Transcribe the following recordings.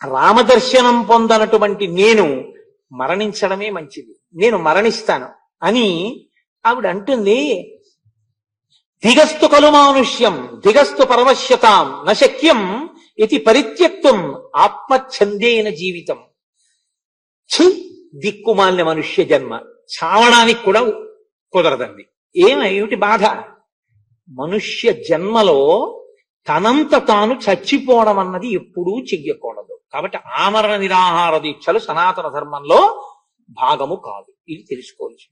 రామదర్శనం పొందనటువంటి నేను మరణించడమే మంచిది, నేను మరణిస్తాను అని ఆవిడ అంటుంది. దిగస్తు ఖలు మానుష్యం దిగస్తు పరవశ్యతాం నశక్యం ఇది పరిత్యక్తం ఆత్మఛందేన జీవితం. ఛీ, దిక్కుమాలిన మనుష్య జన్మ, చావడానికి కూడా కుదరదండి. ఏమిటి బాధ? మనుష్య జన్మలో తనంత తాను చచ్చిపోవడం అన్నది ఎప్పుడూ చెయ్యకూడదు. కాబట్టి ఆమరణ నిరాహార దీక్షలు సనాతన ధర్మంలో భాగము కాదు. ఇది తెలుసుకోవచ్చు.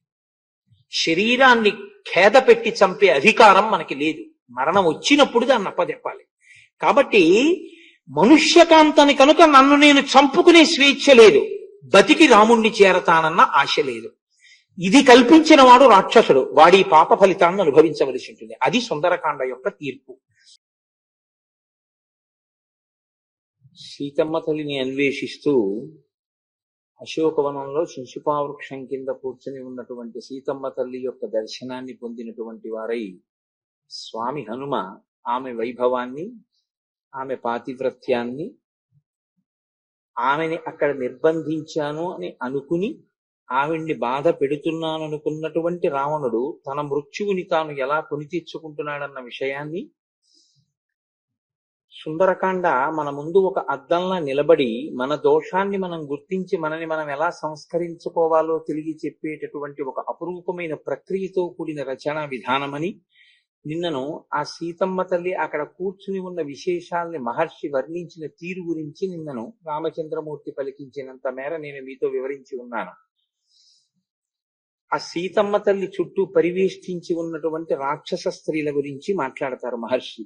శరీరాన్ని ఖేద పెట్టి చంపే అధికారం మనకి లేదు. మరణం వచ్చినప్పుడు దాన్ని అప్పదెప్పాలి. కాబట్టి మనుష్యకాంతని కనుక నన్ను నేను చంపుకునే స్వేచ్ఛ లేదు, బతికి రాముణ్ణి చేరతానన్న ఆశ లేదు. ఇది కల్పించిన వాడు రాక్షసుడు, వాడి పాప ఫలితాన్ని అనుభవించవలసి ఉంటుంది. అది సుందరకాండ యొక్క తీర్పు. సీతమ్మ తల్లిని అన్వేషిస్తూ అశోకవనంలో శిశుపావృక్షం కింద కూర్చుని ఉన్నటువంటి సీతమ్మ తల్లి యొక్క దర్శనాన్ని పొందినటువంటి వారై స్వామి హనుమ ఆమె వైభవాన్ని, ఆమె పాతివ్రత్యాన్ని, ఆమెని అక్కడ నిర్బంధించాను అని అనుకుని ఆవిడ్ని బాధ పెడుతున్నాననుకున్నటువంటి రావణుడు తన మృత్యువుని తాను ఎలా కొని తెచ్చుకుంటున్నాడన్న విషయాన్ని సుందరకాండ మన ముందు ఒక అద్దంలా నిలబడి మన దోషాన్ని మనం గుర్తించి మనని మనం ఎలా సంస్కరించుకోవాలో తెలియ చెప్పేటటువంటి ఒక అపురూపమైన ప్రక్రియతో కూడిన రచనా విధానమని, నిన్నను ఆ సీతమ్మ తల్లి అక్కడ కూర్చుని ఉన్న విశేషాల్ని మహర్షి వర్ణించిన తీరు గురించి నిన్నను రామచంద్రమూర్తి పలికించినంత మేర నేను మీతో వివరించి ఉన్నాను. ఆ సీతమ్మ తల్లి చుట్టూ పరివేష్టించి ఉన్నటువంటి రాక్షస స్త్రీల గురించి మాట్లాడతారు మహర్షి.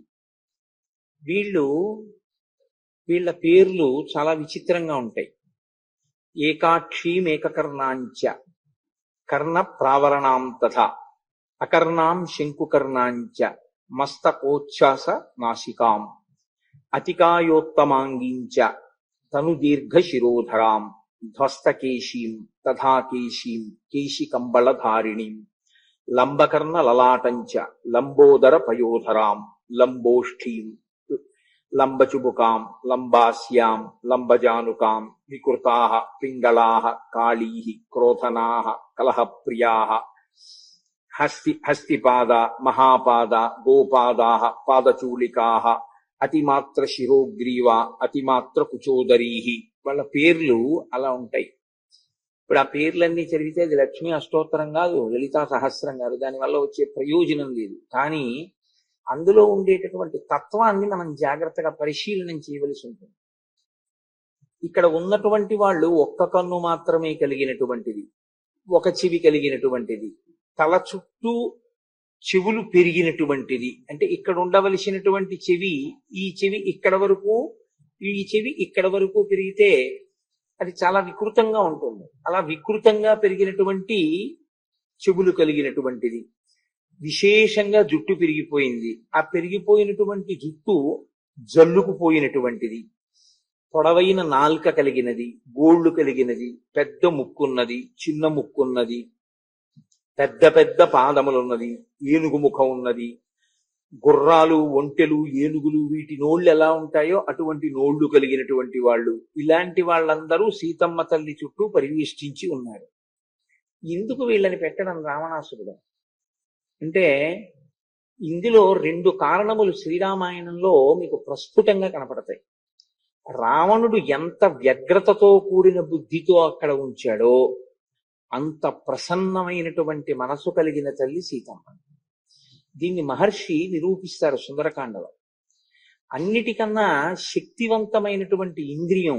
వీళ్ళ పేర్లు చాలా విచిత్రంగా ఉంటాయి. ఏకాక్షీం ఏకకర్ణాంచ కర్ణ ప్రావరణాం తథా అకర్ణాం శంకుకర్ణాంచ మస్తకోచ్ఛ్వాస నాసికాం అతికాయోత్తమాంగీంచ తను దీర్ఘ శిరోధరాం ధ్వస్తకేశీం తథా కేశీం కేశికంబళధారిణీం లంబకర్ణ లలాటంచ లంబోదర పయోధరాం లంబోష్ఠీం లంబచుబుకాం లంబాస్యాం లంబజానుకాం వికృతాః పింగళాః కాళీః క్రోధనాః కలహప్రియాః హస్తిపాద మహాపాద గోపాదాః పాదచూళికాః అతిమాత్ర శిరోగ్రీవ అతిమాత్ర కుచోదరీః. వాళ్ళ పేర్లు అలా ఉంటాయి. ఇప్పుడు ఆ పేర్లన్నీ చదివితే అది లక్ష్మీ అష్టోత్తరం కాదు, లలితా సహస్రం కాదు, దానివల్ల వచ్చే ప్రయోజనం లేదు. కానీ అందులో ఉండేటటువంటి తత్వాన్ని మనం జాగ్రత్తగా పరిశీలనం చేయవలసి ఉంటుంది. ఇక్కడ ఉన్నటువంటి వాళ్ళు ఒక్క కన్ను మాత్రమే కలిగినటువంటిది, ఒక చెవి కలిగినటువంటిది, తల చుట్టూ చెవులు పెరిగినటువంటిది. అంటే ఇక్కడ ఉండవలసినటువంటి చెవి, ఈ చెవి ఇక్కడ వరకు, ఈ చెవి ఇక్కడ వరకు పెరిగితే అది చాలా వికృతంగా ఉంటుంది. అలా వికృతంగా పెరిగినటువంటి చెవులు కలిగినటువంటిది. విశేషంగా జుట్టు పెరిగిపోయింది. ఆ పెరిగిపోయినటువంటి జుట్టు జల్లుకుపోయినటువంటిది. పొడవైన నాల్క కలిగినది, గోళ్లు కలిగినది, పెద్ద ముక్కున్నది, చిన్న ముక్కున్నది, పెద్ద పెద్ద పాదములున్నది, ఏనుగు ముఖం ఉన్నది. గుర్రాలు, ఒంటెలు, ఏనుగులు వీటి నోళ్లు ఎలా ఉంటాయో అటువంటి నోళ్లు కలిగినటువంటి వాళ్ళు. ఇలాంటి వాళ్ళందరూ సీతమ్మ తల్లి చుట్టూ పరివేష్టించి ఉన్నారు. ఎందుకు వీళ్ళని పెట్టడం రావణాసురుడు అంటే, ఇందులో రెండు కారణములు శ్రీరామాయణంలో మీకు ప్రస్ఫుటంగా కనపడతాయి. రావణుడు ఎంత వ్యగ్రతతో కూడిన బుద్ధితో అక్కడ ఉంచాడో అంత ప్రసన్నమైనటువంటి మనసు కలిగిన తల్లి సీతమ్మ. దీన్ని మహర్షి నిరూపిస్తారు సుందరకాండలో. అన్నిటికన్నా శక్తివంతమైనటువంటి ఇంద్రియం,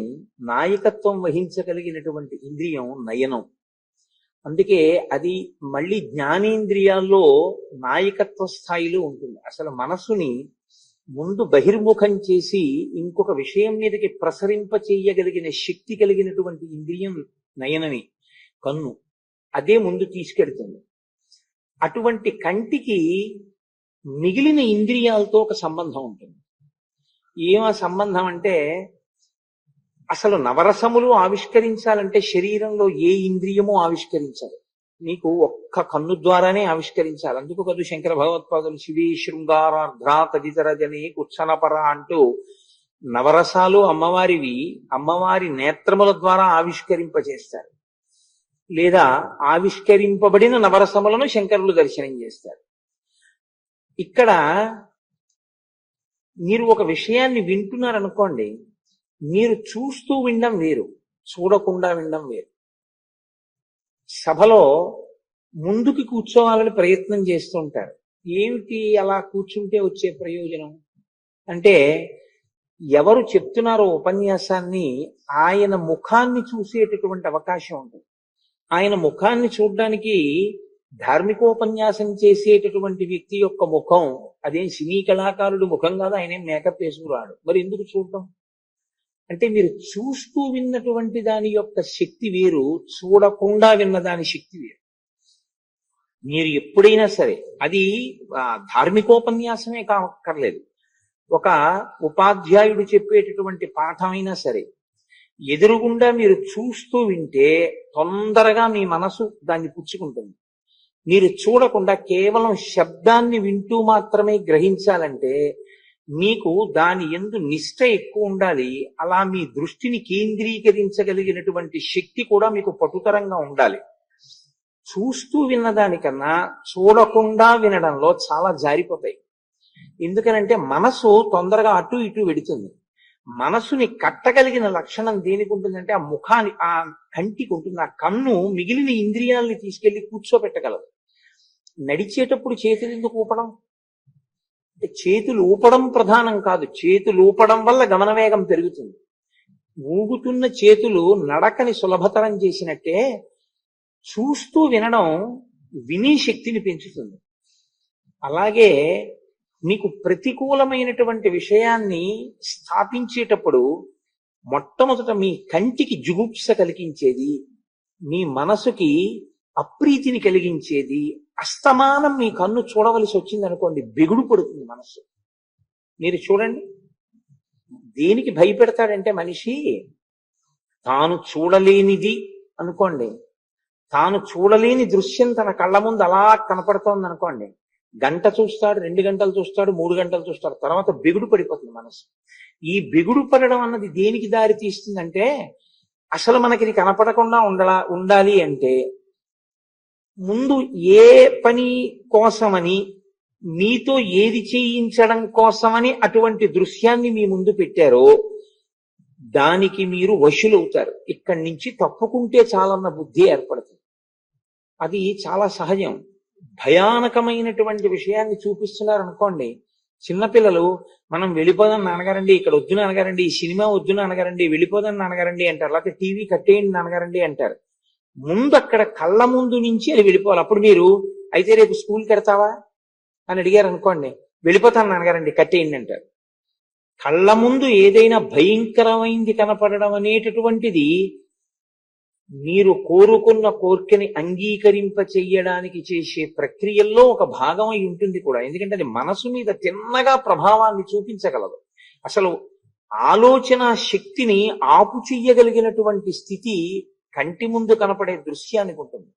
నాయకత్వం వహించగలిగినటువంటి ఇంద్రియం నయనం. అందుకే అది మళ్ళీ జ్ఞానేంద్రియాల్లో నాయకత్వ స్థాయిలో ఉంటుంది. అసలు మనసుని ముందు బహిర్ముఖం చేసి ఇంకొక విషయం మీదకి ప్రసరింప చేయగలిగిన శక్తి కలిగినటువంటి ఇంద్రియం నయనమే, కన్ను. అదే ముందు తీసుకెడుతుంది. అటువంటి కంటికి మిగిలిన ఇంద్రియాలతో ఒక సంబంధం ఉంటుంది. ఏమా సంబంధం అంటే, అసలు నవరసములు ఆవిష్కరించాలంటే శరీరంలో ఏ ఇంద్రియమో ఆవిష్కరించాలి. నీకు ఒక్క కన్ను ద్వారానే ఆవిష్కరించాలి. అందుకు కదా శంకర భగవత్పాదులు శివే శృంగారార్ధ్రా తదితర జనే కుత్సనపర అంటూ నవరసాలు అమ్మవారివి, అమ్మవారి నేత్రముల ద్వారా ఆవిష్కరింపచేస్తారు, లేదా ఆవిష్కరింపబడిన నవరసములను శంకరులు దర్శనం చేస్తారు. ఇక్కడ మీరు ఒక విషయాన్ని వింటున్నారనుకోండి, మీరు చూస్తూ వినడం వేరు, చూడకుండా వినడం వేరు. సభలో ముందుకి కూర్చోవాలని ప్రయత్నం చేస్తూ ఉంటారు. ఏమిటి అలా కూర్చుంటే వచ్చే ప్రయోజనం అంటే, ఎవరు చెప్తున్నారో ఉపన్యాసాన్ని ఆయన ముఖాన్ని చూసేటటువంటి అవకాశం ఉంటుంది. ఆయన ముఖాన్ని చూడడానికి ధార్మికోపన్యాసం చేసేటటువంటి వ్యక్తి యొక్క ముఖం అదేం సినీ కళాకారుడు ముఖం కాదు, ఆయన మేకప్ వేసుకురాడు. మరి ఎందుకు చూడటం అంటే, మీరు చూస్తూ విన్నటువంటి దాని యొక్క శక్తి వేరు, చూడకుండా విన్న దాని శక్తి వేరు. మీరు ఎప్పుడైనా సరే, అది ధార్మికోపన్యాసమే కాక్కర్లేదు, ఒక ఉపాధ్యాయుడు చెప్పేటటువంటి పాఠమైనా సరే, ఎదురుగుండా మీరు చూస్తూ వింటే తొందరగా మీ మనసు దాన్ని పుచ్చుకుంటుంది. మీరు చూడకుండా కేవలం శబ్దాన్ని వింటూ మాత్రమే గ్రహించాలంటే మీకు దాని యందు నిష్ట ఎక్కువ ఉండాలి. అలా మీ దృష్టిని కేంద్రీకరించగలిగినటువంటి శక్తి కూడా మీకు పటుతరంగా ఉండాలి. చూస్తూ విన్నదానికన్నా చూడకుండా వినడంలో చాలా జారిపోతాయి. ఎందుకనంటే మనసు తొందరగా అటు ఇటు వెడుతుంది. మనసుని కట్టగలిగిన లక్షణం దేనికి ఉంటుందంటే, ఆ ముఖాన్ని, ఆ కంటికి ఉంటుంది. ఆ కన్ను మిగిలిన ఇంద్రియాలని తీసుకెళ్లి కూర్చోబెట్టగలదు. నడిచేటప్పుడు చేతులు ఎందుకు ఊపడం? చేతులు ఊపడం ప్రధానం కాదు, చేతులు ఊపడం వల్ల గమనవేగం పెరుగుతుంది. ఊగుతున్న చేతులు నడకని సులభతరం చేసినట్టే చూస్తూ వినడం వినే శక్తిని పెంచుతుంది. అలాగే మీకు ప్రతికూలమైనటువంటి విషయాన్ని స్థాపించేటప్పుడు మొట్టమొదట మీ కంటికి జుగుప్స కలిగించేది, మీ మనసుకి అప్రీతిని కలిగించేది, అస్తమానం మీ కన్ను చూడవలసి వచ్చింది అనుకోండి, బిగుడు పడుతుంది మనస్సు. మీరు చూడండి, దేనికి భయపెడతాడంటే మనిషి, తాను చూడలేనిది అనుకోండి, తాను చూడలేని దృశ్యం తన కళ్ళ ముందు అలా కనపడుతోంది అనుకోండి, గంట చూస్తాడు, 2 గంటలు చూస్తాడు, 3 గంటలు చూస్తాడు, తర్వాత బిగుడు పడిపోతుంది మనసు. ఈ బిగుడు పడడం అన్నది దేనికి దారి తీస్తుందంటే, అసలు మనకి ఇది కనపడకుండా ఉండాలి అంటే ముందు ఏ పని కోసమని, మీతో ఏది చేయించడం కోసమని అటువంటి దృశ్యాన్ని మీ ముందు పెట్టారో దానికి మీరు వశులవుతారు. ఇక్కడి నుంచి తప్పుకుంటే చాలన్న బుద్ధి ఏర్పడుతుంది. అది చాలా సహజం. భయానకమైనటువంటి విషయాన్ని చూపిస్తున్నారు అనుకోండి, చిన్నపిల్లలు మనం వెళ్ళిపోదాం నాన్నగారండి, ఇక్కడ వద్దు నాన్నగారండి, ఈ సినిమా వద్దు నాన్నగారండి, వెళ్ళిపోదాం నాన్నగారండి అంటారు, లేకపోతే టీవీ కట్టేయండి నాన్నగారండి అంటారు. ముందు అక్కడ కళ్ళ ముందు నుంచి అది వెళ్ళిపోవాలి. అప్పుడు మీరు అయితే రేపు స్కూల్కి వెడతావా అని అడిగారు అనుకోండి, వెళ్ళిపోతాను నాన్నగారండి కట్టేయండి అంటారు. కళ్ళ ముందు ఏదైనా భయంకరమైంది కనపడడం అనేటటువంటిది మీరు కోరుకున్న కోరికని అంగీకరింప చెయ్యడానికి చేసే ప్రక్రియల్లో ఒక భాగం అయి ఉంటుంది కూడా. ఎందుకంటే అది మనసు మీద తిన్నగా ప్రభావాన్ని చూపించగలదు. అసలు ఆలోచన శక్తిని ఆపు చెయ్యగలిగినటువంటి స్థితి కంటి ముందు కనపడే దృశ్యానికి ఉంటుంది.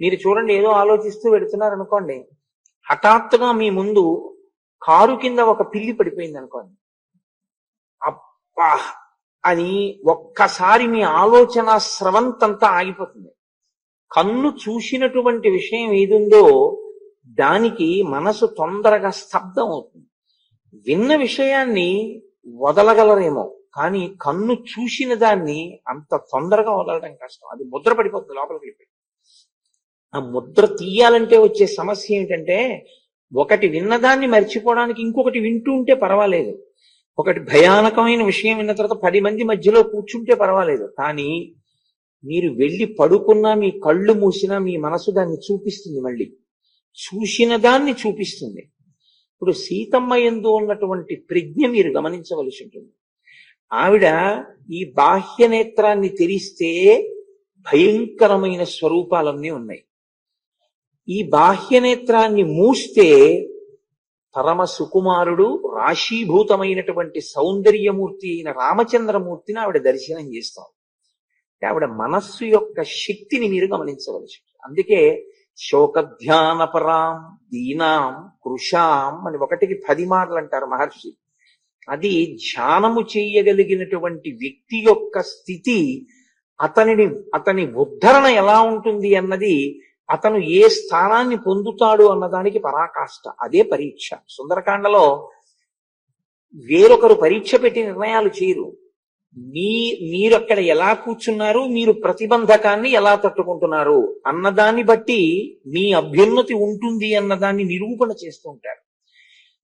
మీరు చూడండి, ఏదో ఆలోచిస్తూ వెళుతున్నారు అనుకోండి, హఠాత్తుగా మీ ముందు కారు కింద ఒక పిల్లి పడిపోయింది అనుకోండి, అబ్బా అని ఒక్కసారి మీ ఆలోచన స్రవంతంతా ఆగిపోతుంది. కన్ను చూసినటువంటి విషయం ఏదుందో దానికి మనసు తొందరగా స్తబ్దం అవుతుంది. విన్న విషయాన్ని వదలగలరేమో, కానీ కన్ను చూసిన దాన్ని అంత తొందరగా వదలడం కష్టం. అది ముద్ర పడిపోతుంది, లోపలికి వెళ్ళిపోయి. ఆ ముద్ర తీయాలంటే వచ్చే సమస్య ఏమిటంటే, ఒకటి విన్నదాన్ని మర్చిపోవడానికి ఇంకొకటి వింటూ ఉంటే పర్వాలేదు. ఒకటి భయానకమైన విషయం విన్న తర్వాత 10 మంది మధ్యలో కూర్చుంటే పర్వాలేదు, కానీ మీరు వెళ్ళి పడుకున్నా, మీ కళ్ళు మూసినా మీ మనసు దాన్ని చూపిస్తుంది, మళ్ళీ చూసిన దాన్ని చూపిస్తుంది. ఇప్పుడు సీతమ్మ యందు ఉన్నటువంటి ప్రజ్ఞ మీరు గమనించవలసి ఉంటుంది. ఆవిడ ఈ బాహ్య నేత్రాన్ని తెరిస్తే భయంకరమైన స్వరూపాలన్నీ ఉన్నాయి. ఈ బాహ్య నేత్రాన్ని మూస్తే పరమ సుకుమారుడు, రాశీభూతమైనటువంటి సౌందర్యమూర్తి అయిన రామచంద్రమూర్తిని ఆవిడ దర్శనం చేస్తాం. ఆవిడ మనస్సు యొక్క శక్తిని మీరు గమనించవలసి. అందుకే శోకధ్యానపరాం దీనాం కృషాం అని 1కి 10 మార్లు అంటారు మహర్షి. అది ధ్యానము చేయగలిగినటువంటి వ్యక్తి యొక్క స్థితి, అతని ఉద్ధరణ ఎలా ఉంటుంది అన్నది, అతను ఏ స్థానాన్ని పొందుతాడు అన్నదానికి పరాకాష్ట. అదే పరీక్ష. సుందరకాండలో వేరొకరు పరీక్ష పెట్టి నిర్ణయాలు చేయరు. మీరు అక్కడ ఎలా కూర్చున్నారు, మీరు ప్రతిబంధకాన్ని ఎలా తట్టుకుంటున్నారు అన్నదాన్ని బట్టి మీ అభ్యున్నతి ఉంటుంది అన్నదాన్ని నిరూపణ చేస్తూ ఉంటారు.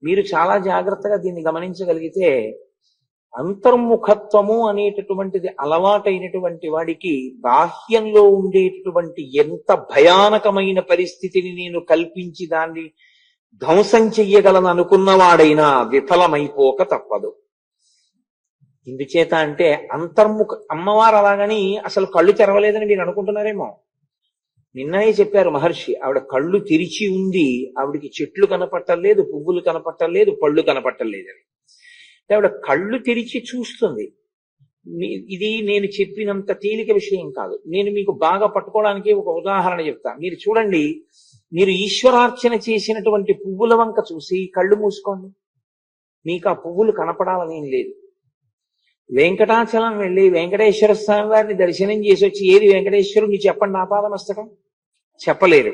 మీరు చాలా జాగ్రత్తగా దీన్ని గమనించగలిగితే, అంతర్ముఖత్వము అనేటటువంటిది అలవాటైనటువంటి వాడికి బాహ్యంలో ఉండేటటువంటి ఎంత భయానకమైన పరిస్థితిని నేను కల్పించి దాన్ని ధ్వంసం చెయ్యగలను అనుకున్నవాడైనా విఫలమైపోక తప్పదు. ఇందుచేత అంటే అంతర్ముఖ అమ్మవారు అలాగని అసలు కళ్ళు తెరవలేదని మీరు అనుకుంటున్నారేమో. నిన్ననే చెప్పారు మహర్షి, ఆవిడ కళ్ళు తెరిచి ఉంది, ఆవిడికి చెట్లు కనపట్టలేదు, పువ్వులు కనపట్టలేదు, పళ్ళు కనపట్టలేదని. ఆవిడ కళ్ళు తెరిచి చూస్తుంది. ఇది నేను చెప్పినంత తేలిక విషయం కాదు. నేను మీకు బాగా పట్టుకోవడానికి ఒక ఉదాహరణ చెప్తా. మీరు చూడండి, మీరు ఈశ్వరార్చన చేసినటువంటి పువ్వుల వంక చూసి కళ్ళు మూసుకోండి, మీకు ఆ పువ్వులు కనపడాలనేం లేదు. వెంకటాచలం వెళ్ళి వెంకటేశ్వర స్వామి వారిని దర్శనం చేసి వచ్చి, ఏది వెంకటేశ్వరుని చెప్పండి నా పాదమస్తకం, చెప్పలేరు.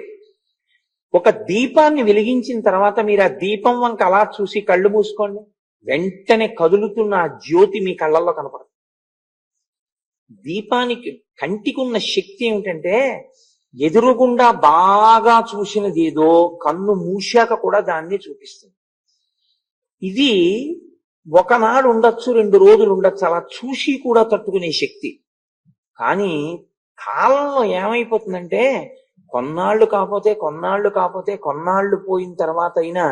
ఒక దీపాన్ని వెలిగించిన తర్వాత మీరు ఆ దీపం వంక అలా చూసి కళ్ళు మూసుకోండి, వెంటనే కదులుతున్న ఆ జ్యోతి మీ కళ్ళల్లో కనపడదు. దీపానికి కంటికి ఉన్న శక్తి ఏమిటంటే, ఎదురుగుండా బాగా చూసినది ఏదో కన్ను మూశాక కూడా దాన్ని చూపిస్తుంది. ఇది ఒకనాడు ఉండొచ్చు, 2 రోజులు ఉండొచ్చు, అలా చూసి కూడా తట్టుకునే శక్తి. కానీ కాలంలో ఏమైపోతుందంటే, కొన్నాళ్ళు కొన్నాళ్ళు పోయిన తర్వాత అయినా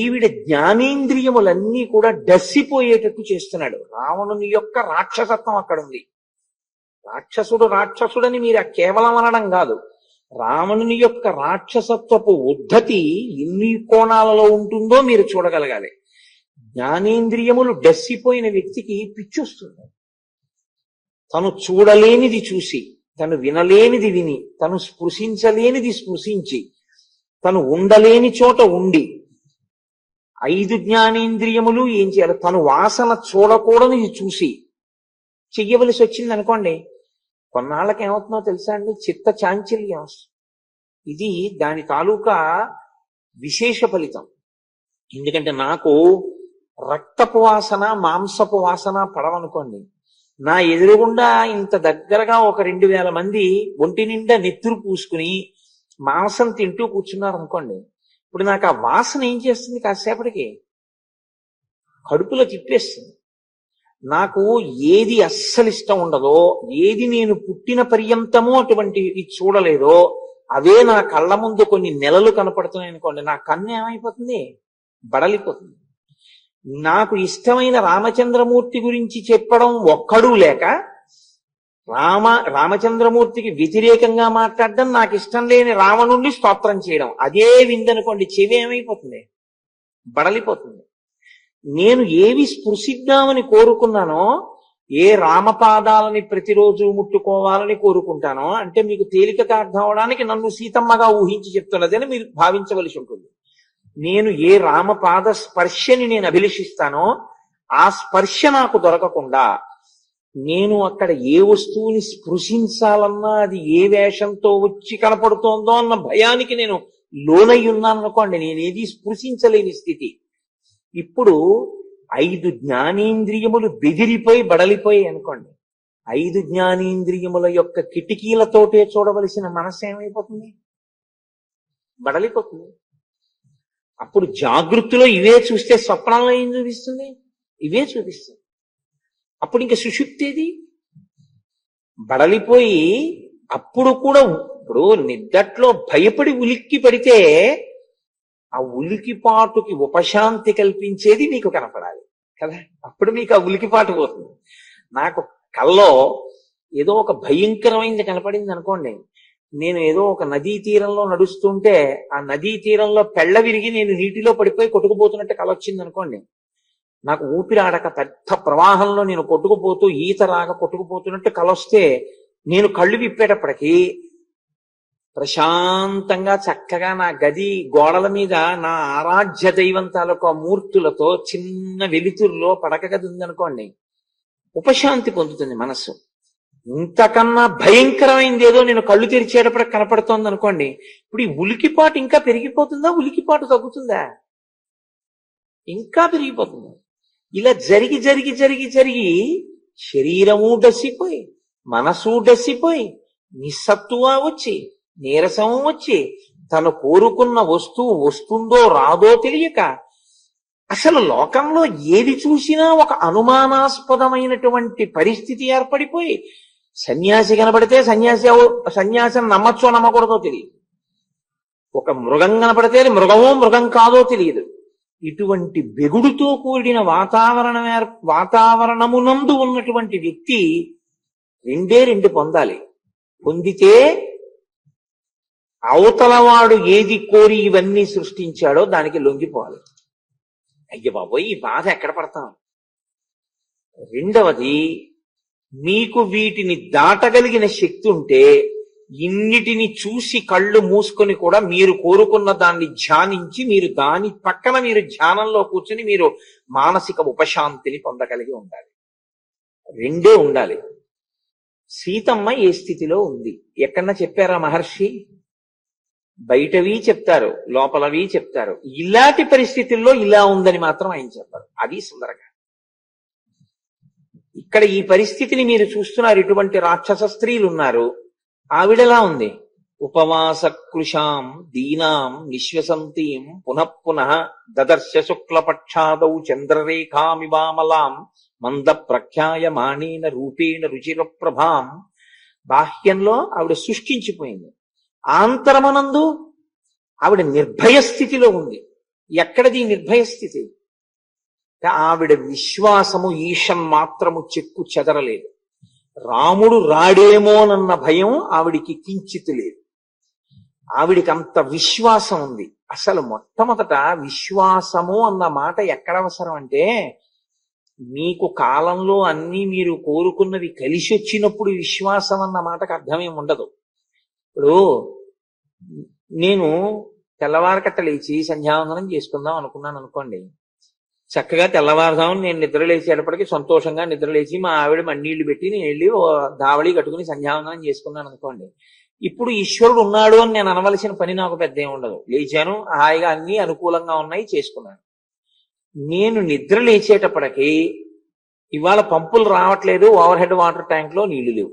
ఈవిడ జ్ఞానేంద్రియములన్నీ కూడా డస్సిపోయేటట్టు చేస్తున్నాడు. రావణుని యొక్క రాక్షసత్వం అక్కడ ఉంది. రాక్షసుడని మీరు కేవలం అనడం కాదు, రావణుని యొక్క రాక్షసత్వపు ఉద్ధతి ఎన్ని కోణాలలో ఉంటుందో మీరు చూడగలగాలి. జ్ఞానేంద్రియములు డస్సిపోయిన వ్యక్తికి పిచ్చొస్తుంది. తను చూడలేనిది చూసి, తను వినలేనిది విని, తను స్పృశించలేనిది స్పృశించి, తను ఉండలేని చోట ఉండి, 5 జ్ఞానేంద్రియములు ఏం చేయాలి, తను వాసన చూడకూడనిది చూసి చెయ్యవలసి వచ్చింది అనుకోండి, కొన్నాళ్ళకి ఏమవుతుందో తెలుసా అండి, చిత్త చాంచల్యం. ఇది దాని తాలూకా విశేష ఫలితం. ఎందుకంటే నాకు రక్తపు వాసన, మాంసపు వాసన పడవనుకోండి, నా ఎదురుగుండా ఇంత దగ్గరగా ఒక 2000 మంది ఒంటి నిండా నెత్తురు పూసుకుని మాంసం తింటూ కూర్చున్నారు అనుకోండి, ఇప్పుడు నాకు ఆ వాసన ఏం చేస్తుంది, కాసేపటికి కడుపులో తిప్పేస్తుంది. నాకు ఏది అస్సలు ఇష్టం ఉండదో, ఏది నేను పుట్టిన పర్యంతమో అటువంటివి చూడలేదో, అవే నా కళ్ళ ముందు కొన్ని నెలలు కనపడుతున్నాయి అనుకోండి, నా కన్ను ఏమైపోతుంది, బడలిపోతుంది. నాకు ఇష్టమైన రామచంద్రమూర్తి గురించి చెప్పడం ఒక్కడూ లేక, రామచంద్రమూర్తికి వ్యతిరేకంగా మాట్లాడడం, నాకు ఇష్టం లేని రావణుణ్ణి స్తోత్రం చేయడం, అదే విందనుకోండి, చెవి ఏమైపోతుంది, బడలిపోతుంది. నేను ఏవి స్పృశిద్దామని కోరుకున్నానో, ఏ రామపాదాలని ప్రతిరోజు ముట్టుకోవాలని కోరుకుంటానో, అంటే మీకు తేలికగా అర్థం అవడానికి నన్ను సీతమ్మగా ఊహించి చెప్తున్నదని మీరు భావించవలసి ఉంటుంది. నేను ఏ రామపాద స్పర్శని నేను అభిలషిస్తానో, ఆ స్పర్శ నాకు దొరకకుండా నేను అక్కడ ఏ వస్తువుని స్పృశించాలన్నా అది ఏ వేషంతో వచ్చి కనపడుతోందో అన్న భయానికి నేను లోనై ఉన్నాను అనుకోండి, నేనేది స్పృశించలేని స్థితి. ఇప్పుడు 5 జ్ఞానేంద్రియములు బెదిరిపోయి బడలిపోయి అనుకోండి, 5 జ్ఞానేంద్రియముల యొక్క కిటికీలతోటే చూడవలసిన మనస్సు ఏమైపోతుంది, బడలిపోతుంది. అప్పుడు జాగృతిలో ఇవే చూస్తే స్వప్నంలో ఏం చూపిస్తుంది, ఇవే చూపిస్తుంది. అప్పుడు ఇంకా సుషుప్తేది బడలిపోయి, అప్పుడు కూడా ఇప్పుడు నిద్దట్లో భయపడి ఉలిక్కి పడితే ఆ ఉలికిపాటుకి ఉపశాంతి కల్పించేది మీకు కనపడాలి కదా, అప్పుడు మీకు ఆ ఉలికిపాటు పోతుంది. నాకు కల్లో ఏదో ఒక భయంకరమైనది కనపడింది అనుకోండి, నేను ఏదో ఒక నదీ తీరంలో నడుస్తుంటే ఆ నదీ తీరంలో పెళ్ళ విరిగి నేను నీటిలో పడిపోయి కొట్టుకుపోతున్నట్టు కల వచ్చింది అనుకోండి, నాకు ఊపిరాడక పెద్ద ప్రవాహంలో నేను కొట్టుకుపోతూ ఈత రాక కొట్టుకుపోతున్నట్టు కలొస్తే, నేను కళ్ళు విప్పేటప్పటికీ ప్రశాంతంగా చక్కగా నా గది గోడల మీద నా ఆరాధ్య దైవం తాలూకు ఆ మూర్తులతో చిన్న వెలుతురులో పడక గది ఉందనుకోండి, ఉపశాంతి పొందుతుంది మనస్సు. ఇంతకన్నా భయంకరమైంది ఏదో నేను కళ్ళు తెరిచేటప్పుడు కనపడుతోంది అనుకోండి, ఇప్పుడు ఈ ఉలికిపాటు ఇంకా పెరిగిపోతుందా, ఉలికిపాటు తగ్గుతుందా? ఇంకా పెరిగిపోతుంది. ఇలా జరిగి జరిగి జరిగి జరిగి శరీరము డసిపోయి, మనసు డసిపోయి, నిస్సత్తువ వచ్చి, నీరసం వచ్చి, తను కోరుకున్న వస్తువు వస్తుందో రాదో తెలియక, అసలు లోకంలో ఏది చూసినా ఒక అనుమానాస్పదమైనటువంటి పరిస్థితి ఏర్పడిపోయి, సన్యాసి కనబడితే సన్యాసిని నమ్మచ్చో నమ్మకూడదో తెలియదు, ఒక మృగం కనపడితే మృగమో మృగం కాదో తెలియదు. ఇటువంటి బెగుడుతో కూడిన వాతావరణమునందు ఉన్నటువంటి వ్యక్తి రెండు పొందాలి. పొందితే అవతలవాడు ఏది కోరి ఇవన్నీ సృష్టించాడో దానికి లొంగిపోవాలి. అయ్య బాబోయ్, ఈ బాధ ఎక్కడ పడతాం. రెండవది, మీకు వీటిని దాటగలిగిన శక్తి ఉంటే ఇన్నిటిని చూసి కళ్ళు మూసుకొని కూడా మీరు కోరుకున్న దాన్ని ధ్యానించి, మీరు దాని పక్కన మీరు ధ్యానంలో కూర్చుని మీరు మానసిక ఉపశాంతిని పొందగలిగి ఉండాలి. రెండే ఉండాలి. సీతమ్మ ఏ స్థితిలో ఉంది ఎక్కడన్నా చెప్పారా మహర్షి? బయటవి చెప్తారు, లోపలవి చెప్తారు. ఇలాంటి పరిస్థితుల్లో ఇలా ఉందని మాత్రం ఆయన చెప్పారు. అది సుందరగా. ఇక్కడ ఈ పరిస్థితిని మీరు చూస్తున్నారు. ఇటువంటి రాక్షస స్త్రీలు ఉన్నారు. ఆవిడలా ఉంది. ఉపవాస కృషాం దీనాం నిశ్వసంతీం పునః దదర్శ శుక్లపక్షాదౌ చంద్రరేఖామివామలాం మంద ప్రఖ్యాయమాణేన రూపేణ రుచిర ప్రభాం. బాహ్యంలో ఆవిడ సృష్టించిపోయింది. ఆంతరమనందు ఆవిడ నిర్భయ స్థితిలో ఉంది. ఎక్కడది నిర్భయ స్థితి? ఆవిడ విశ్వాసము ఈశం మాత్రము చెక్కు చెదరలేదు. రాముడు రాడేమోనన్న భయం ఆవిడికి కించిత్ లేదు. ఆవిడికి అంత విశ్వాసం ఉంది. అసలు మొట్టమొదట విశ్వాసము అన్న మాట ఎక్కడ అవసరం అంటే, మీకు కాలంలో అన్ని మీరు కోరుకున్నవి కలిసి వచ్చినప్పుడు విశ్వాసం అన్న మాటకు అర్థమేం ఉండదు. ఇప్పుడు నేను తెల్లవారకట్ట లేచి సంధ్యావందనం చేసుకుందాం అనుకున్నాను అనుకోండి. చక్కగా తెల్లవారుదాం నేను నిద్రలేచేటప్పటికి సంతోషంగా నిద్రలేచి మా ఆవిడ మన్నీళ్లు పెట్టి నేను వెళ్ళి దావళి కట్టుకుని సంధ్యావందనం చేసుకున్నాను అనుకోండి. ఇప్పుడు ఈశ్వరుడు ఉన్నాడు అని నేను అనవలసిన పని నాకు పెద్ద ఏమి ఉండదు. లేచాను, హాయిగా అన్ని అనుకూలంగా ఉన్నాయి, చేసుకున్నాను. నేను నిద్ర లేచేటప్పటికి ఇవాళ పంపులు రావట్లేదు, ఓవర్ హెడ్ వాటర్ ట్యాంక్ లో నీళ్లు లేవు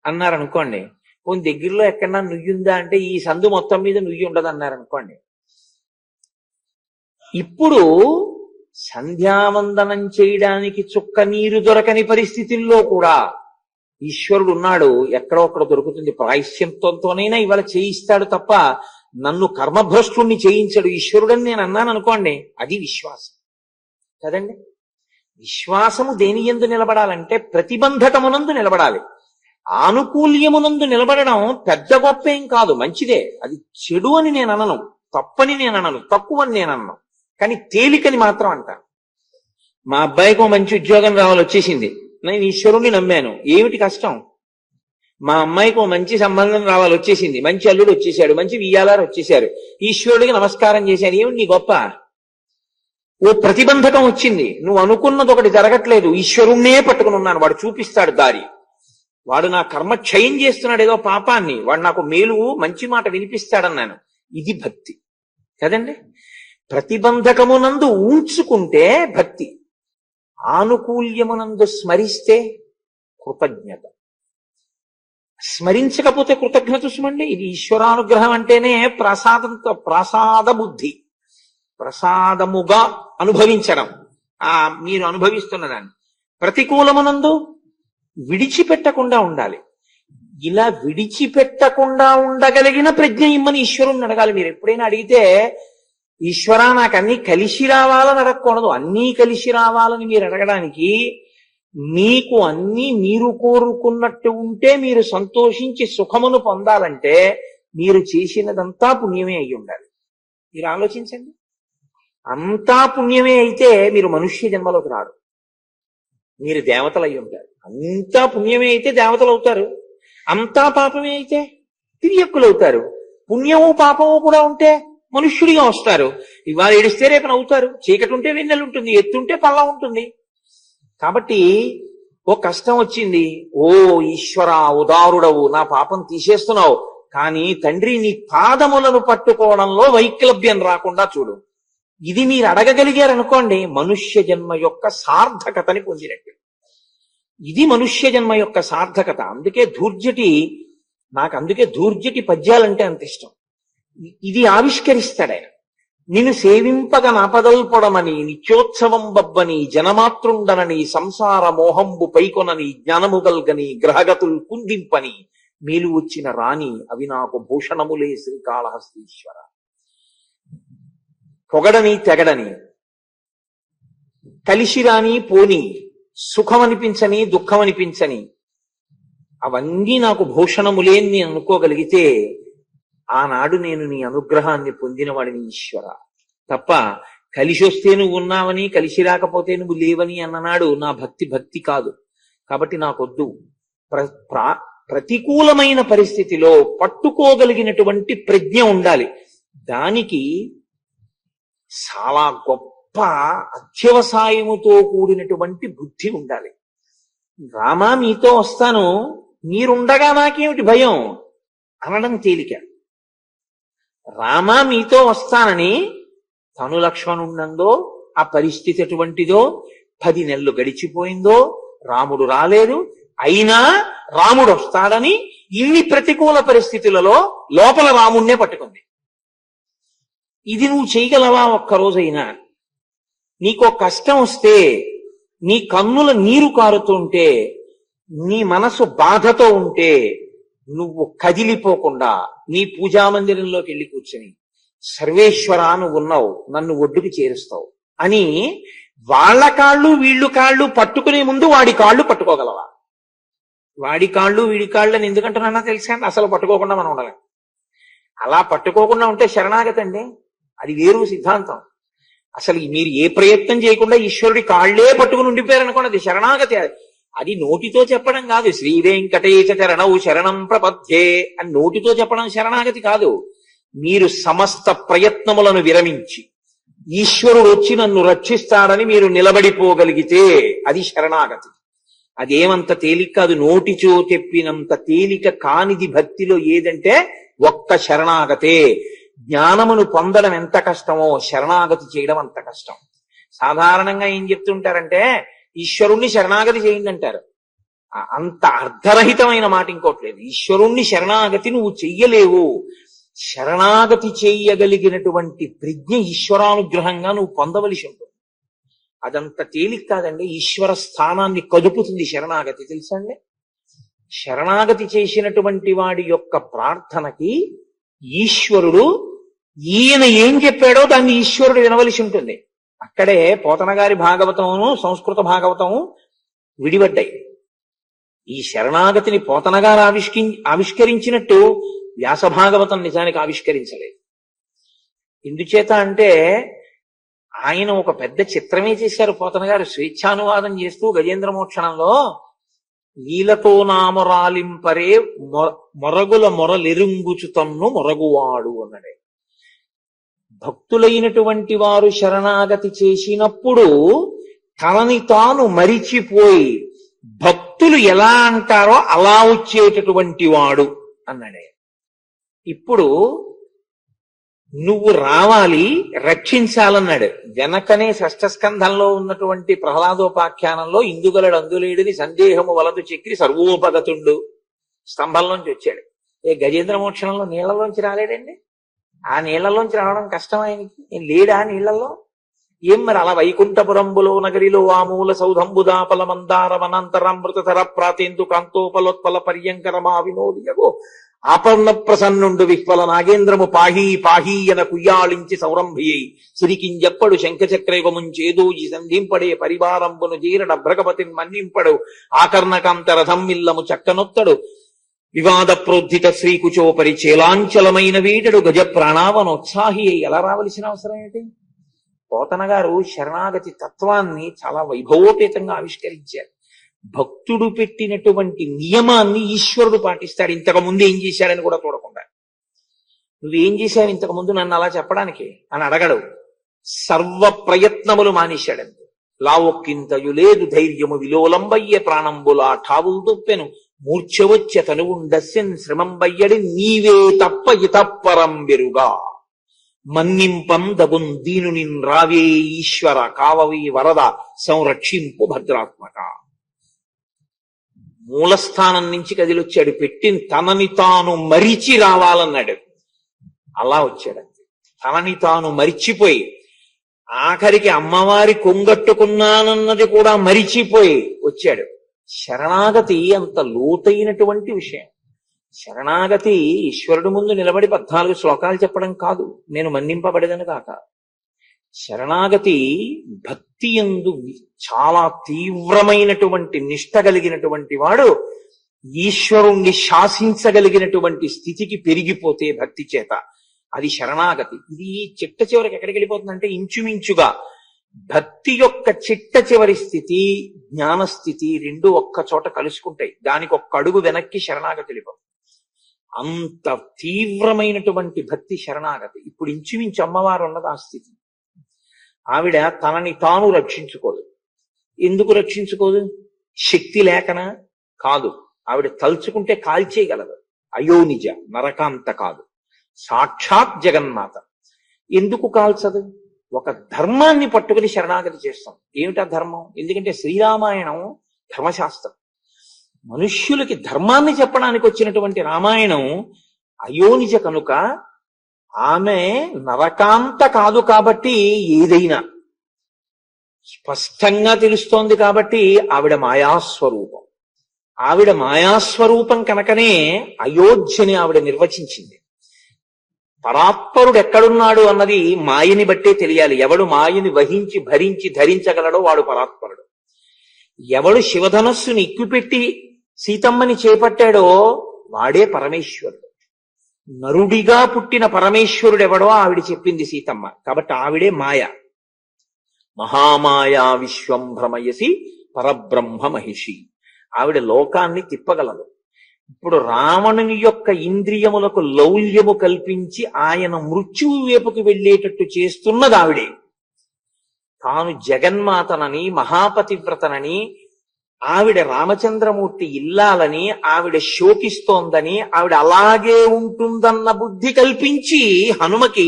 అన్నారు అనుకోండి. కొన్ని దగ్గరలో ఎక్కడన్నా నుయ్యి ఉందా అంటే ఈ సందు మొత్తం మీద నుయ్యి ఉండదు అన్నారు అనుకోండి. ఇప్పుడు సంధ్యావందనం చేయడానికి చుక్క నీరు దొరకని పరిస్థితుల్లో కూడా ఈశ్వరుడు ఉన్నాడు. ఎక్కడో ఒక్కడ దొరుకుతుంది. ప్రాయశ్చిత్తంతోనైనా ఇవాళ చేయిస్తాడు తప్ప నన్ను కర్మభ్రష్టుణ్ణి చేయించాడు ఈశ్వరుడని నేను అన్నాను అనుకోండి. అది విశ్వాసం కదండి. విశ్వాసము దేని యందు నిలబడాలంటే ప్రతిబంధకమునందు నిలబడాలి. ఆనుకూల్యమునందు నిలబడడం పెద్ద గొప్ప ఏం కాదు, మంచిదే. అది చెడు అని నేను అనను, తప్పని నేను అనను, తక్కువని నేను అనను. కానీ తేలికని మాత్రం అంటాను. మా అబ్బాయికి మంచి ఉద్యోగం రావాలి, వచ్చేసింది. నేను ఈశ్వరుణ్ణి నమ్మాను, ఏమిటి కష్టం? మా అమ్మాయికి మంచి సంబంధం రావాలి, వచ్చేసింది. మంచి అల్లుడు వచ్చేసాడు, మంచి వియ్యాలారు వచ్చేసారు, ఈశ్వరుడికి నమస్కారం చేశాను, ఏమిటి నీ గొప్ప? ఓ ప్రతిబంధకం వచ్చింది, నువ్వు అనుకున్నది ఒకటి జరగట్లేదు, ఈశ్వరుణ్ణే పట్టుకుని ఉన్నాను, వాడు చూపిస్తాడు దారి. వాడు నా కర్మ క్షయం చేస్తున్నాడు, ఏదో పాపాన్ని, వాడు నాకు మేలు మంచి మాట వినిపిస్తాడన్నాను. ఇది భక్తి కదండి. ప్రతిబంధకమునందు ఉంచుకుంటే భక్తి, ఆనుకూల్యమునందు స్మరిస్తే కృతజ్ఞత. స్మరించకపోతే కృతజ్ఞత చూసమండి. ఇది ఈశ్వరానుగ్రహం అంటేనే ప్రసాద బుద్ధి, ప్రసాదముగా అనుభవించడం. మీరు అనుభవిస్తున్నదాన్ని ప్రతికూలమునందు విడిచిపెట్టకుండా ఉండాలి. ఇలా విడిచిపెట్టకుండా ఉండగలిగిన ప్రజ్ఞ ఇమ్మని ఈశ్వరుణ్ణి అడగాలి. మీరు ఎప్పుడైనా అడిగితే ఈశ్వరా నాకు అన్ని కలిసి రావాలని అడగకూడదు. అన్నీ కలిసి రావాలని మీరు అడగడానికి, మీకు అన్నీ మీరు కోరుకున్నట్టు ఉంటే మీరు సంతోషించి సుఖమును పొందాలంటే మీరు చేసినదంతా పుణ్యమే అయి ఉండాలి. మీరు ఆలోచించండి. అంతా పుణ్యమే అయితే మీరు మనుష్య జన్మలోకి రారు, మీరు దేవతలు అయి ఉంటారు. అంతా పుణ్యమే అయితే దేవతలు అవుతారు, అంతా పాపమే అయితే తిరియక్కులు అవుతారు. పుణ్యము పాపము కూడా ఉంటే మనుష్యుడిగా వస్తారు. ఇవాళ ఏడిస్తే రేపు నవ్వుతారు, చీకటి ఉంటే వెన్నెలు ఉంటుంది, ఎత్తుంటే పల్లం ఉంటుంది. కాబట్టి ఓ కష్టం వచ్చింది, ఓ ఈశ్వర ఉదారుడవు, నా పాపం తీసేస్తున్నావు, కానీ తండ్రి నీ పాదములను పట్టుకోవడంలో వైక్లభ్యం రాకుండా చూడు. ఇది మీరు అడగగలిగారనుకోండి, మనుష్య జన్మ యొక్క సార్థకతని పొందినట్టు. ఇది మనుష్య జన్మ యొక్క సార్థకత. అందుకే ధూర్జటి పద్యాలంటే అంత ఇష్టం. ఇది ఆవిష్కరిస్తాడు ఆయన. నిన్ను సేవింపగ నాపదల్పొడమని నిత్యోత్సవం బబ్బని జనమాతృండనని సంసార మోహంబు పైకొనని జ్ఞానముగల్గని గ్రహగతులు కుందింపని మేలు వచ్చిన రాణి అవి నాకు భూషణములే శ్రీకాళహస్తీశ్వర. పొగడని తెగడని, కలిసిరాని పోని, సుఖమనిపించని దుఃఖమనిపించని, అవన్నీ నాకు భూషణములే అని నేను అనుకోగలిగితే ఆనాడు నేను నీ అనుగ్రహాన్ని పొందినవాడిని ఈశ్వర. తప్ప కలిసి వస్తే నువ్వు ఉన్నావని, కలిసి రాకపోతే నువ్వు లేవని అన్ననాడు నా భక్తి కాదు. కాబట్టి నాకొద్దు. ప్రతికూలమైన పరిస్థితిలో పట్టుకోగలిగినటువంటి ప్రజ్ఞ ఉండాలి. దానికి చాలా గొప్ప అత్యవసాయముతో కూడినటువంటి బుద్ధి ఉండాలి. రామా మీతో వస్తాను, మీరుండగా నాకేమిటి భయం అనడం తేలిక. రామా మీతో వస్తానని తను లక్ష్మణుండందో, ఆ పరిస్థితి ఎటువంటిదో, 10 నెలలు గడిచిపోయిందో, రాముడు రాలేదు, అయినా రాముడు వస్తాడని ఇన్ని ప్రతికూల పరిస్థితులలో లోపల రాముణ్ణే పట్టుకుంది. ఇది నువ్వు చేయగలవా? ఒక్కరోజైనా నీకో కష్టం వస్తే, నీ కన్నుల నీరు కారుతుంటే, నీ మనసు బాధతో ఉంటే, నువ్వు కదిలిపోకుండా నీ పూజామందిరంలోకి వెళ్ళి కూర్చొని సర్వేశ్వర నువ్వు ఉన్నావు, నన్ను ఒడ్డుకి చేరుస్తావు అని వాళ్ళ కాళ్ళు వీళ్ళు కాళ్ళు పట్టుకునే ముందు వాడి కాళ్ళు పట్టుకోగలవా? వాడి కాళ్ళు వీడి కాళ్ళు అని ఎందుకంటున్నా తెలుసా? అసలు పట్టుకోకుండా మనం ఉండాలి. అలా పట్టుకోకుండా ఉంటే శరణాగతి అండి, అది వేరు సిద్ధాంతం. అసలు మీరు ఏ ప్రయత్నం చేయకుండా ఈశ్వరుడి కాళ్లే పట్టుకుని ఉండిపోయారనుకోండి, అది శరణాగతి. అది నోటితో చెప్పడం కాదు. శ్రీ వెంకటేశ చరణౌ శరణం ప్రపద్యే అని నోటితో చెప్పడం శరణాగతి కాదు. మీరు సమస్త ప్రయత్నములను విరమించి ఈశ్వరుడు వచ్చి నన్ను రక్షిస్తాడని మీరు నిలబడిపోగలిగితే అది శరణాగతి. అదేమంత తేలిక కాదు. నోటిచో చెప్పినంత తేలిక కానిది భక్తిలో ఏదంటే ఒక్క శరణాగతే. జ్ఞానమును పొందడం ఎంత కష్టమో శరణాగతి చేయడం అంత కష్టం. సాధారణంగా ఏం చెప్తుంటారంటే ఈశ్వరుణ్ణి శరణాగతి చేయండి అంటారు. అంత అర్ధరహితమైన మాట ఇంకోట్లేదు. ఈశ్వరుణ్ణి శరణాగతి నువ్వు చెయ్యలేవు. శరణాగతి చెయ్యగలిగినటువంటి ప్రజ్ఞ ఈశ్వరానుగ్రహంగా నువ్వు పొందవలసి ఉంటుంది. అదంత తేలిక కాదండి. ఈశ్వర స్థానాన్ని కదుపుతుంది శరణాగతి, తెలుసా అండి? శరణాగతి చేసినటువంటి వాడి యొక్క ప్రార్థనకి ఈశ్వరుడు ఈయన ఏం చెప్పాడో దాన్ని ఈశ్వరుడు వినవలసి ఉంటుంది. అక్కడే పోతన గారి భాగవతమును సంస్కృత భాగవతము విడిపడ్డాయి. ఈ శరణాగతిని పోతన గారు ఆవిష్కరించినట్టు వ్యాస భాగవతం నిజానికి ఆవిష్కరించలేదు. ఎందుచేత అంటే ఆయన ఒక పెద్ద చిత్రమే చేశారు పోతన గారు. స్వేచ్ఛానువాదం చేస్తూ గజేంద్ర మోక్షణంలో నీలతో నామరాలింపరే మొరగుల మొరలెరుంగుచుతన్ను మొరగువాడు అన్నాడే. భక్తులైనటువంటి వారు శరణాగతి చేసినప్పుడు తనని తాను మరిచిపోయి భక్తులు ఎలా అంటారో అలా వచ్చేటటువంటి వాడు అన్నాడే. ఇప్పుడు నువ్వు రావాలి, రక్షించాలన్నాడు. వెనకనే షష్ఠస్కంధంలో ఉన్నటువంటి ప్రహ్లాదోపాఖ్యానంలో ఇందుగలడు అందులేడిని సందేహము వలదు చక్రి సర్వోపగతుండు స్తంభంలోంచి వచ్చాడు. గజేంద్ర మోక్షణంలో నీళ్లలోంచి రాలేడండి. ఆ నీళ్లలోంచి రావడం కష్టం ఆయనకి. నేను లేడా నీళ్లలో? ఏం మరి అలా వైకుంఠపురంబులో నగరిలో ఆమూల సౌధంబుదాపల మందార వనంతరామృతధర ప్రాతేందు కాంతోపలోత్పల పర్యంకరమా వినోదియగో ఆపర్ణ ప్రసన్నుండు విహ్వల నాగేంద్రము పాహీ పాహీయన కుయ్యాళించి సౌరంభియై సిరికింజప్పడు శంఖచక్రయుగముంచేదో ఈ సంధింపడే పరివారంబును జీరణ భ్రగపతిని మన్నింపడు ఆకర్ణకాంత రథంమిల్లము చక్కనొత్తడు వివాద ప్రోద్ధిత శ్రీకుచోపరి చేలాంచలమైన వీటడు గజ ప్రాణావనోత్సాహి ఎలా రావలసిన అవసరం ఏంటి? పోతన గారు శరణాగతి తత్వాన్ని చాలా వైభవోపేతంగా ఆవిష్కరించారు. భక్తుడు పెట్టినటువంటి నియమాన్ని ఈశ్వరుడు పాటిస్తాడు. ఇంతకు ముందు ఏం చేశాడని కూడా చూడకుండా నువ్వేం చేశావు ఇంతకు ముందు నన్ను అలా చెప్పడానికి అని అడగడు. సర్వ ప్రయత్నములు మానేశాడంతే. లావొక్కింతయు లేదు ధైర్యము విలోలంబయ్య ప్రాణంబులా ఠావులు దొప్పెను మూర్ఛవచ్చ తనువుండస్యన్ శ్రమంబయ్యడి నీవే తప్ప ఇతప్పరం బెరుగా మన్నింపం దగున్ దీనుని రావే ఈశ్వర కావవి వరద సంరక్షింపు భద్రాత్మక. మూలస్థానం నుంచి కదిలొచ్చాడు. పెట్టిన తనని తాను మరిచి రావాలన్నాడు. అలా వచ్చాడంతే. తనని తాను మరిచిపోయి ఆఖరికి అమ్మవారి కొంగట్టుకున్నానన్నది కూడా మరిచిపోయి వచ్చాడు. శరణాగతి అంత లోతైనటువంటి విషయం. శరణాగతి ఈశ్వరుడు ముందు నిలబడి 14 శ్లోకాలు చెప్పడం కాదు, నేను మన్నింపబడేదని కాక. శరణాగతి భక్తి యందు చాలా తీవ్రమైనటువంటి నిష్ట కలిగినటువంటి వాడు ఈశ్వరుణ్ణి శాసించగలిగినటువంటి స్థితికి పెరిగిపోతే భక్తి చేత అది శరణాగతి. ఇది చిట్ట చివరికి ఎక్కడికి వెళ్ళిపోతుందంటే ఇంచుమించుగా భక్తి యొక్క చిట్ట చివరి స్థితి జ్ఞానస్థితి రెండు ఒక్క చోట కలుసుకుంటాయి. దానికి ఒక్క అడుగు వెనక్కి శరణాగతి వెళ్ళిపోతుంది. అంత తీవ్రమైనటువంటి భక్తి శరణాగతి. ఇప్పుడు ఇంచుమించు అమ్మవారు ఉన్నది ఆ స్థితి. ఆవిడ తనని తాను రక్షించుకోదు. ఎందుకు రక్షించుకోదు? శక్తి లేకనా? కాదు. ఆవిడ తలుచుకుంటే కాల్చేయగలదు. అయోనిజ నరకాంత కాదు, సాక్షాత్ జగన్మాత. ఎందుకు కాల్చదు? ఒక ధర్మాన్ని పట్టుకుని శరణాగతి చేస్తాం. ఏమిటా ధర్మం? ఎందుకంటే శ్రీరామాయణం ధర్మశాస్త్రం. మనుష్యులకి ధర్మాన్ని చెప్పడానికి వచ్చినటువంటి రామాయణం అయోనిజ కనుక ఆమె నరకాంత కాదు. కాబట్టి ఏదైనా స్పష్టంగా తెలుస్తోంది. కాబట్టి ఆవిడ మాయాస్వరూపం. ఆవిడ మాయాస్వరూపం కనుకనే అయోధ్యని ఆవిడ నిర్వచించింది. పరాత్పరుడు ఎక్కడున్నాడు అన్నది మాయని బట్టే తెలియాలి. ఎవడు మాయని వహించి భరించి ధరించగలడో వాడు పరాత్పరుడు. ఎవడు శివధనస్సుని ఎక్కుపెట్టి సీతమ్మని చేపట్టాడో వాడే పరమేశ్వరుడు. నరుడిగా పుట్టిన పరమేశ్వరుడు ఎవడో ఆవిడ చెప్పింది సీతమ్మ. కాబట్టి ఆవిడే మాయ. మహామాయా విశ్వం భ్రమయసి పరబ్రహ్మ మహిషి. ఆవిడ లోకాన్ని తిప్పగలదు. ఇప్పుడు రావణుని యొక్క ఇంద్రియములకు లౌల్యము కల్పించి ఆయన మృత్యువు వైపుకి వెళ్ళేటట్టు చేస్తున్నది ఆవిడే. తాను జగన్మాతనని మహాపతివ్రతనని ఆవిడ రామచంద్రమూర్తి ఇల్లాలని ఆవిడ శోకిస్తోందని ఆవిడ అలాగే ఉంటుందన్న బుద్ధి కల్పించి హనుమకి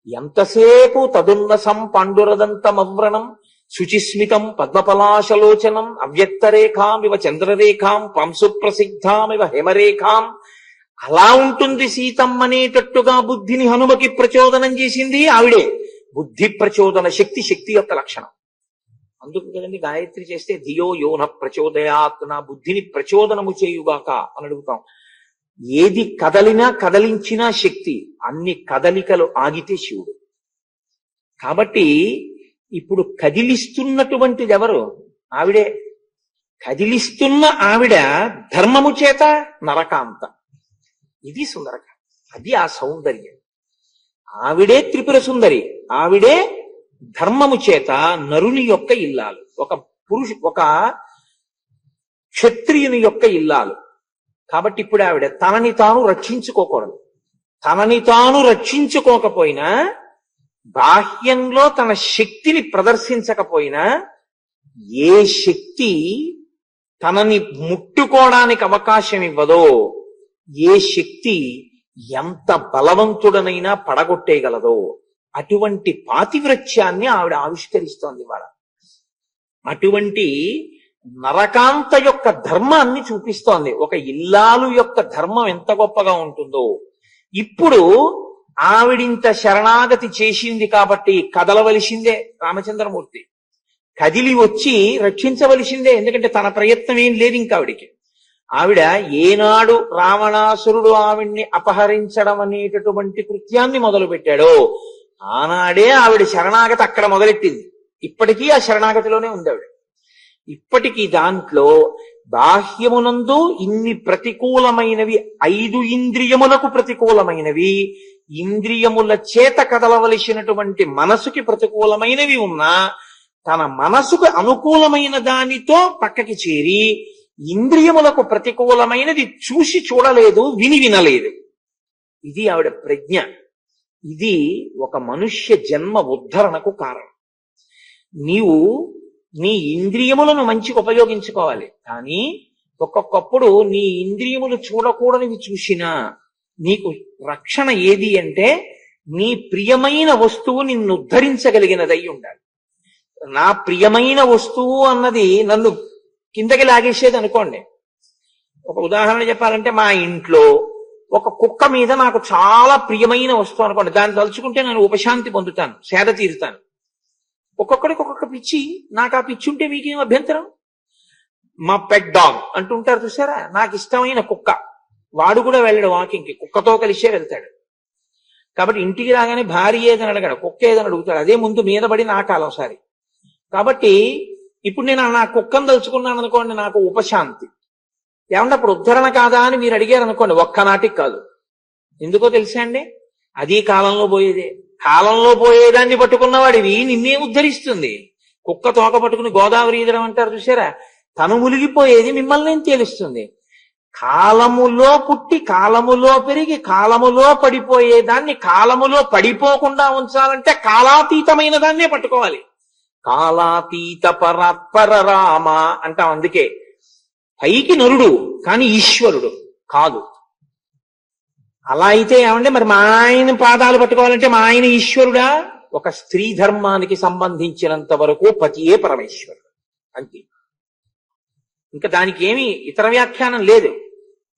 ఎంతసేపు తదున్నసం పాండురదంతమవ్రణం శుచిస్మితం పద్మపలాశలోచనం అవ్యక్తరేఖామివ చంద్రరేఖాం పంసుప్రసిద్ధామివ హేమరేఖాం అలా ఉంటుంది సీతమ్మనేటట్టుగా బుద్ధిని హనుమకి ప్రచోదనం చేసింది ఆవిడే. బుద్ధి ప్రచోదన శక్తి, శక్తి యొక్క లక్షణం. అందుకు కదండి గాయత్రి చేస్తే ధియో యోన ప్రచోదయాత్, నా బుద్ధిని ప్రచోదనము చేయుగాక అని అడుగుతాం. ఏది కదలినా కదలించినా శక్తి. అన్ని కదలికలు ఆగితే శివుడు. కాబట్టి ఇప్పుడు కదిలిస్తున్నటువంటిది ఎవరు? ఆవిడే. కదిలిస్తున్న ఆవిడ ధర్మము చేత నరకాంత. ఇది సుందరక. అది ఆ సౌందర్యం. ఆవిడే త్రిపుర సుందరి. ఆవిడే ధర్మము చేత నరుని యొక్క ఇల్లాలు. ఒక క్షత్రియుని యొక్క ఇల్లాలు. కాబట్టి ఇప్పుడు ఆవిడ తనని తాను రక్షించుకోకూడదు. తనని తాను రక్షించుకోకపోయినా, బాహ్యంలో తన శక్తిని ప్రదర్శించకపోయినా, ఏ శక్తి తనని ముట్టుకోవడానికి అవకాశం ఇవ్వదో, ఏ శక్తి ఎంత బలవంతుడనైనా పడగొట్టేయగలదో అటువంటి పాతివ్రత్యాన్ని ఆవిడ ఆవిష్కరిస్తోంది వాళ్ళ. అటువంటి నరకాంత యొక్క ధర్మాన్ని చూపిస్తోంది. ఒక ఇల్లాలు యొక్క ధర్మం ఎంత గొప్పగా ఉంటుందో. ఇప్పుడు ఆవిడింత శరణాగతి చేసింది కాబట్టి కదలవలసిందే రామచంద్రమూర్తి. కదిలి వచ్చి రక్షించవలసిందే. ఎందుకంటే తన ప్రయత్నం ఏం లేదు ఇంకా ఆవిడికి. ఆవిడ ఏనాడు రావణాసురుడు ఆవిడ్ని అపహరించడం అనేటటువంటి కృత్యాన్ని మొదలు పెట్టాడో ఆనాడే ఆవిడ శరణాగతి అక్కడ మొదలెట్టింది. ఇప్పటికీ ఆ శరణాగతిలోనే ఉంది ఆవిడ. ఇప్పటికీ దాంట్లో బాహ్యమునందు ఇన్ని ప్రతికూలమైనవి, 5 ఇంద్రియములకు ప్రతికూలమైనవి, ఇంద్రియముల చేత కదలవలసినటువంటి మనసుకి ప్రతికూలమైనవి ఉన్నా తన మనసుకు అనుకూలమైన దానితో పక్కకి చేరి ఇంద్రియములకు ప్రతికూలమైనది చూసి చూడలేదు, విని వినలేదు. ఇది ఆవిడ ప్రజ్ఞ. ఇది ఒక మనుష్య జన్మ ఉద్ధరణకు కారణం. నీవు నీ ఇంద్రియములను మంచిగా ఉపయోగించుకోవాలి. కానీ ఒక్కొక్కప్పుడు నీ ఇంద్రియములు చూడకూడనివి చూసినా నీకు రక్షణ ఏది అంటే నీ ప్రియమైన వస్తువు నిన్ను ఉద్ధరించగలిగినదై ఉండాలి. నా ప్రియమైన వస్తువు అన్నది నన్ను కిందకి లాగేసేది అనుకోండి. ఒక ఉదాహరణ చెప్పాలంటే, మా ఇంట్లో ఒక కుక్క మీద నాకు చాలా ప్రియమైన వస్తువు అనుకోండి, దాన్ని తలుచుకుంటే నేను ఉపశాంతి పొందుతాను, సేద తీరుతాను. ఒక్కొక్కడికి ఒక్కొక్క పిచ్చి. నాకు ఆ పిచ్చి ఉంటే మీకేం అభ్యంతరం? మా పెట్ డాగ్ అంటుంటారు చూసారా, నాకు ఇష్టమైన కుక్క. వాడు కూడా వెళ్ళడు వాకింగ్కి, కుక్కతో కలిసే వెళ్తాడు. కాబట్టి ఇంటికి రాగానే భార్య ఏదని అడగాడు, కుక్క ఏదని అడుగుతాడు. అదే ముందు మీద పడి నా కాలంసారి. కాబట్టి ఇప్పుడు నేను నా కుక్కను తలుచుకున్నాను అనుకోండి, నాకు ఉపశాంతి. ఏమన్నా అప్పుడు ఉద్ధరణ కాదా అని మీరు అడిగారు అనుకోండి, ఒక్కనాటికి కాదు. ఎందుకో తెలుసా అండి, అది కాలంలో పోయేదే. కాలంలో పోయేదాన్ని పట్టుకున్నవాడివి నిన్నే ఉద్ధరిస్తుంది. కుక్క తోక పట్టుకుని గోదావరి ఈదడం అంటారు చూసారా, తను మునిగిపోయేది మిమ్మల్ని తేలుస్తుంది. కాలములో పుట్టి కాలములో పెరిగి కాలములో పడిపోయేదాన్ని కాలములో పడిపోకుండా ఉంచాలంటే కాలాతీతమైన దాన్నే పట్టుకోవాలి. కాలాతీత పరాత్పర రామ అంటాం. అందుకే పైకి నరుడు కానీ ఈశ్వరుడు కాదు. అలా అయితే ఏమంటే మరి మా ఆయన పాదాలు పట్టుకోవాలంటే మా ఆయన ఈశ్వరుడా? ఒక స్త్రీ ధర్మానికి సంబంధించినంత వరకు పతియే పరమేశ్వరుడు, అంతే. ఇంకా దానికి ఏమి ఇతర వ్యాఖ్యానం లేదు.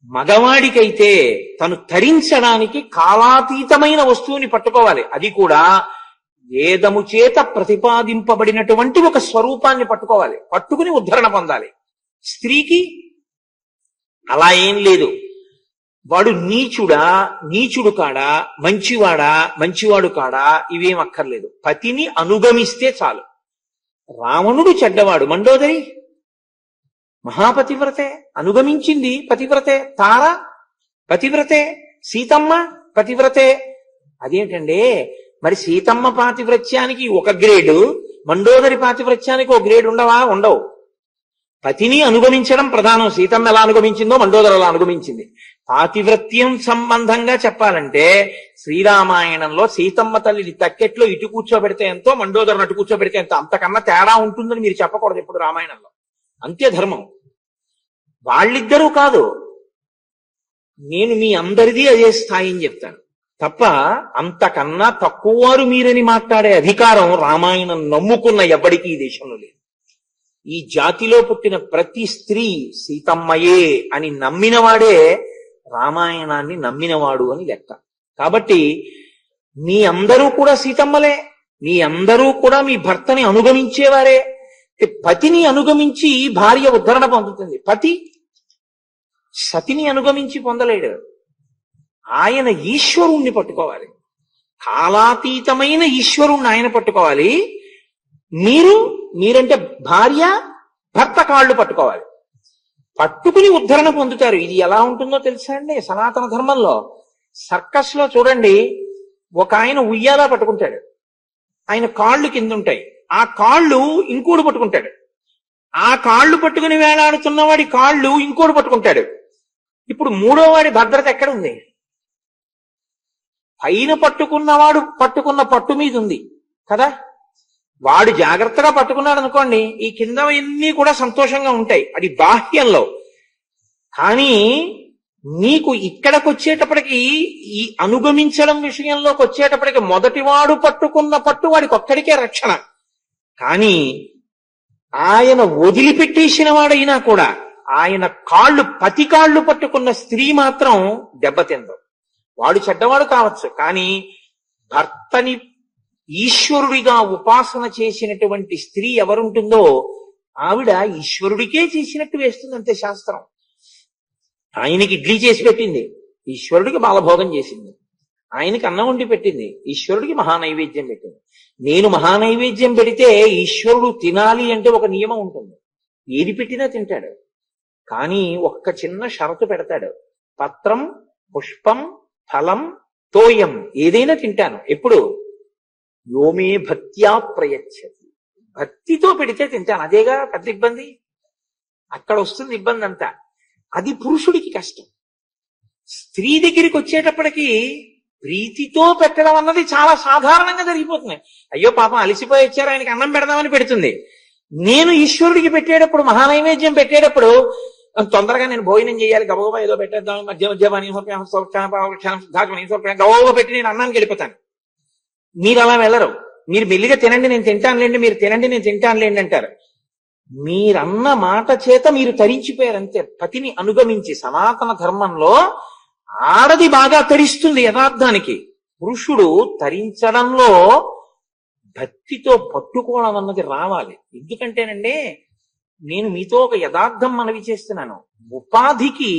మగవాడికైతే తను తరించడానికి కాలాతీతమైన వస్తువుని పట్టుకోవాలి. అది కూడా వేదము చేత ప్రతిపాదింపబడినటువంటి ఒక స్వరూపాన్ని పట్టుకోవాలి. పట్టుకుని ఉద్ధరణ పొందాలి. స్త్రీకి అలా ఏం లేదు. వాడు నీచుడా, నీచుడు కాడా, మంచివాడా, మంచివాడు కాడా, ఇవేం అక్కర్లేదు. పతిని అనుగమిస్తే చాలు. రావణుడు చెడ్డవాడు, మండోదరి మహాపతివ్రతే, అనుగమించింది పతివ్రతే. తార పతివ్రతే, సీతమ్మ పతివ్రతే. అదేంటండి మరి సీతమ్మ పాతివ్రత్యానికి ఒక గ్రేడు, మండోదరి పాతివ్రత్యానికి ఒక గ్రేడ్ ఉండవా? ఉండవు. పతిని అనుగమించడం ప్రధానం. సీతమ్మ ఎలా అనుగమించిందో మండోదరి అలా అనుగమించింది. పాతివ్రత్యం సంబంధంగా చెప్పాలంటే శ్రీరామాయణంలో సీతమ్మ తల్లిని తక్కెట్లో ఇటు కూర్చోబెడితే ఎంతో, మండోదరిని అటు కూర్చోబెడితే ఎంతో. అంతకన్నా తేడా ఉంటుందని మీరు చెప్పకూడదు ఇప్పుడు రామాయణంలో. అంతే ధర్మం. వాళ్ళిద్దరూ కాదు, నేను మీ అందరిది అదే స్థాయి అని చెప్తాను తప్ప అంతకన్నా తక్కువ వారు మీరని మాట్లాడే అధికారం రామాయణం నమ్ముకున్న ఎవ్వడికి ఈ దేశంలో లేదు. ఈ జాతిలో పుట్టిన ప్రతి స్త్రీ సీతమ్మయే అని నమ్మినవాడే రామాయణాన్ని నమ్మినవాడు అని లెక్క. కాబట్టి మీ అందరూ కూడా సీతమ్మలే, మీ అందరూ కూడా మీ భర్తని అనుగమించేవారే. పతిని అనుగమించి భార్య ఉద్ధరణ పొందుతుంది. పతి సతిని అనుగమించి పొందలేడు. ఆయన ఈశ్వరుణ్ణి పట్టుకోవాలి. కాలాతీతమైన ఈశ్వరుణ్ణి ఆయన పట్టుకోవాలి. మీరంటే భార్య భర్త కాళ్ళు పట్టుకోవాలి. పట్టుకుని ఉద్ధరణ పొందుతారు. ఇది ఎలా ఉంటుందో తెలుసా అండి, సనాతన ధర్మంలో సర్కస్ లో చూడండి, ఒక ఆయన ఉయ్యాలా పట్టుకుంటాడు, ఆయన కాళ్ళు కింద ఉంటాయి, ఆ కాళ్ళు ఇంకోడు పట్టుకుంటాడు. ఆ కాళ్ళు పట్టుకుని వేలాడుతున్న వాడి కాళ్ళు ఇంకోడు పట్టుకుంటాడు. ఇప్పుడు మూడో వాడి భద్రత ఎక్కడ ఉంది? పైన పట్టుకున్నవాడు పట్టుకున్న పట్టు మీద ఉంది కదా. వాడు జాగ్రత్తగా పట్టుకున్నాడు అనుకోండి, ఈ కిందవన్నీ కూడా సంతోషంగా ఉంటాయి. అది బాహ్యంలో. కానీ నీకు ఇక్కడికి వచ్చేటప్పటికి, ఈ అనుగమించడం విషయంలోకి వచ్చేటప్పటికి మొదటివాడు పట్టుకున్న పట్టు వాడికి ఒక్కడికే రక్షణ. కానీ ఆయన వదిలిపెట్టేసిన వాడైనా కూడా ఆయన కాళ్ళు, పతి కాళ్ళు పట్టుకున్న స్త్రీ మాత్రం దెబ్బతిందు. వాడు చెడ్డవాడు కావచ్చు, కానీ భర్తని ఈశ్వరుడిగా ఉపాసన చేసినటువంటి స్త్రీ ఎవరుంటుందో ఆవిడ ఈశ్వరుడికే చేసినట్టు వేస్తుంది, అంతే శాస్త్రం. ఆయనకి ఇడ్లీ చేసి పెట్టింది, ఈశ్వరుడికి బాలభోగం చేసింది. ఆయనకి అన్నం వండి పెట్టింది, ఈశ్వరుడికి మహానైవేద్యం పెట్టింది. నేను మహానైవేద్యం పెడితే ఈశ్వరుడు తినాలి అంటే ఒక నియమం ఉంటుంది. ఏది పెట్టినా తింటాడు. కానీ ఒక్క చిన్న షరతు పెడతాడు, పత్రం, పుష్పం, ఫలం, తోయం ఏదైనా తింటాను. ఎప్పుడు? యోమే భక్త్యా ప్రయచ్చతి, భక్తితో పెడితే తింటాను. అదేగా పెద్ద ఇబ్బంది. అక్కడ వస్తుంది ఇబ్బంది అంతా. అది పురుషుడికి కష్టం. స్త్రీ దగ్గరికి వచ్చేటప్పటికి ప్రీతితో పెట్టడం అన్నది చాలా సాధారణంగా జరిగిపోతుంది. అయ్యో పాపం అలిసిపోయి వచ్చారు, ఆయనకి అన్నం పెడదామని పెడుతుంది. నేను ఈశ్వరుడికి పెట్టేటప్పుడు, మహానైవేద్యం పెట్టేటప్పుడు తొందరగా నేను భోజనం చేయాలి, గబగబా ఏదో పెట్టేద్దాం, మధ్య మధ్య గబగబా పెట్టి నేను అన్నానికి వెళ్ళిపోతాను. మీరు అలా వెళ్ళరు. మీరు మెల్లిగా తినండి నేను తింటానులేండి, మీరు తినండి నేను తింటానులేండి అంటారు. మీరన్న మాట చేత మీరు తరించిపోయారు అంతే. పతిని అనుగమించి సనాతన ధర్మంలో ఆడది బాగా తరిస్తుంది యథార్థానికి. పురుషుడు తరించడంలో భక్తితో పట్టుకోవడం అన్నది రావాలి. ఎందుకంటేనండి, నేను మీతో ఒక యథార్థం మనవి చేస్తున్నాను. ఉపాధికి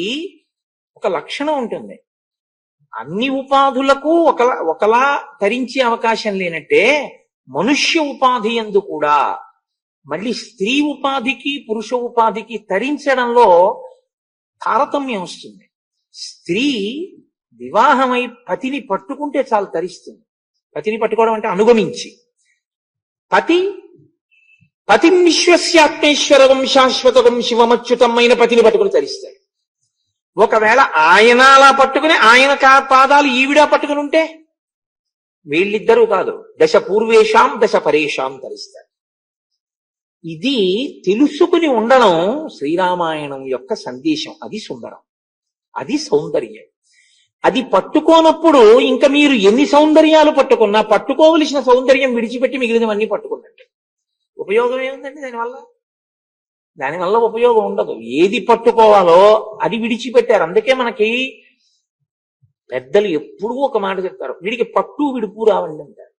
ఒక లక్షణం ఉంటుంది. అన్ని ఉపాధులకు ఒకలా తరించే అవకాశం లేనట్టే మనుష్య ఉపాధి యందు కూడా మళ్ళీ స్త్రీ ఉపాధికి పురుష ఉపాధికి తరించడంలో తారతమ్యం వస్తుంది. స్త్రీ వివాహమై పతిని పట్టుకుంటే చాలు తరిస్తుంది. పతిని పట్టుకోవడం అంటే అనుగమించి. పతిం విశ్వస్యాత్మేశ్వరవం శాశ్వతవం శివమచ్యుతమైన పతిని పట్టుకుని తరిస్తాడు. ఒకవేళ ఆయన అలా పట్టుకుని ఆయన పాదాలు ఈవిడా పట్టుకుని ఉంటే వీళ్ళిద్దరూ కాదు, దశ పూర్వేషాం దశ పరేషాం తరిస్తారు. ఇది తెలుసుకుని ఉండడం శ్రీరామాయణం యొక్క సందేశం. అది సుందరం, అది సౌందర్యం. అది పట్టుకోనప్పుడు ఇంకా మీరు ఎన్ని సౌందర్యాలు పట్టుకున్నా పట్టుకోవలసిన సౌందర్యం విడిచిపెట్టి మిగిలినవన్నీ పట్టుకున్నట్టు. ఉపయోగం ఏముందండి దానివల్ల ఉపయోగం ఉండదు. ఏది పట్టుకోవాలో అది విడిచిపెట్టారు. అందుకే మనకి పెద్దలు ఎప్పుడూ ఒక మాట చెప్తారు, వీడికి పట్టు విడుపు రావండి అంటారు.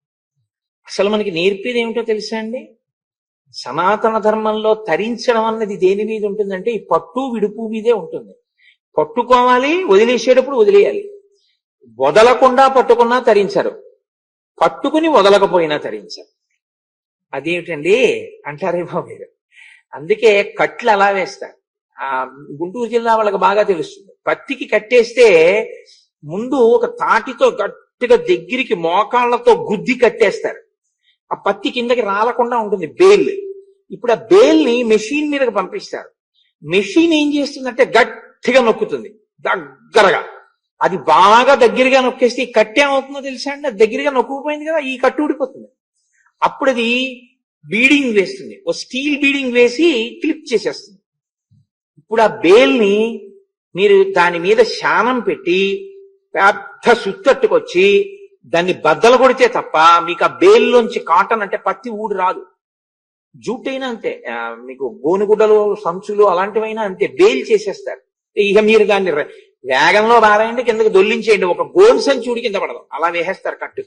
అసలు మనకి నేర్పేది ఏమిటో తెలుసా అండి? సనాతన ధర్మంలో తరించడం అన్నది దేని మీద ఉంటుందంటే ఈ పట్టు విడుపు మీదే ఉంటుంది. పట్టుకోవాలి, వదిలేసేటప్పుడు వదిలేయాలి. వదలకుండా పట్టుకున్నా తరించరు, పట్టుకుని వదలకపోయినా తరించరు. అదేమిటండి అంటారేమో మీరు. అందుకే కట్లు అలా వేస్తారు. గుంటూరు జిల్లా వాళ్ళకి బాగా తెలుస్తుంది. పత్తికి కట్టేస్తే ముందు ఒక తాటితో గట్టిగా దగ్గరికి మోకాళ్లతో గుద్ది కట్టేస్తారు. ఆ పత్తి కిందకి రాలకుండా ఉంటుంది బేల్. ఇప్పుడు ఆ బేల్ ని మెషిన్ మీదకి పంపిస్తారు. మెషిన్ ఏం చేస్తుందంటే గట్టిగా నొక్కుతుంది దగ్గరగా. అది బాగా దగ్గరగా నొక్కేస్తే ఈ కట్టు ఏమవుతుందో తెలుసా అండి? అది దగ్గరగా నొక్కుపోయింది కదా, ఈ కట్టు ఊడిపోతుంది. అప్పుడు అది బీడింగ్ వేస్తుంది, ఓ స్టీల్ బీడింగ్ వేసి క్లిప్ చేసేస్తుంది. ఇప్పుడు ఆ బేల్ని మీరు దాని మీద శానం పెట్టి పెద్ద సుత్తట్టుకొచ్చి దాన్ని బద్దలు కొడితే తప్ప మీకు ఆ బేల్లోంచి కాటన్ అంటే పత్తి ఊడి రాదు. జూట్ అయినా అంతే, మీకు గోనుగుడ్డలు సంచులు అలాంటివైనా అంతే, బేల్ చేసేస్తారు. ఇక మీరు దాన్ని వేగంలో బారాయండి, కిందకి దొల్లించేయండి, ఒక గోను సంచుడి కింద పడదు, అలా వేసేస్తారు కట్టు.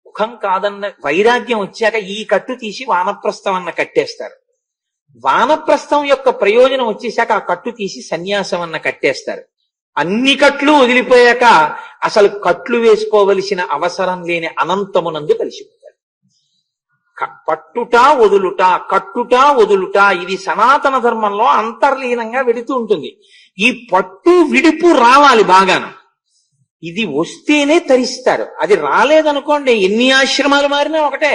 ముఖం కాదన్న వైరాగ్యం వచ్చాక ఈ కట్టు తీసి వానప్రస్థం అన్న కట్టేస్తారు. వానప్రస్థం యొక్క ప్రయోజనం వచ్చేసాక ఆ కట్టు తీసి సన్యాసం అన్న కట్టేస్తారు. అన్ని కట్లు వదిలిపోయాక అసలు కట్లు వేసుకోవలసిన అవసరం లేని అనంతమునందు కలిసిపోతారు. పట్టుట వదులుట, కట్టుట వదులుట, ఇది సనాతన ధర్మంలో అంతర్లీనంగా వెడుతూ ఉంటుంది. ఈ పట్టు విడుపు రావాలి బాగాను. ఇది వస్తేనే తరిస్తారు. అది రాలేదనుకోండి, ఎన్ని ఆశ్రమాలు మారినా ఒకటే.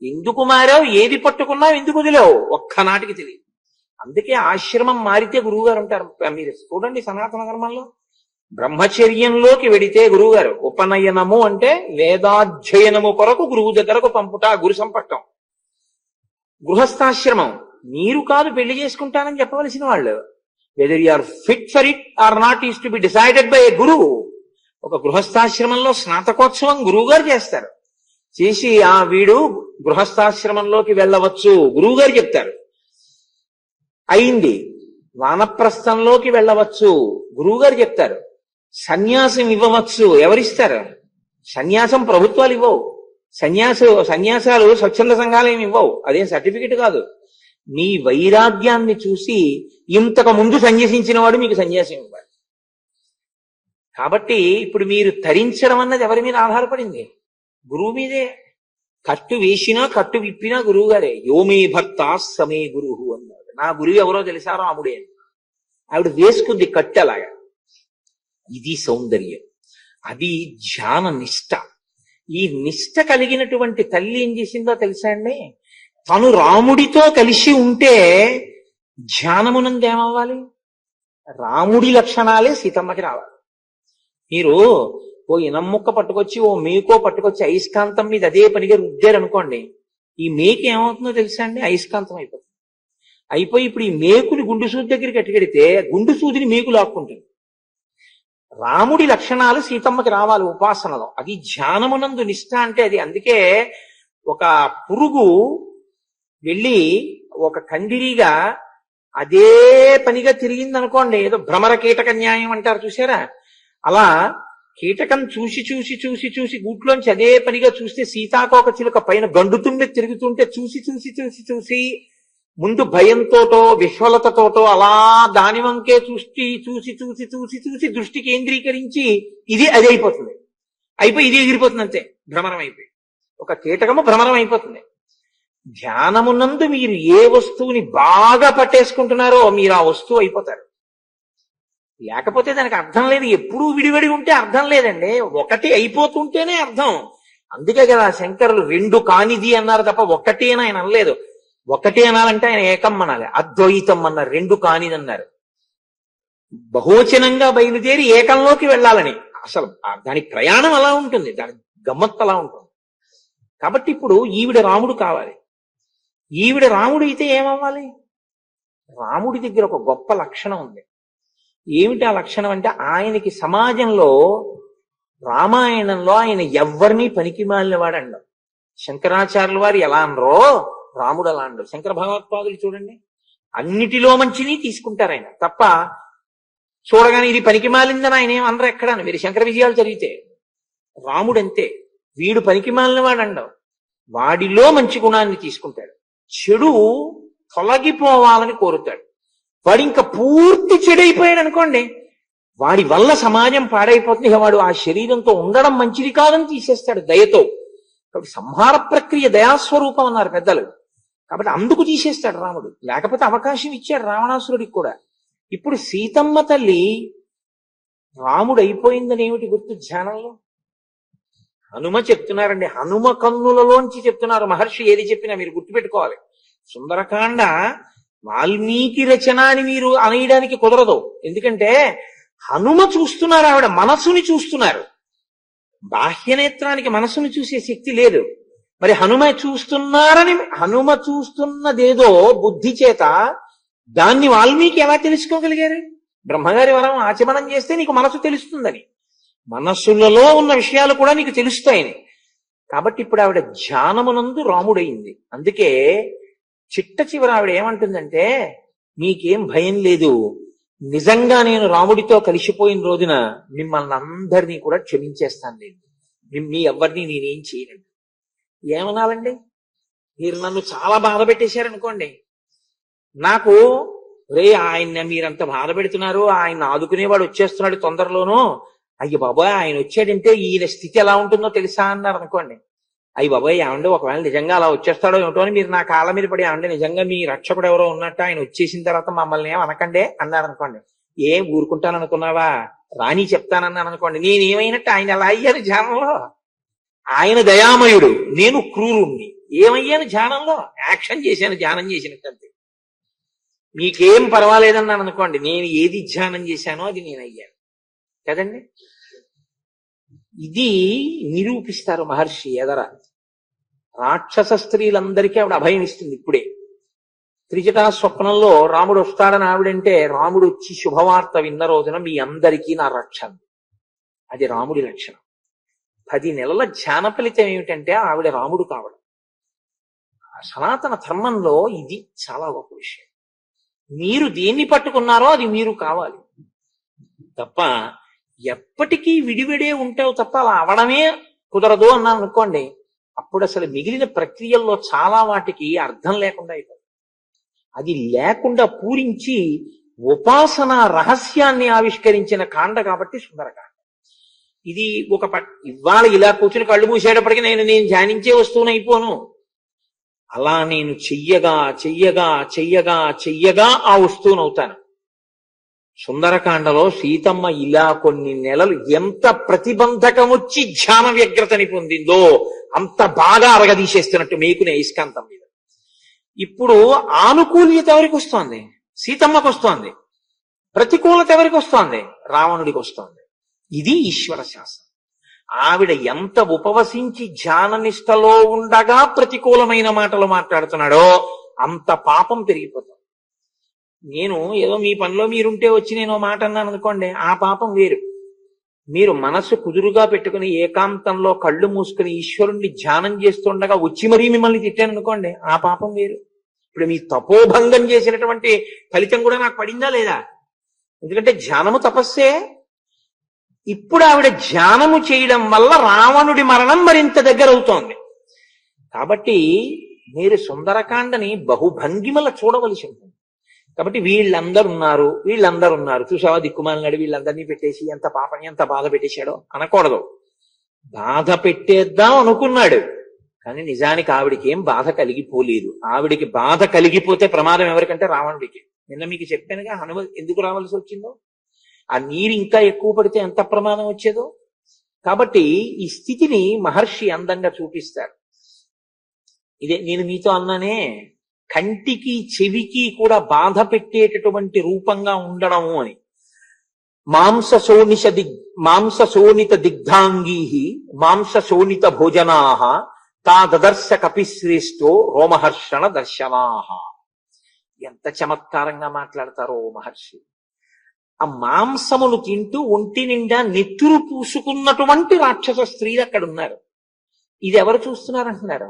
ఎందుకు మారావు, ఏది పట్టుకున్నావు, ఎందుకు వదిలేవు, ఒక్కనాటికి తెలియదు. అందుకే ఆశ్రమం మారితే గురువుగారు ఉంటారు. మీరు చూడండి సనాతన ధర్మంలో బ్రహ్మచర్యంలోకి వెడితే గురువుగారు, ఉపనయనము అంటే వేదాధ్యయనము కొరకు గురువు దగ్గరకు పంపుట, గురు సంపర్కం. గృహస్థాశ్రమం మీరు కాదు పెళ్లి చేసుకుంటానని చెప్పవలసిన వాళ్ళు. Whether you are fit for it or not is to be decided by a గురువు. ఒక గృహస్థాశ్రమంలో స్నాతకోత్సవం గురువుగారు చేస్తారు. చేసి వీడు గృహస్థాశ్రమంలోకి వెళ్ళవచ్చు గురువుగారు చెప్తారు. అయింది. వానప్రస్థంలోకి వెళ్ళవచ్చు గురువుగారు చెప్తారు. సన్యాసం ఇవ్వవచ్చు ఎవరిస్తారు? సన్యాసం ప్రభుత్వాలు ఇవ్వవు. సన్యాసాలు స్వచ్ఛంద సంఘాలు ఏమి ఇవ్వవు. అదేం సర్టిఫికెట్ కాదు. మీ వైరాగ్యాన్ని చూసి ఇంతకు ముందు సన్యసించిన వాడు మీకు సన్యాసం ఇవ్వాలి. కాబట్టి ఇప్పుడు మీరు తరించడం అన్నది ఎవరి మీద ఆధారపడింది? గురువు మీదే. కట్టు వేసినా కట్టు విప్పినా గురువు గారే. యోమే భక్త సమే గురువు అన్నాడు. నా గురువు ఎవరో తెలుసా? రాముడే అని. ఆవిడ వేసుకుంది కట్టు అలాగా. ఇది సౌందర్యం, అది ధ్యాన నిష్ట. ఈ నిష్ట కలిగినటువంటి తల్లి ఏం చేసిందో తెలుసా అండి? తను రాముడితో కలిసి ఉంటే ధ్యానమునందేమవ్వాలి? రాముడి లక్షణాలే సీతమ్మకి రావాలి. మీరు ఓ ఇనమ్ముక్క పట్టుకొచ్చి ఓ మేకో పట్టుకొచ్చి అయస్కాంతం మీద అదే పనిగా రుద్దారు అనుకోండి, ఈ మేక ఏమవుతుందో తెలుసా అండి? అయస్కాంతం అయిపోతుంది. అయిపోయి ఇప్పుడు ఈ మేకుని గుండు సూది దగ్గరికి అట్టుకెడితే గుండు సూదిని మేకు లాక్కుంటుంది. రాముడి లక్షణాలు సీతమ్మకి రావాలి ఉపాసనలో. అది ధ్యానమునందు నిష్ఠ అంటే అది. అందుకే ఒక పురుగు వెళ్ళి ఒక కందిరీగా అదే పనిగా తిరిగింది అనుకోండి, ఏదో భ్రమర కీటక న్యాయం అంటారు చూసారా, అలా కీటకం చూసి చూసి చూసి చూసి గూట్లోంచి అదే పనిగా చూస్తే సీతాకోక చిలుక పైన గండుతుండే తిరుగుతుంటే చూసి చూసి చూసి చూసి ముందు భయంతోటో విహ్వలతతోటో అలా దాని వంకే చూసి చూసి చూసి చూసి చూసి దృష్టి కేంద్రీకరించి ఇది అది అయిపోతుంది. అయిపోయి ఇది ఎగిరిపోతుంది, అంతే, భ్రమరం అయిపోయి. ఒక కీటకము భ్రమరం అయిపోతుంది. ధ్యానమునందు మీరు ఏ వస్తువుని బాగా పట్టేసుకుంటున్నారో మీరు ఆ వస్తువు అయిపోతారు. లేకపోతే దానికి అర్థం లేదు. ఎప్పుడూ విడివడి ఉంటే అర్థం లేదండి, ఒకటి అయిపోతుంటేనే అర్థం. అందుకే కదా శంకరులు రెండు కానిది అన్నారు తప్ప ఒక్కటి అని ఆయన అనలేదు. ఒకటి అనాలంటే ఆయన ఏకం అనాలి, అద్వైతం అన్నారు, రెండు కానిది అన్నారు. బహువచనంగా బయలుదేరి ఏకంలోకి వెళ్ళాలని అసలు దాని ప్రయాణం అలా ఉంటుంది, దాని గమ్మత్తు అలా ఉంటుంది. కాబట్టి ఇప్పుడు ఈవిడ రాముడు కావాలి. ఈవిడ రాముడు అయితే ఏమవ్వాలి? రాముడి దగ్గర ఒక గొప్ప లక్షణం ఉంది. ఏమిటి ఆ లక్షణం అంటే, ఆయనకి సమాజంలో రామాయణంలో ఆయన ఎవ్వరినీ పనికి మాలిన వాడు అండం. శంకరాచార్యుల వారు ఎలా అనరో రాముడు అలా అండవు. శంకర భగవత్పాదులు చూడండి, అన్నిటిలో మంచిని తీసుకుంటారు ఆయన తప్ప చూడగానే ఇది పనికి మాలిందని ఆయన ఏం అనరు ఎక్కడాను. మీరు శంకర విజయాలు చదివితే రాముడు అంతే, వీడు పనికి మాలిన వాడు అండవు. వాడిలో మంచి గుణాన్ని తీసుకుంటాడు, చెడు తొలగిపోవాలని కోరుతాడు. వాడు ఇంకా పూర్తి చెడైపోయాడు అనుకోండి, వాడి వల్ల సమాజం పాడైపోతుంది, ఇక వాడు ఆ శరీరంతో ఉండడం మంచిది కాదని తీసేస్తాడు దయతో. కాబట్టి సంహార ప్రక్రియ దయాస్వరూపం అన్నారు పెద్దలు. కాబట్టి అందుకు తీసేస్తాడు రాముడు. లేకపోతే అవకాశం ఇచ్చాడు రావణాసురుడికి కూడా. ఇప్పుడు సీతమ్మ తల్లి రాముడు అయిపోయిందని ఏమిటి గుర్తు ధ్యానంలో? హనుమ చెప్తున్నారండి, హనుమ కన్నులలోంచి చెప్తున్నారు మహర్షి. ఏది చెప్పినా మీరు గుర్తుపెట్టుకోవాలి. సుందరకాండ వాల్మీకి రచన అని మీరు అనేయడానికి కుదరదు. ఎందుకంటే హనుమ చూస్తున్నారు, ఆవిడ మనసుని చూస్తున్నారు. బాహ్యనేత్రానికి మనసుని చూసే శక్తి లేదు. మరి హనుమ చూస్తున్నారని, హనుమ చూస్తున్నదేదో బుద్ధి చేత దాన్ని వాల్మీకి ఎలా తెలుసుకోగలిగారు? బ్రహ్మగారి వరం ఆచమనం చేస్తే నీకు మనసు తెలుస్తుందని, మనస్సులలో ఉన్న విషయాలు కూడా నీకు తెలుస్తాయని. కాబట్టి ఇప్పుడు ఆవిడ ధ్యానమునందు రాముడయింది. అందుకే చిట్ట చివర ఆవిడ ఏమంటుందంటే, మీకేం భయం లేదు, నిజంగా నేను రాముడితో కలిసిపోయిన రోజున మిమ్మల్ని అందరినీ కూడా క్షమించేస్తాను, నేను మీ ఎవరిని నేనేం చేయనండి. ఏమనాలండి? మీరు నన్ను చాలా బాధ పెట్టేశారనుకోండి, నాకు ఆయన్ని మీరంత బాధ పెడుతున్నారు, ఆయన ఆదుకునేవాడు వచ్చేస్తున్నాడు తొందరలోనూ, అయ్య బాబాయ్ ఆయన వచ్చాడంటే ఈయన స్థితి ఎలా ఉంటుందో తెలుసా అన్నారు అనుకోండి. అయ్యి బాబాయ్ ఏమండి ఒకవేళ నిజంగా అలా వచ్చేస్తాడో ఏమిటో అని మీరు నా కాళ్ళ మీద పడి, ఏమంటే నిజంగా మీ రక్షకుడు ఎవరో ఉన్నట్టు, ఆయన వచ్చేసిన తర్వాత మమ్మల్ని ఏం అనకండే అన్నారు అనుకోండి. ఏం ఊరుకుంటాననుకున్నావా, రాని చెప్తానన్నాను అనుకోండి. నేనేమైనట్టు ఆయన ఎలా అయ్యాను ధ్యానంలో? ఆయన దయామయుడు, నేను క్రూరుణ్ణి. ఏమయ్యాను ధ్యానంలో? యాక్షన్ చేశాను, ధ్యానం చేసినట్టు అంతే. మీకేం పర్వాలేదన్నాను అనుకోండి, నేను ఏది ధ్యానం చేశానో అది నేను అయ్యాను కదండి. ఇది నిరూపిస్తారు మహర్షి ఎదర. రాక్షస స్త్రీలందరికీ ఆవిడ అభయం ఇస్తుంది. ఇప్పుడే త్రిజటా స్వప్నంలో రాముడు వస్తాడని ఆవిడంటే, రాముడు వచ్చి శుభవార్త విన్న రోజున మీ అందరికీ నా రక్షణ. అది రాముడి లక్షణం. 10 నెలల ధ్యాన ఫలితం ఏమిటంటే ఆవిడ రాముడు కావడం. సనాతన ధర్మంలో ఇది చాలా గొప్ప విషయం. మీరు దేన్ని పట్టుకున్నారో అది మీరు కావాలి తప్ప ఎప్పటికీ విడివిడే ఉంటావు తప్ప అలా అవడమే కుదరదు అన్నాను అనుకోండి, అప్పుడు అసలు మిగిలిన ప్రక్రియల్లో చాలా వాటికి అర్థం లేకుండా అయిపోతుంది. అది లేకుండా పూరించి ఉపాసన రహస్యాన్ని ఆవిష్కరించిన కాండ కాబట్టి సుందరకాండ. ఇది ఒక ఇవాళ ఇలా కూర్చుని కళ్ళు మూసేటప్పటికీ నేను ధ్యానించే వస్తువుని అయిపోను. అలా నేను చెయ్యగా చెయ్యగా చెయ్యగా చెయ్యగా ఆ వస్తువునవుతాను. సుందరకాండలో సీతమ్మ ఇలా కొన్ని నెలలు ఎంత ప్రతిబంధకం వచ్చి ధ్యాన వ్యగ్రతని పొందిందో అంత బాగా అరగదీసేస్తున్నట్టు మేకునే అయస్కాంతం మీద. ఇప్పుడు ఆనుకూల్యత ఎవరికి వస్తోంది? సీతమ్మకు వస్తోంది. ప్రతికూలత ఎవరికి వస్తోంది? రావణుడికి వస్తోంది. ఇది ఈశ్వర శాస్త్రం. ఆవిడ ఎంత ఉపవసించి ధ్యాన నిష్టలో ఉండగా ప్రతికూలమైన మాటలు మాట్లాడుతున్నాడో అంత పాపం పెరిగిపోతుంది. నేను ఏదో మీ పనిలో మీరుంటే వచ్చి నేను మాట అన్నాను అనుకోండి, ఆ పాపం వేరు. మీరు మనసు కుదురుగా పెట్టుకుని ఏకాంతంలో కళ్ళు మూసుకుని ఈశ్వరుణ్ణి ధ్యానం చేస్తుండగా వచ్చి మరీ మిమ్మల్ని తిట్టాను అనుకోండి, ఆ పాపం వేరు. ఇప్పుడు మీ తపోభంగం చేసినటువంటి ఫలితం కూడా నాకు పడిందా లేదా? ఎందుకంటే ధ్యానము తపస్సే. ఇప్పుడు ఆవిడ ధ్యానము చేయడం వల్ల రావణుడి మరణం మరింత దగ్గర అవుతోంది. కాబట్టి మీరు సుందరకాండని బహుభంగిమల చూడవలసి ఉంటుంది. కాబట్టి వీళ్ళందరూ ఉన్నారు చూసావా, దిక్కుమాలినాడు, వీళ్ళందరినీ పెట్టేసి ఎంత పాపం ఎంత బాధ పెట్టేశాడో అనకూడదు. బాధ పెట్టేద్దాం అనుకున్నాడు, కానీ నిజానికి ఆవిడికి ఏం బాధ కలిగిపోలేదు. ఆవిడికి బాధ కలిగిపోతే ప్రమాదం ఎవరికంటే రావణుడికి. నిన్న మీకు చెప్పానుగా హనుమ ఎందుకు రావాల్సి వచ్చిందో. ఆ నీరు ఇంకా ఎక్కువ పడితే ఎంత ప్రమాదం వచ్చేదో. కాబట్టి ఈ స్థితిని మహర్షి అందంగా చూపిస్తారు. ఇదే నేను మీతో అన్నానే, కంటికి చెవికి కూడా బాధ పెట్టేటటువంటి రూపంగా ఉండడము అని. మాంసశోణిత దిగ్ధాంగీ మాంసశోణిత భోజనాహ తా దదర్శ కపిశ్రేష్టో రోమహర్షణ దర్శనాహ. ఎంత చమత్కారంగా మాట్లాడతారో మహర్షి. ఆ మాంసములు తింటూ ఒంటి నిండా నెత్తురు పూసుకున్నటువంటి రాక్షస స్త్రీలు అక్కడ ఉన్నారు. ఇది ఎవరు చూస్తున్నారంటున్నారు?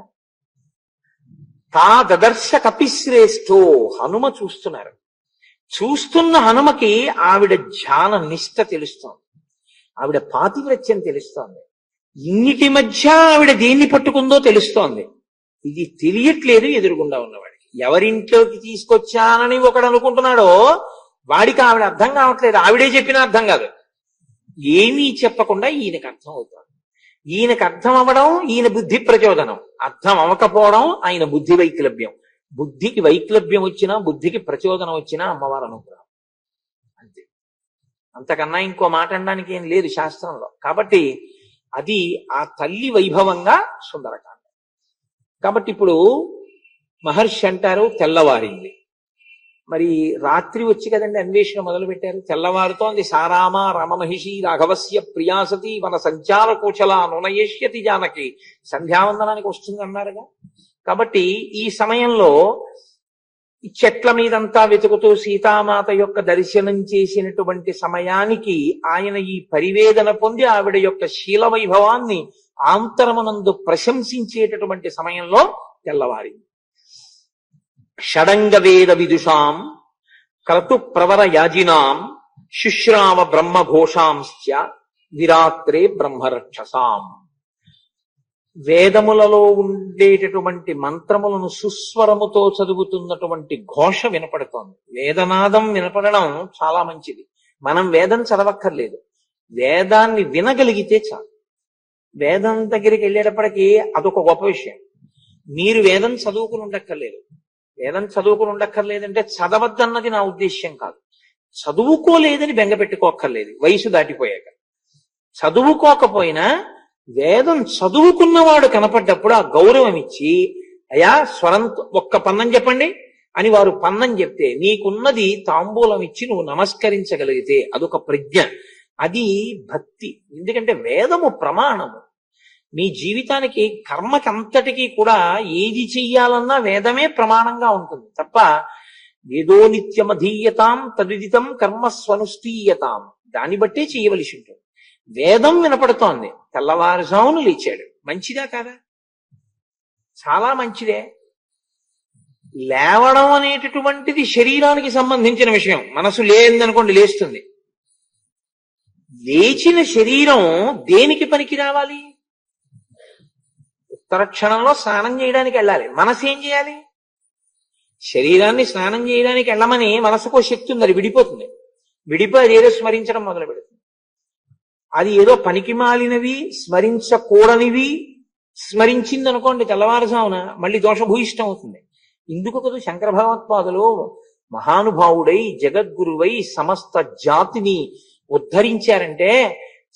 తా దదర్శ కపిశ్రేష్టో, హనుమ చూస్తున్నారు. చూస్తున్న హనుమకి ఆవిడ ధ్యాన నిష్ట తెలుస్తోంది, ఆవిడ పాతివ్రత్యం తెలుస్తోంది. ఇన్నిటి మధ్య ఆవిడ దేన్ని పట్టుకుందో తెలుస్తోంది. ఇది తెలియట్లేదు ఎదురుగుండా ఉన్నవాడికి. ఎవరింట్లోకి తీసుకొచ్చానని ఒకడు అనుకుంటున్నాడో వాడికి ఆవిడ అర్థం కావట్లేదు. ఆవిడే చెప్పినా అర్థం కాదు. ఏమీ చెప్పకుండా ఈయనకు అర్థం అవుతుంది. ఈయనకు అర్థం అవ్వడం ఈయన బుద్ధి ప్రచోదనం, అర్థం అవ్వకపోవడం ఆయన బుద్ధి వైక్లభ్యం. బుద్ధికి వైక్లభ్యం వచ్చినా బుద్ధికి ప్రచోదనం వచ్చినా అమ్మవారు అనుగ్రహం, అంతే. అంతకన్నా ఇంకో మాట అనడానికి ఏం లేదు శాస్త్రంలో. కాబట్టి అది ఆ తల్లి వైభవంగా సుందరకాండ. కాబట్టి ఇప్పుడు మహర్షి అంటారు తెల్లవారింది. మరి రాత్రి వచ్చి కదండి అన్వేషణ మొదలు పెట్టారు. తెల్లవారుతోంది. సారామ రామమహిషి రాఘవస్య ప్రియాసతి వన సంచార కోచల నునయేష్యతి జానకి, సంధ్యావందనానికి వస్తుంది అన్నారుగా. కాబట్టి ఈ సమయంలో ఈ చెట్ల మీదంతా వెతుకుతూ సీతామాత యొక్క దర్శనం చేసినటువంటి సమయానికి ఆయన ఈ పరివేదన పొంది ఆవిడ యొక్క శీల వైభవాన్ని ఆంతరమునందు ప్రశంసించేటటువంటి సమయంలో తెల్లవారింది. షడంగ వేద విదుషాం క్రతు ప్రవర యాజినాం శుశ్రావ బ్రహ్మఘోషాంశ్చ విరాత్రే బ్రహ్మరక్షసాం. వేదములలో ఉండేటటువంటి మంత్రములను సుస్వరముతో చదువుతున్నటువంటి ఘోష వినపడుతోంది. వేదనాదం వినపడడం చాలా మంచిది. మనం వేదం చదవక్కర్లేదు, వేదాన్ని వినగలిగితే చాలు. వేదం దగ్గరికి వెళ్ళేటప్పటికీ అదొక గొప్ప విషయం. మీరు వేదం చదువుకుని ఉండక్కర్లేదు. వేదం చదువుకుని ఉండక్కర్లేదంటే చదవద్దన్నది నా ఉద్దేశ్యం కాదు. చదువుకోలేదని బెంగ పెట్టుకోక్కర్లేదు వయసు దాటిపోయాక. చదువుకోకపోయినా వేదం చదువుకున్నవాడు కనపడ్డప్పుడు ఆ గౌరవం ఇచ్చి, అయా స్వరం ఒక్క పన్నం చెప్పండి అని వారు పన్నం చెప్తే నీకున్నది తాంబూలం ఇచ్చి నువ్వు నమస్కరించగలిగితే అదొక ప్రజ్ఞ, అది భక్తి. ఎందుకంటే వేదము ప్రమాణము. మీ జీవితానికి కర్మకంతటికీ కూడా ఏది చెయ్యాలన్నా వేదమే ప్రమాణంగా ఉంటుంది తప్ప వేదో నిత్యమధీయతాం తద్విదితం కర్మ స్వనుష్ఠీయతాం, దాన్ని బట్టే చేయవలసి ఉంటుంది. వేదం వినపడుతోంది, తెల్లవారుజామును లేచాడు. మంచిదా కాదా? చాలా మంచిదే. లేవడం అనేటటువంటిది శరీరానికి సంబంధించిన విషయం. మనసు లేదనుకోండి లేస్తుంది. లేచిన శరీరం దేనికి పనికి రావాలి? ఉత్తర క్షణంలో స్నానం చేయడానికి వెళ్ళాలి. మనసు ఏం చేయాలి? శరీరాన్ని స్నానం చేయడానికి వెళ్ళమని మనసుకో శక్తి ఉంది, అది విడిపోతుంది. విడిపోయి అదేదో స్మరించడం మొదలు పెడుతుంది. అది ఏదో పనికి మాలినవి స్మరించకూడనివి స్మరించింది అనుకోండి తెల్లవారుజామున మళ్ళీ దోషభూయిష్టం అవుతుంది. ఇందుకు కదా శంకర భగవత్పాదులు మహానుభావుడై జగద్గురువై సమస్త జాతిని ఉద్ధరించారంటే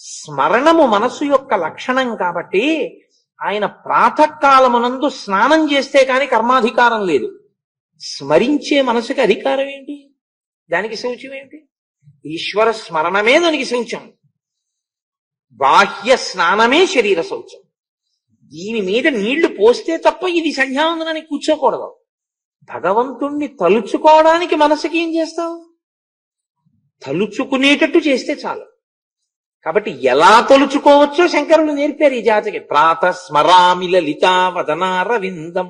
స్మరణము మనసు యొక్క లక్షణం. కాబట్టి ఆయన ప్రాతకాలమునందు స్నానం చేస్తే కాని కర్మాధికారం లేదు. స్మరించే మనసుకి అధికారం ఏంటి? దానికి శౌచ్యం ఏంటి? ఈశ్వర స్మరణమే దానికి శౌచం. బాహ్య స్నానమే శరీర శౌచం. దీని మీద నీళ్లు పోస్తే తప్ప ఇది సంధ్యావందనానికి కూర్చోకూడదు. భగవంతుణ్ణి తలుచుకోవడానికి మనసుకి ఏం చేస్తావు? తలుచుకునేటట్టు చేస్తే చాలు. కాబట్టి ఎలా తలుచుకోవచ్చో శంకరులు నేర్పారు ఈ జాతికి. ప్రాతస్మరామి లలితా వదనారవిందం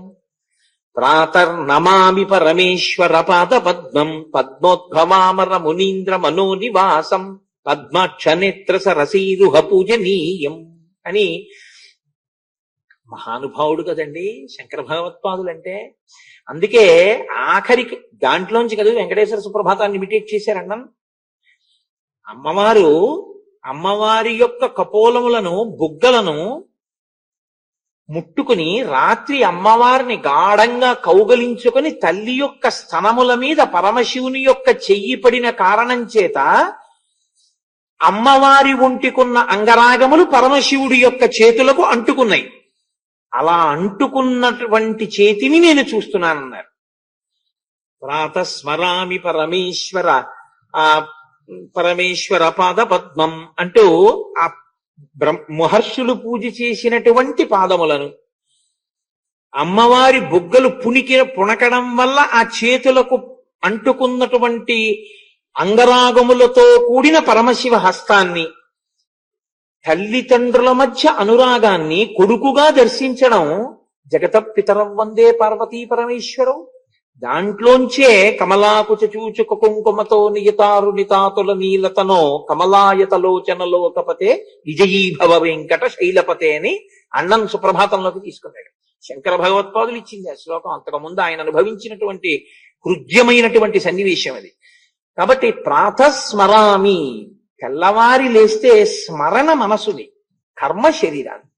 ప్రాతర్నమామి పరమేశ్వర పాద పద్మం పద్మోద్భవామర మునీంద్ర మనోనివాసం పద్మాక్షనేత్ర సరసీరుహ పూజనీయం అని. మహానుభావుడు కదండి శంకర భగవత్పాదులంటే. అందుకే ఆఖరికి దాంట్లోంచి కదా వెంకటేశ్వర సుప్రభాతాన్ని ఇమిటేట్ చేశారన్నాం. అమ్మవారి యొక్క కపోలములను బుగ్గలను ముట్టుకుని రాత్రి అమ్మవారిని గాఢంగా కౌగలించుకుని తల్లి యొక్క స్తనముల మీద పరమశివుని యొక్క చెయ్యి పడిన కారణం చేత అమ్మవారి ఒంటికున్న అంగరాగములు పరమశివుడి యొక్క చేతులకు అంటుకున్నాయి. అలా అంటుకున్నటువంటి చేతిని నేను చూస్తున్నానన్నారు. ప్రాతస్మరామి పరమేశ్వర పాద పద్మం అంటూ ఆ మహర్షులు పూజ చేసినటువంటి పాదములను, అమ్మవారి బుగ్గలు పుణకడం వల్ల ఆ చేతులకు అంటుకున్నటువంటి అంగరాగములతో కూడిన పరమశివ హస్తాన్ని, తల్లిదండ్రుల మధ్య అనురాగాన్ని కొడుకుగా దర్శించడం జగత పితరం వందే పార్వతీ పరమేశ్వరం. దాంట్లోంచే కమలాకుచ చూచుక కుంకుమతో నియతారునితాతుల నీలతనో కమలాయతలోచనలోకపతే విజయీభవ వెంకట శైలపతే అని అన్నం సుప్రభాతంలోకి తీసుకున్నాడు. శంకర భగవత్పాదులు ఇచ్చింది ఆ శ్లోకం. అంతకుముందు ఆయన అనుభవించినటువంటి హృద్యమైనటువంటి సన్నివేశం అది. కాబట్టి ప్రాతస్మరామి, తెల్లవారి లేస్తే స్మరణ మనసుని, కర్మ శరీరాన్ని.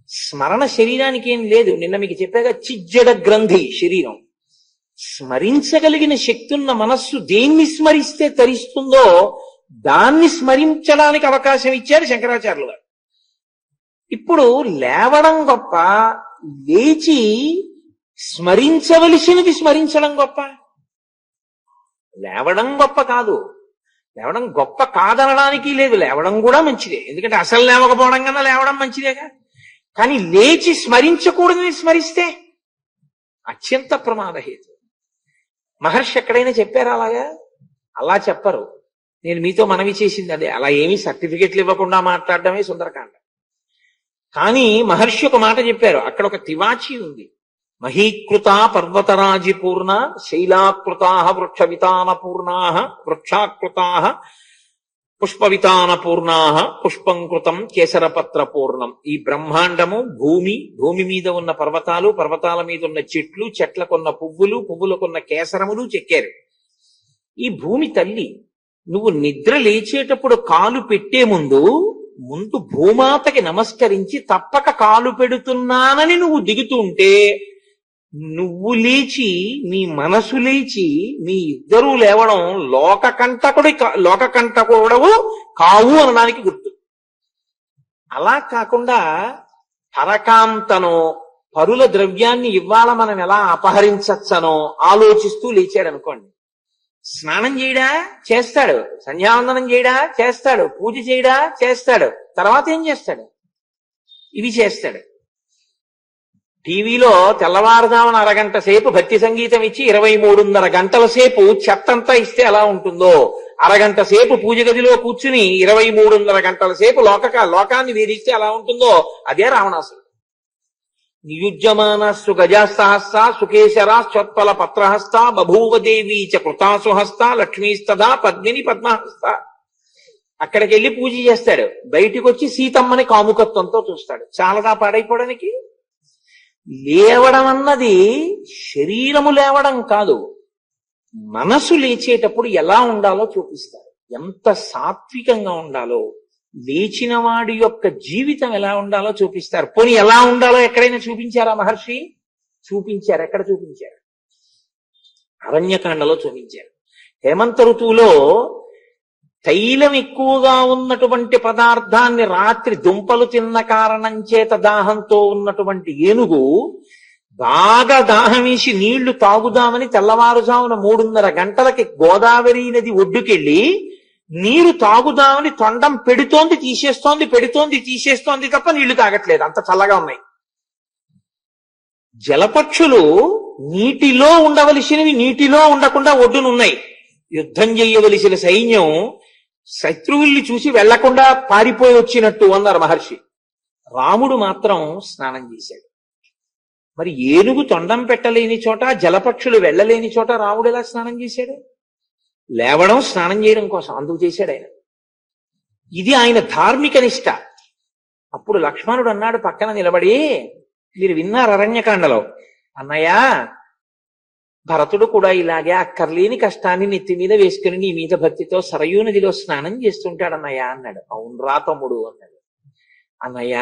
స్మరణ శరీరానికి ఏం లేదు. నిన్న మీకు చెప్పాగా చిజ్జడ గ్రంథి శరీరం. స్మరించగలిగిన శక్తి ఉన్న మనస్సు దేన్ని స్మరిస్తే తరిస్తుందో దాన్ని స్మరించడానికి అవకాశం ఇచ్చారు శంకరాచార్యులు గారు. ఇప్పుడు లేవడం గొప్ప, లేచి స్మరించవలసినది స్మరించడం గొప్ప. లేవడం గొప్ప కాదు, లేవడం గొప్ప కాదనడానికి లేదు. లేవడం కూడా మంచిదే, ఎందుకంటే అసలు లేవకపోవడం కన్నా లేవడం మంచిదేగా. కానీ లేచి స్మరించకూడదని స్మరిస్తే అత్యంత ప్రమాదహేతు. మహర్షి ఎక్కడైనా చెప్పారా అలాగా? అలా చెప్పరు. నేను మీతో మనవి చేసింది అదే. అలా ఏమీ సర్టిఫికెట్లు ఇవ్వకుండా మాట్లాడడమే సుందరకాండ. కానీ మహర్షి ఒక మాట చెప్పారు. అక్కడ ఒక తివాచి ఉంది. మహీకృత పర్వతరాజి పూర్ణ శైలాకృతా వృక్షవితాన పూర్ణా వృక్షాకృతా పుష్పవితాన పూర్ణా పుష్పం కృతం కేసరపత్ర పూర్ణం. ఈ బ్రహ్మాండము భూమి, భూమి మీద ఉన్న పర్వతాలు, పర్వతాల మీద ఉన్న చెట్లు, చెట్లకున్న పువ్వులు, పువ్వులకున్న కేసరములు చెక్కారు. ఈ భూమి తల్లి. నువ్వు నిద్ర లేచేటప్పుడు కాలు పెట్టే ముందు భూమాతకి నమస్కరించి తప్పక కాలు పెడుతున్నానని నువ్వు దిగుతుంటే, నువ్వు లేచి నీ మనసు లేచి మీ ఇద్దరూ లేవడం లోకకంటకుడవు కావు అనడానికి గుర్తు. అలా కాకుండా పరకాంతనో పరుల ద్రవ్యాన్ని ఇవ్వాల మనం ఎలా అపహరించచ్చనో ఆలోచిస్తూ లేచాడు అనుకోండి. స్నానం చేయడా? చేస్తాడు. సంధ్యావందనం చేయడా? చేస్తాడు. పూజ చేయడా? చేస్తాడు. తర్వాత ఏం చేస్తాడు? ఇవి చేస్తాడు. టీవీలో తెల్లవారుదామన అరగంట సేపు భక్తి సంగీతం ఇచ్చి 23.5 గంటల సేపు చెత్తంతా ఇస్తే ఎలా ఉంటుందో, అరగంట సేపు పూజ గదిలో కూర్చుని 23.5 గంటల సేపు లోకాన్ని వేధిస్తే ఎలా ఉంటుందో అదే రావణాసురుడు. నియుజ్యమానస్సు గజాస్తహస్త సుకేశరాశ్చోత్పల పత్రహస్త బభూవదేవీ చ కృతాసుహస్త లక్ష్మీస్తదా పద్మిని పద్మహస్త. అక్కడికి వెళ్ళి పూజ చేస్తాడు. బయటికి వచ్చి సీతమ్మని కాముకత్వంతో చూస్తాడు. చాలదా పాడైపోవడానికి? లేవడం అన్నది శరీరము లేవడం కాదు, మనసు లేచేటప్పుడు ఎలా ఉండాలో చూపిస్తారు. ఎంత సాత్వికంగా ఉండాలో, లేచిన వాడి యొక్క జీవితం ఎలా ఉండాలో చూపిస్తారు. పోనీ ఎలా ఉండాలో ఎక్కడైనా చూపించారా మహర్షి? చూపించారు. ఎక్కడ చూపించారు? అరణ్యకాండలో చూపించారు. హేమంత ఋతువులో తైలం ఎక్కువగా ఉన్నటువంటి పదార్థాన్ని రాత్రి దుంపలు తిన్న కారణం చేత దాహంతో ఉన్నటువంటి ఏనుగు బాగా దాహం వేసి నీళ్లు తాగుదామని తెల్లవారుజామున 3:30 గంటలకి గోదావరి నది ఒడ్డుకెళ్ళి నీరు తాగుదామని తొండం పెడుతోంది తీసేస్తోంది తప్ప నీళ్లు తాగట్లేదు, అంత చల్లగా ఉన్నాయి. జలపక్షులు నీటిలో ఉండవలసినవి నీటిలో ఉండకుండా ఒడ్డునున్నాయి. యుద్ధం చేయవలసిన సైన్యం శత్రువుల్ని చూసి వెళ్లకుండా పారిపోయి వచ్చినట్టు అన్నారు మహర్షి. రాముడు మాత్రం స్నానం చేశాడు. మరి ఏనుగు తొండం పెట్టలేని చోట, జలపక్షులు వెళ్ళలేని చోట రాముడు ఎలా స్నానం చేశాడు? లేవడం స్నానం చేయడం కోసం, అందుకు చేశాడు ఆయన. ఇది ఆయన ధార్మిక నిష్ట. అప్పుడు లక్ష్మణుడు అన్నాడు పక్కన నిలబడి, మీరు విన్నారు అరణ్యకాండలో, అన్నయ్య భరతుడు కూడా ఇలాగే అక్కర్లేని కష్టాన్ని నెత్తి మీద వేసుకుని నీ మీద భక్తితో సరయూ నదిలో స్నానం చేస్తుంటాడన్నయ్య అన్నాడు. అవునరా తమ్ముడు అన్నాడు. అన్నయ్య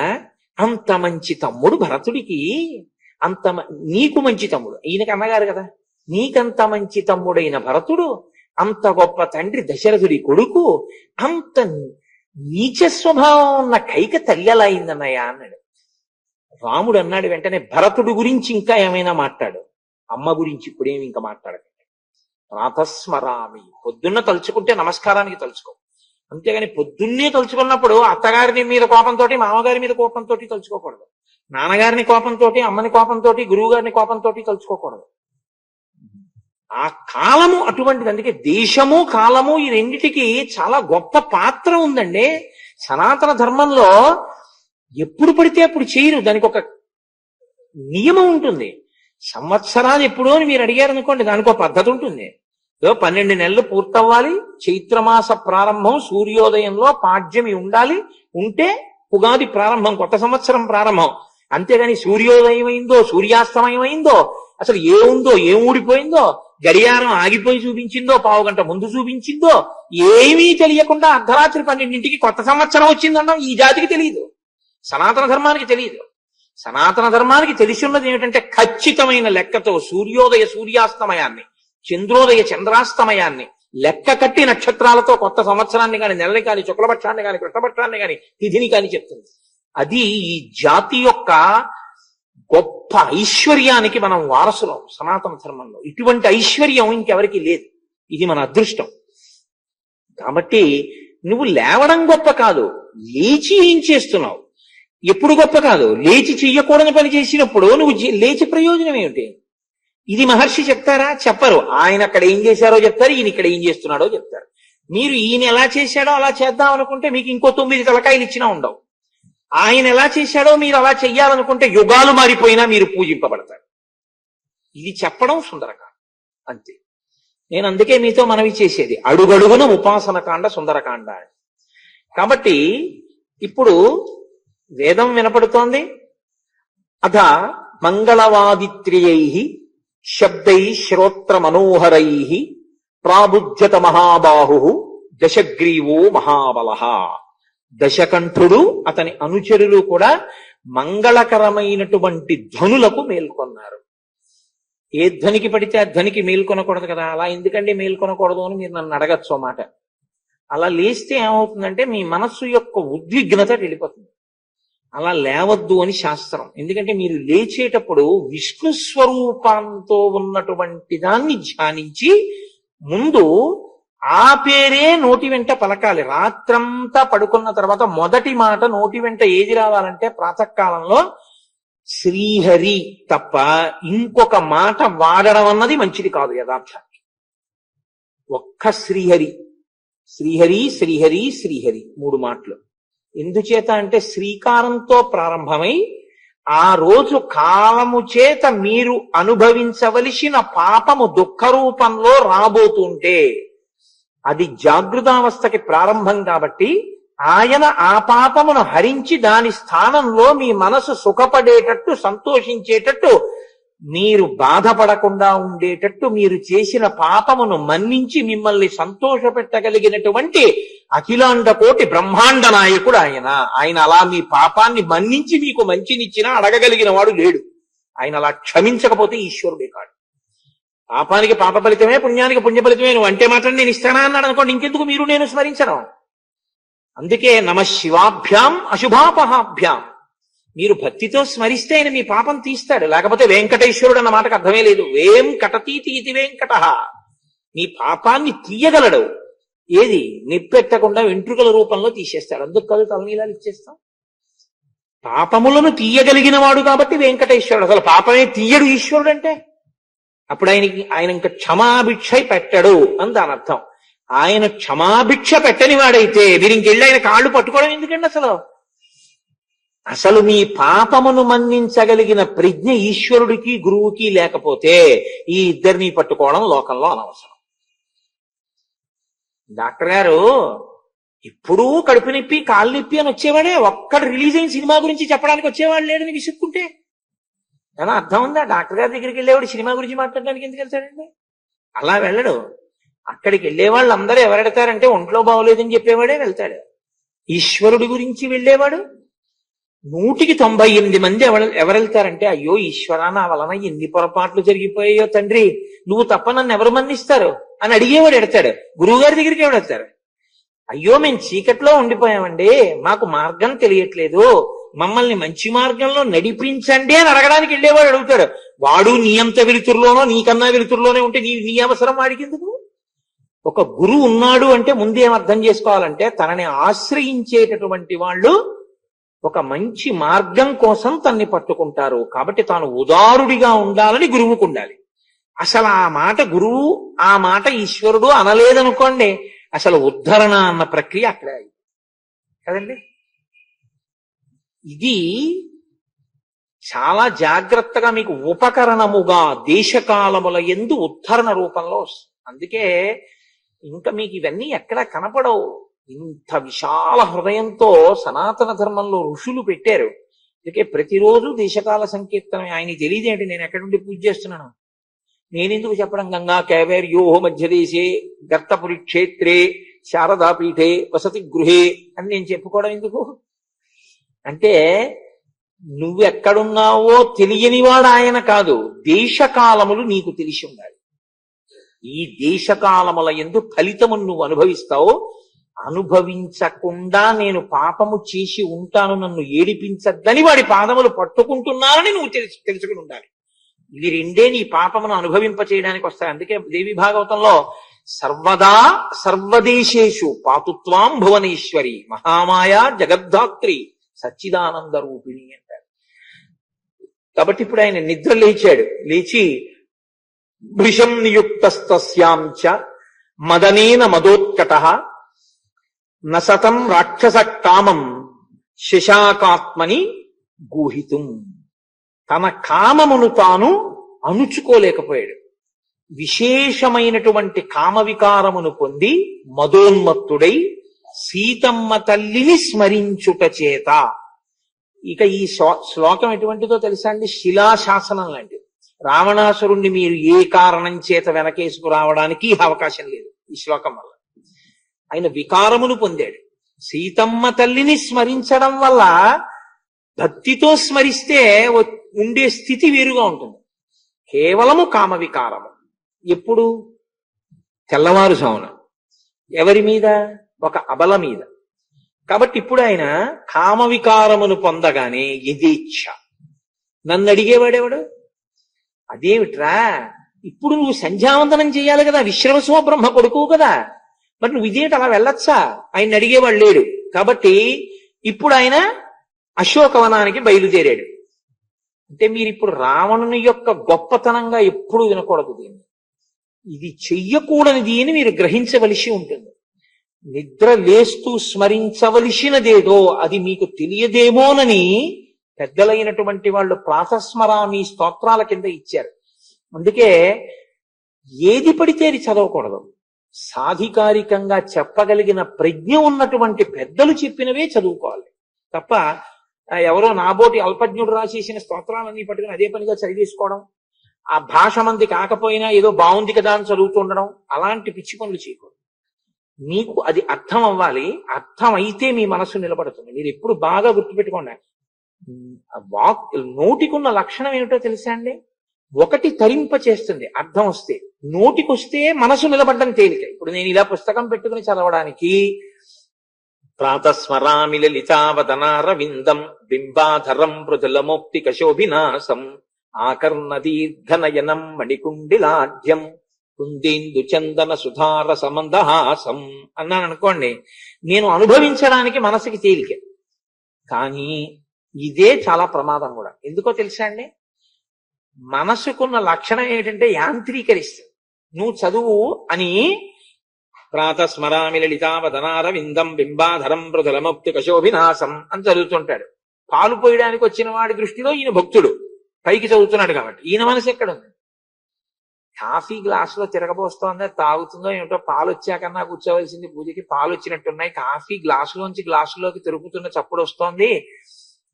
అంత మంచి తమ్ముడు భరతుడికి, నీకు మంచి తమ్ముడు, ఈయనకి అన్నగారు కదా, నీకంత మంచి తమ్ముడైన భరతుడు, అంత గొప్ప తండ్రి దశరథుడి కొడుకు, అంత నీచ స్వభావం ఉన్న కైక తల్లి ఎలా అయిందన్నయ్య అన్నాడు. రాముడు అన్నాడు వెంటనే, భరతుడి గురించి ఇంకా ఏమైనా మాట్లాడు, అమ్మ గురించి ఇప్పుడేమి ఇంకా మాట్లాడకండి. ప్రాతస్మరామి, పొద్దున్న తలుచుకుంటే నమస్కారానికి తలుచుకో, అంతేగాని పొద్దున్నే తలుచుకున్నప్పుడు అత్తగారిని మీద కోపంతో మామగారి మీద కోపంతో తలుచుకోకూడదు, నాన్నగారిని కోపంతో అమ్మని కోపంతో గురువు గారిని కోపంతో తలుచుకోకూడదు. ఆ కాలము అటువంటిది. అందుకే దేశము కాలము ఈ రెండిటికి చాలా గొప్ప పాత్ర ఉందండి. సనాతన ధర్మంలో ఎప్పుడు పడితే అప్పుడు చేయరు, దానికి ఒక నియమం ఉంటుంది. సంవత్సరాలు ఎప్పుడో అని మీరు అడిగారు అనుకోండి, దానికి ఒక పద్ధతి ఉంటుంది. 12 నెలలు పూర్తవ్వాలి, చైత్రమాస ప్రారంభం సూర్యోదయంలో పాడ్యమి ఉండాలి, ఉంటే ఉగాది ప్రారంభం, కొత్త సంవత్సరం ప్రారంభం. అంతేగాని సూర్యోదయం అయిందో సూర్యాస్తమయం అయిందో, అసలు ఏముందో ఏం ఊడిపోయిందో, గడియారం ఆగిపోయి చూపించిందో, పావుగంట ముందు చూపించిందో, ఏమీ తెలియకుండా అర్ధరాత్రి 12ంటికి కొత్త సంవత్సరం వచ్చిందన్నాం ఈ జాతికి తెలియదు, సనాతన ధర్మానికి తెలియదు. సనాతన ధర్మానికి తెలిసి ఉన్నది ఏమిటంటే ఖచ్చితమైన లెక్కతో సూర్యోదయ సూర్యాస్తమయాన్ని, చంద్రోదయ చంద్రాస్తమయాన్ని లెక్క కట్టి నక్షత్రాలతో కొత్త సంవత్సరాన్ని కాని, నెలని కాని, శుక్లపక్షాన్ని కాని, కృష్ణపక్షాన్ని కాని, తిథిని కాని చెప్తుంది. అది ఈ జాతి యొక్క గొప్ప ఐశ్వర్యానికి మనం వారసులం సనాతన ధర్మంలో. ఇటువంటి ఐశ్వర్యం ఇంకెవరికి లేదు, ఇది మన అదృష్టం. కాబట్టి నువ్వు లేవడం గొప్ప కాదు, లేచి ఏం చేస్తున్నావు ఎప్పుడు గొప్ప కాదు. లేచి చెయ్యకూడని పని చేసినప్పుడు నువ్వు లేచి ప్రయోజనం ఏమిటి? ఇది మహర్షి చెప్తారా? చెప్పరు. ఆయన అక్కడ ఏం చేశారో చెప్తారు, ఈయన ఇక్కడ ఏం చేస్తున్నాడో చెప్తారు. మీరు ఈయన ఎలా చేశాడో అలా చేద్దాం అనుకుంటే మీకు ఇంకో 9 తలకాయలు ఇచ్చినా ఉండవు. ఆయన ఎలా చేశాడో మీరు అలా చెయ్యాలనుకుంటే యుగాలు మారిపోయినా మీరు పూజింపబడతారు. ఇది చెప్పడం సుందరకాండ అంతే. నేను అందుకే మీతో మనవి చేసేది అడుగడుగున ఉపాసన కాండ సుందరకాండ అని. కాబట్టి ఇప్పుడు వేదం వినపడుతోంది. అథ మంగళవాదిత్రియై శబ్దై శ్రోత్ర మనోహరై ప్రాబుధ్యత మహాబాహు దశగ్రీవో మహాబల. దశకంఠుడు అతని అనుచరులు కూడా మంగళకరమైనటువంటి ధ్వనులకు మేల్కొన్నారు. ఏ ధ్వనికి పడితే ఆ ధ్వనికి మేల్కొనకూడదు కదా. అలా ఎందుకంటే మేల్కొనకూడదు అని మీరు నన్ను అడగచ్చు అన్నమాట. అలా లేస్తే ఏమవుతుందంటే మీ మనస్సు యొక్క ఉద్విగ్నత వెళ్ళిపోతుంది. అలా లేవద్దు అని శాస్త్రం. ఎందుకంటే మీరు లేచేటప్పుడు విష్ణు స్వరూపంతో ఉన్నటువంటి దాన్ని ధ్యానించి ముందు ఆ పేరే నోటి వెంట పలకాలి. రాత్రంతా పడుకున్న తర్వాత మొదటి మాట నోటి వెంట ఏది రావాలంటే ప్రాతకాలంలో శ్రీహరి తప్ప ఇంకొక మాట వాడడం అన్నది మంచిది కాదు యథార్థానికి. ఒక్క శ్రీహరి శ్రీహరి శ్రీహరి శ్రీహరి 3 మాటలు. ఎందుచేత అంటే శ్రీకారంతో ప్రారంభమై ఆ రోజు కాలము చేత మీరు అనుభవించవలసిన పాపము దుఃఖ రూపంలో రాబోతుంటే అది జాగృతావస్థకి ప్రారంభం కాబట్టి ఆయన ఆ పాపమును హరించి దాని స్థానంలో మీ మనసు సుఖపడేటట్టు సంతోషించేటట్టు మీరు బాధపడకుండా ఉండేటట్టు మీరు చేసిన పాపమును మన్నించి మిమ్మల్ని సంతోషపెట్టగలిగినటువంటి అఖిలాండ కోటి బ్రహ్మాండ నాయకుడు ఆయన. ఆయన అలా మీ పాపాన్ని మన్నించి మీకు మంచినిచ్చినా అడగగలిగిన వాడు లేడు. ఆయన అలా క్షమించకపోతే ఈశ్వరుడే కాడు. పాపానికి పాప ఫలితమే, పుణ్యానికి పుణ్య ఫలితమే. నువ్వు అంటే మాత్రం నేను ఇస్తానా అన్నాడు అనుకోండి, ఇంకెందుకు మీరు నేను స్మరించను. అందుకే నమ శివాభ్యాం అశుభాపహాభ్యాం. మీరు భక్తితో స్మరిస్తే ఆయన మీ పాపం తీస్తాడు. లేకపోతే వెంకటేశ్వరుడు అన్న మాటకు అర్థమే లేదు. వేం కటతీతి ఇది వెంకట. మీ పాపాన్ని తీయగలడు. ఏది నిప్పెట్టకుండా వెంట్రుకల రూపంలో తీసేస్తాడు. అందుకు కాదు తలనీలాలు ఇచ్చేస్తాం. పాపములను తీయగలిగిన వాడు కాబట్టి వెంకటేశ్వరుడు. అసలు పాపమే తీయడు ఈశ్వరుడు అంటే. అప్పుడు ఆయన ఇంకా క్షమాభిక్ష పెట్టడు అని దాని అర్థం. ఆయన క్షమాభిక్ష పెట్టని వాడైతే మీరు ఇంకెళ్ళి ఆయన కాళ్ళు పట్టుకోవడం ఎందుకండి అసలు? అసలు మీ పాపమును మన్నించగలిగిన ప్రజ్ఞ ఈశ్వరుడికి గురువుకి లేకపోతే ఈ ఇద్దరిని పట్టుకోవడం లోకంలో అనవసరం. డాక్టర్ గారు ఇప్పుడు కడుపు నొప్పి కాళ్ళు నొప్పి అని వచ్చేవాడే, ఒక్కడు రిలీజ్ అయిన సినిమా గురించి చెప్పడానికి వచ్చేవాడు లేడని విసుక్కుంటే ఏమన్నా అర్థం ఉందా? డాక్టర్ గారి దగ్గరికి వెళ్ళేవాడు సినిమా గురించి మాట్లాడడానికి ఎందుకు వెళ్తాడండి? అలా వెళ్ళడు. అక్కడికి వెళ్ళే వాళ్ళు అందరూ ఎవరెడతారంటే ఒంట్లో బాగోలేదని చెప్పేవాడే వెళ్తాడు. ఈశ్వరుడి గురించి వెళ్ళేవాడు 198 మంది ఎవరెళ్తారంటే, అయ్యో ఈశ్వరా నా వలన ఎన్ని పొరపాట్లు జరిగిపోయాయో తండ్రి, నువ్వు తప్ప నన్ను ఎవరు మన్నిస్తారు అని అడిగేవాడు ఎడతాడు. గురువు గారి దగ్గరికి ఎవడెడతాడు? అయ్యో మేము చీకట్లో ఉండిపోయామండి, మాకు మార్గం తెలియట్లేదు, మమ్మల్ని మంచి మార్గంలో నడిపించండి అని అడగడానికి వెళ్ళేవాడు అడుగుతాడు. వాడు నీ అంత వెలుతురులోనో నీకన్నా వెలుతురులోనే ఉంటే నీ అవసరం వాడికి ఎందుకు? ఒక గురువు ఉన్నాడు అంటే ముందేం అర్థం చేసుకోవాలంటే, తనని ఆశ్రయించేటటువంటి వాళ్ళు ఒక మంచి మార్గం కోసం తన్ని పట్టుకుంటారు. కాబట్టి తాను ఉదారుడిగా ఉండాలని గురువుకు ఉండాలి. అసలు ఆ మాట గురువు, ఆ మాట ఈశ్వరుడు అనలేదనుకోండి, అసలు ఉద్ధరణ అన్న ప్రక్రియ అక్కడే కదండి. ఇది చాలా జాగ్రత్తగా మీకు ఉపకరణముగా దేశకాలముల యందు ఉద్ధరణ రూపంలో వస్తుంది. అందుకే ఇంకా మీకు ఇవన్నీ ఎక్కడ కనపడవు. ఇంత విశాల హృదయంతో సనాతన ధర్మంలో ఋషులు పెట్టారు. అందుకే ప్రతిరోజు దేశకాల సంకీర్తనం. ఆయన తెలియదేంటి నేను ఎక్కడి నుండి పూజ చేస్తున్నాను? నేనెందుకు చెప్పడం? గంగా కైవేర్యోహ మధ్యదేశే గర్తపురి క్షేత్రే శారదాపీఠే వసతి గృహే అని నేను చెప్పుకోవడం ఎందుకు? అంటే నువ్వెక్కడున్నావో తెలియనివాడు ఆయన కాదు, దేశకాలములు నీకు తెలిసి ఉండాలి. ఈ దేశకాలముల యందు ఫలితమును నువ్వు అనుభవిస్తావు. అనుభవించకుండా నేను పాపము చేసి ఉంటాను, నన్ను ఏడిపించద్దని వాడి పాదములు పట్టుకుంటున్నానని నువ్వు తెలుసుకుని ఉండాలి. ఇవి రెండే నీ పాపమును అనుభవింప చేయడానికి వస్తాయి. అందుకే దేవి భాగవతంలో సర్వదా సర్వదేశేషు పాతుత్వాం భువనేశ్వరి మహామాయా జగద్ధాత్రి సచ్చిదానంద రూపిణి అంటారు. కాబట్టి ఇప్పుడు ఆయన నిద్ర లేచాడు. లేచి భృశం నియుక్తస్యాం చ మదనేన మదోత్కటః నసతం రాక్షస కామం శశాకాత్మని గూహితుం. తన కామమును తాను అణుచుకోలేకపోయాడు. విశేషమైనటువంటి కామవికారమును పొంది మదోన్మత్తుడై సీతమ్మ తల్లిని స్మరించుట చేత. ఇక ఈ శ్లోకం ఎటువంటిదో తెలుసా అండి? శిలాశాసనం లాంటిది. రావణాసురుణ్ణి మీరు ఏ కారణం చేత వెనకేసుకు రావడానికి అవకాశం లేదు ఈ శ్లోకం వల్ల. ఆయన వికారమును పొందాడు. సీతమ్మ తల్లిని స్మరించడం వల్ల భక్తితో స్మరిస్తే ఉండే స్థితి వేరుగా ఉంటుంది. కేవలము కామ వికారము. ఎప్పుడు? తెల్లవారుజామున. ఎవరి మీద? ఒక అబల మీద. కాబట్టి ఇప్పుడు ఆయన కామ వికారమును పొందగానే యథేచ్ఛ. నన్ను అడిగేవాడేవాడు? అదేమిట్రా, ఇప్పుడు నువ్వు సంధ్యావందనం చేయాలి కదా, విశ్రవసో బ్రహ్మ కొడుకు కదా, మరి నువ్వు ఇదేంటి అలా వెళ్ళొచ్చా? ఆయన అడిగేవాడు లేడు. కాబట్టి ఇప్పుడు ఆయన అశోకవనానికి బయలుదేరాడు. అంటే మీరు ఇప్పుడు రావణుని యొక్క గొప్పతనంగా ఎప్పుడు వినకూడదు దీన్ని. ఇది చెయ్యకూడనిది అని మీరు గ్రహించవలసి ఉంటుంది. నిద్ర లేస్తూ స్మరించవలసినదేదో అది మీకు తెలియదేమోనని పెద్దలైనటువంటి వాళ్ళు ప్రాతస్మరామి స్తోత్రాల కింద ఇచ్చారు. అందుకే ఏది పడితే అది చదవకూడదు. సాధికారికంగా చెప్పగలిగిన ప్రజ్ఞ ఉన్నటువంటి పెద్దలు చెప్పినవే చదువుకోవాలి తప్ప ఎవరో నాబోటి అల్పజ్ఞుడు రాసేసిన స్తోత్రాలన్నీ పట్టుకుని అదే పనిగా చదివేసుకోవడం, ఆ భాష మంది కాకపోయినా ఏదో బాగుంది కదా అని చదువుతుండడం, అలాంటి పిచ్చి పనులు చేయకూడదు. మీకు అది అర్థం అవ్వాలి. అర్థం అయితే మీ మనస్సు నిలబడుతుంది. మీరు ఎప్పుడు బాగా గుర్తుపెట్టుకోండి, నోటికున్న లక్షణం ఏమిటో తెలుసా అండి? ఒకటి తరింప చేస్తుంది అర్థం వస్తే, నోటికొస్తే మనసు నిలబడ్డం తేలిక. ఇప్పుడు నేను ఇలా పుస్తకం పెట్టుకుని చదవడానికి ప్రాతస్మరామి లలితావదనారవిందం బింబాధరం మృదులమోక్తిక శోభినాసం ఆకర్ణ దీర్ఘనయనం మణికుండిలాఢ్యం కుందేందు చందన సుధార సమందహాసం అన్నాను అనుకోండి, నేను అనుభవించడానికి మనసుకి తేలిక. కానీ ఇదే చాలా ప్రమాదం కూడా. ఎందుకో తెలుసా అండి? మనసుకున్న లక్షణం ఏమిటంటే యాంత్రీకరిస్తుంది. నువ్వు చదువు అని ప్రాతస్మరామి లలితావదనార విందం బింబాధరం మృదులముక్తి కశోభినాశం అని చదువుతుంటాడు. పాలు పోయడానికి వచ్చిన వాడి దృష్టిలో ఈయన భక్తుడు, పైకి చదువుతున్నాడు కాబట్టి. ఈయన మనసు ఎక్కడుంది? కాఫీ గ్లాసులో తిరగబోస్తోందా, తాగుతుందో ఏమిటో, పాలు వచ్చాకన్నా కూర్చోవలసింది పూజకి, పాలు వచ్చినట్టున్నాయి, కాఫీ గ్లాసులోంచి గ్లాసులోకి తిరుగుతున్న చప్పుడు వస్తోంది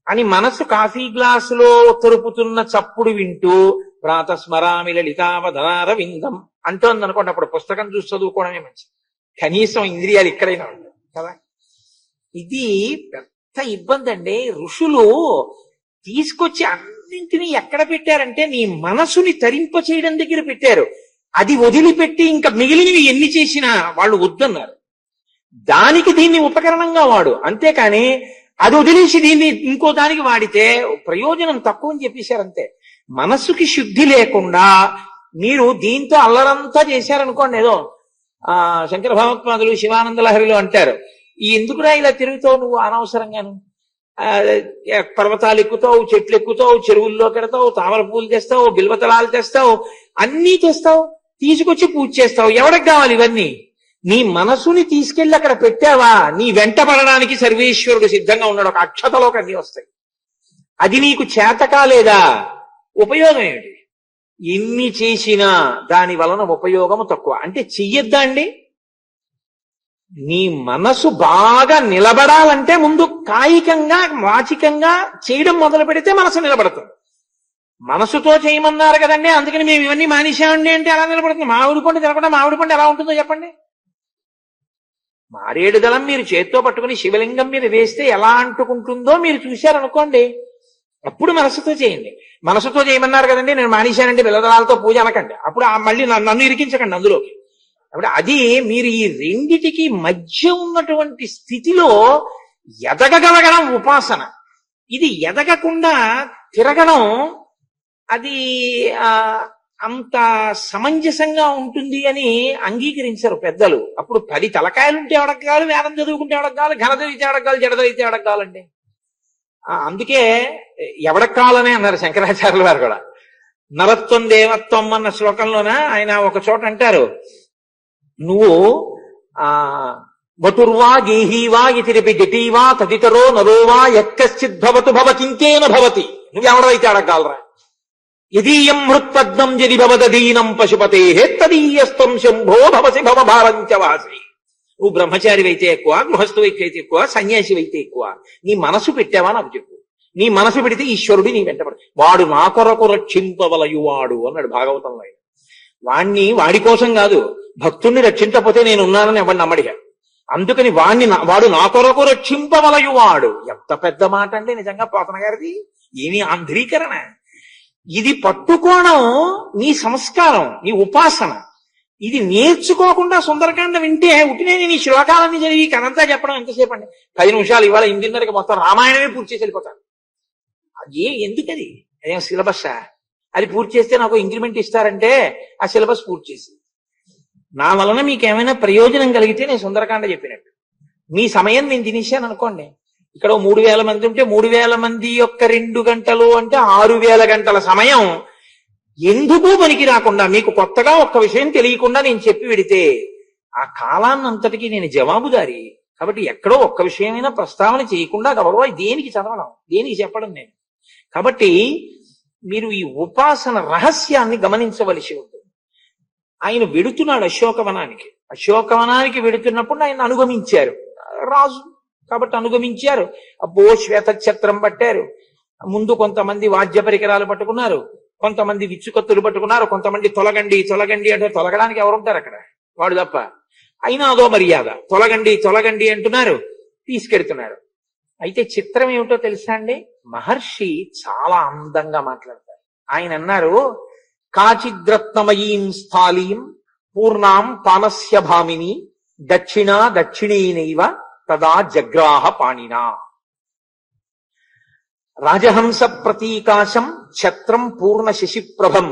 అని మనసు కాఫీ గ్లాసులో తరుపుతున్న చప్పుడు వింటూ ప్రాతస్మరామి లలితావదనార విందం అంటోంది అనుకోండి, అప్పుడు పుస్తకం చూసి చదువుకోవడమే మంచిది. కనీసం ఇంద్రియాలు ఇక్కడైనా ఉంటాయి కదా. ఇది పెద్ద ఇబ్బంది అండి. ఋషులు తీసుకొచ్చి అన్నింటినీ ఎక్కడ పెట్టారంటే నీ మనసుని తరింప చేయడం దగ్గర పెట్టారు. అది వదిలిపెట్టి ఇంకా మిగిలినవి ఎన్ని చేసినా వాళ్ళు వద్దన్నారు. దానికి దీన్ని ఉపకరణంగా వాడు, అంతేకాని అది వదిలేసి దీన్ని ఇంకో దానికి వాడితే ప్రయోజనం తక్కువ అని చెప్పేశారు అంతే. మనసుకి శుద్ధి లేకుండా మీరు దీంతో అల్లరంతా చేశారనుకోండి, ఏదో శంకర భగవత్పాదులు శివానంద లహరిలో అంటారు, ఈ ఎందుకురా ఇలా తిరుగుతావు నువ్వు అనవసరంగాను, పర్వతాలు ఎక్కుతావు, చెట్లు ఎక్కుతావు, చెరువుల్లో కెడతావు, తామర పూలు తెస్తావు, బిల్వతలాలు తెస్తావు, అన్నీ తెస్తావు, తీసుకొచ్చి పూజ చేస్తావు. ఎవరికి కావాలి ఇవన్నీ? నీ మనసుని తీసుకెళ్లి అక్కడ పెట్టావా, నీ వెంట పడడానికి సర్వేశ్వరుడు సిద్ధంగా ఉన్నాడు. ఒక అక్షతలోకి అన్ని వస్తాయి. అది నీకు చేత కాలేదా, ఉపయోగం ఏమిటి? ఎన్ని చేసినా దాని వలన ఉపయోగము తక్కువ. అంటే చెయ్యొద్దా అండి? నీ మనసు బాగా నిలబడాలంటే ముందు కాయికంగా వాచికంగా చేయడం మొదలు పెడితే మనసు నిలబడుతుంది. మనసుతో చేయమన్నారు కదండి, అందుకని మేము ఇవన్నీ మానేశామండి అంటే ఎలా నిలబడుతుంది? మామిడి పండు తినకుండా మామిడి పండు ఎలా ఉంటుందో చెప్పండి. మారేడు దళం మీరు చేత్తో పట్టుకుని శివలింగం మీద వేస్తే ఎలా అంటుకుంటుందో మీరు చూశారనుకోండి, అప్పుడు మనసుతో చేయండి. మనసుతో చేయమన్నారు కదండి, నేను మానేశానండి బిల్లదళాలతో పూజ అనకండి. అప్పుడు మళ్ళీ నన్ను ఇరికించకండి అందులోకి. అప్పుడు అది మీరు ఈ రెండిటికి మధ్య ఉన్నటువంటి స్థితిలో ఎదగగలగడం ఉపాసన. ఇది ఎదగకుండా తిరగడం అది అంత సమంజసంగా ఉంటుంది అని అంగీకరించారు పెద్దలు. అప్పుడు 10 తలకాయలుంటే ఎవడకు కావాలి, వేదం చదువుకుంటే ఎవడకు కావాలి, ఘన చదివితే ఎవడకు కావాలి, జడ చదివితే ఎవడకు కావాలండి. అందుకే ఎవడకు కావాలనే అన్నారు శంకరాచార్యుల వారు కూడా. నరత్వం దేవత్వం అన్న శ్లోకంలోన ఆయన ఒక చోట అంటారు, నువ్వు వటుర్వా గేహీవా ఇతిరిపి జటీవా తదితరో నరోవా ఎక్కశ్చిద్భవతు భవతింకేన భవతి. నువ్వెవడైతే అడగలరా. యదీయం హృత్పద్మం జది భవదీనం పశుపతే తదీయస్తం శంభో భవసి భవభారంచవాసి. నువ్వు బ్రహ్మచారి అయితే ఎక్కువ, గృహస్థు అయితే ఎక్కువ, సన్యాసి అయితే ఎక్కువ. నీ మనసు పెట్టావా నాకు చెప్పు. నీ మనసు పెడితే ఈశ్వరుడు నీ వెంటబడి, వాడు నా కొరకు రక్షింపవలయువాడు అన్నాడు భాగవతంలో. వాణ్ణి వాడి కోసం కాదు, భక్తుణ్ణి రక్షించకపోతే నేను ఉన్నానని ఎవడు నమ్మడిగా. అందుకని వాడు నా కొరకు రక్షింపవలయువాడు. ఎంత పెద్ద మాట అండి నిజంగా పోతన గారిది. ఏమి ఆంధ్రీకరణ. ఇది పట్టుకోవడం నీ సంస్కారం, నీ ఉపాసన. ఇది నేర్చుకోకుండా సుందరకాండ వింటే ఉట్టినే నీ శ్లోకాలన్నీ చదివి కనంతా చెప్పడం ఎంతసేపు అండి? 10 నిమిషాలు ఇవాళ 8:30కి మొత్తం రామాయణమే పూర్తి చేసి వెళ్ళిపోతాను. ఎందుకది? అదేం సిలబస్సా? అది పూర్తి చేస్తే నాకు ఇంక్రిమెంట్ ఇస్తారంటే ఆ సిలబస్ పూర్తి చేసి నా వలన మీకేమైనా ప్రయోజనం కలిగితే నేను సుందరకాండ చెప్పినట్టు. మీ సమయం నేను తినేశాను అనుకోండి, ఇక్కడ 3000 మంది ఉంటే 3000 మంది యొక్క 2 గంటలు అంటే 6000 గంటల సమయం ఎందుకు పనికి రాకుండా మీకు కొత్తగా ఒక్క విషయం తెలియకుండా నేను చెప్పి విడితే ఆ కాలాన్నంతటికీ నేను జవాబుదారి. కాబట్టి ఎక్కడో ఒక్క విషయమైనా ప్రస్తావన చేయకుండా గౌరవ దేనికి చదవడం, దేనికి చెప్పడం నేను. కాబట్టి మీరు ఈ ఉపాసన రహస్యాన్ని గమనించవలసి ఉంటుంది. ఆయన వెడుతున్నాడు అశోకవనానికి. అశోకవనానికి వెడుతున్నప్పుడు ఆయన అనుగమించారు రాజు కాబట్టి అనుగమించారు. అబ్బో శ్వేతఛత్రం పట్టారు. ముందు కొంతమంది వాద్య పరికరాలు పట్టుకున్నారు, కొంతమంది విచ్చుకత్తులు పట్టుకున్నారు, కొంతమంది తొలగండి తొలగండి అంటే తొలగడానికి ఎవరుంటారు అక్కడ? వాడు తప్ప. అయినా అదో మర్యాద, తొలగండి తొలగండి అంటున్నారు, తీసుకెడుతున్నారు. అయితే చిత్రం ఏమిటో తెలుసా అండి? మహర్షి చాలా అందంగా మాట్లాడతారు. ఆయన అన్నారు, కాచిద్రత్నమయీం స్థాళీం పూర్ణాం పానస్య భామిని దక్షిణా దక్షిణేనైవ తదా జగ్రాహ పాణినా. రాజహంస ప్రతీకాశం ఛత్రం పూర్ణ శశిప్రభం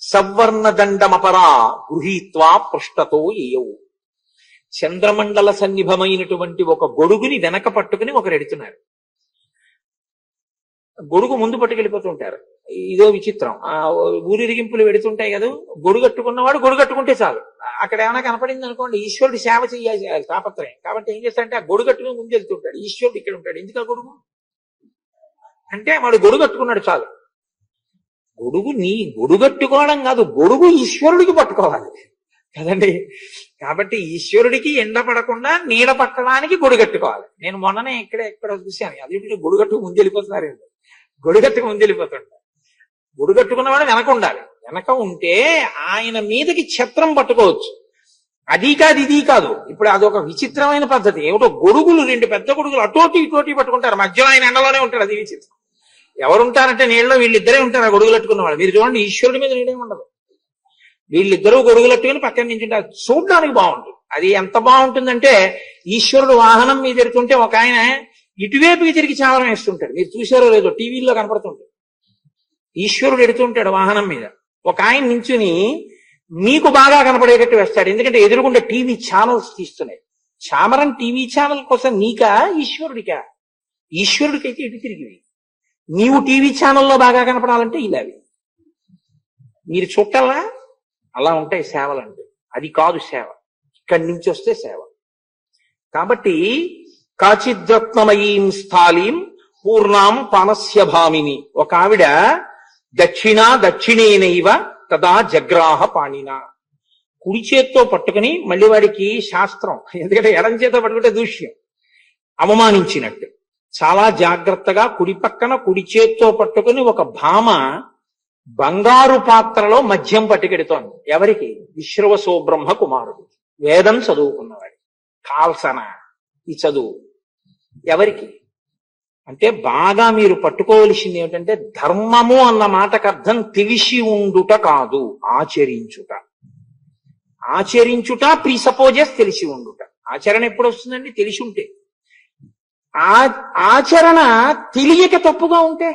సవర్ణదండమపరా గృహీత్వా పృష్ఠతో ఏయవు. చంద్రమండల సన్నిభమైనటువంటి ఒక గొడుగుని వెనక పట్టుకుని ఒకరు ఎడుతున్నారు. గొడుగు ముందు పట్టుకెళ్ళిపోతుంటారు. ఇదో విచిత్రం. ఊరిరిగింపులు వెడుతుంటాయి కదా, గొడుగట్టుకున్నవాడు గొడుగట్టుకుంటే చాలు. అక్కడ ఏమైనా కనపడింది అనుకోండి, ఈశ్వరుడు సేవ చేయాలి తాపత్రయం. కాబట్టి ఏం చేస్తాడంటే ఆ గొడుగట్టుకుని ముందు వెళ్తుంటాడు. ఈశ్వరుడు ఇక్కడ ఉంటాడు. ఎందుకు ఆ గొడుగు అంటే వాడు గొడుగట్టుకున్నాడు చాలు. గొడుగు నీ గొడుగట్టుకోవడం కాదు, గొడుగు ఈశ్వరుడికి పట్టుకోవాలి కదండి. కాబట్టి ఈశ్వరుడికి ఎండ పడకుండా నీడ పట్టడానికి గొడుగట్టుకోవాలి. నేను మొన్ననే ఎక్కడ చూశాను, అది గొడుగట్టుకు ముందు వెళ్ళిపోతున్నారు. గొడుగట్టుకు ముందు వెళ్ళిపోతుంటారు. గొడుగట్టుకున్నవాడు వెనక ఉండాలి. వెనక ఉంటే ఆయన మీదకి ఛత్రం పట్టుకోవచ్చు. అది కాదు ఇది కాదు. ఇప్పుడు అదొక విచిత్రమైన పద్ధతి. ఏమిటో గొడుగులు, రెండు పెద్ద గొడుగులు అటోటి ఇటోటి పట్టుకుంటారు. మధ్యలో ఆయన ఎండలోనే ఉంటాడు. అది విచిత్రం. ఎవరుంటారంటే నీళ్ళలో వీళ్ళిద్దరే ఉంటారు. ఆ గొడుగులట్టుకున్న వాళ్ళు. మీరు చూడండి, ఈశ్వరుడి మీద నీడే ఉండదు. వీళ్ళిద్దరూ గొడుగులట్టుకుని పక్కన నుంచి ఉంటారు. చూడడానికి బాగుంటుంది. అది ఎంత బాగుంటుందంటే, ఈశ్వరుడు వాహనం మీద ఎడుతుంటే ఒక ఆయన ఇటువైపుకి తిరిగి చావరం వేస్తుంటాడు. మీరు చూసారో లేదో, టీవీల్లో కనపడుతుంటాడు. ఈశ్వరుడు ఎడుతుంటాడు వాహనం మీద, ఒక ఆయన నించుని మీకు బాగా కనపడేటట్టు వేస్తాడు. ఎందుకంటే ఎదురుగుండా టీవీ ఛానల్స్ తీస్తున్నాయి. చామరం టీవీ ఛానల్ కోసం నీకా ఈశ్వరుడికా? ఈశ్వరుడికైతే ఇటు తిరిగివి. నీవు టీవీ ఛానల్లో బాగా కనపడాలంటే ఇలావి. మీరు చుట్టాలా? అలా ఉంటాయి సేవలంటే. అది కాదు సేవ. ఇక్కడి నుంచి వస్తే సేవ. కాబట్టి కాచిద్రత్నమయీం స్థాళీం పూర్ణాం పానస్య భామిని. ఒక ఆవిడ దక్షిణేనైవ తదా జగ్రాహ పాణిన. కుడి చేత్తో పట్టుకుని, మళ్ళీ వాడికి శాస్త్రం, ఎందుకంటే ఎడం చేత్తో పట్టుకుంటే దూష్యం, అవమానించినట్టు. చాలా జాగ్రత్తగా కుడి పక్కన కుడి చేత్తో పట్టుకుని ఒక భామ బంగారు పాత్రలో మద్యం పట్టుకెడుతోంది. ఎవరికి? విశ్రవసో బ్రహ్మ కుమారుడు, వేదం చదువుకున్నవాడి. కాల్సన ఈ చదువు ఎవరికి అంటే, బాగా మీరు పట్టుకోవలసింది ఏమిటంటే, ధర్మము అన్న మాటకు అర్థం తెలిసి ఉండుట కాదు, ఆచరించుట. ఆచరించుట ప్రీసపోజెస్ తెలిసి ఉండుట. ఆచరణ ఎప్పుడు వస్తుందండి? తెలిసి ఉంటే. ఆచరణ తెలియక తప్పుగా ఉంటే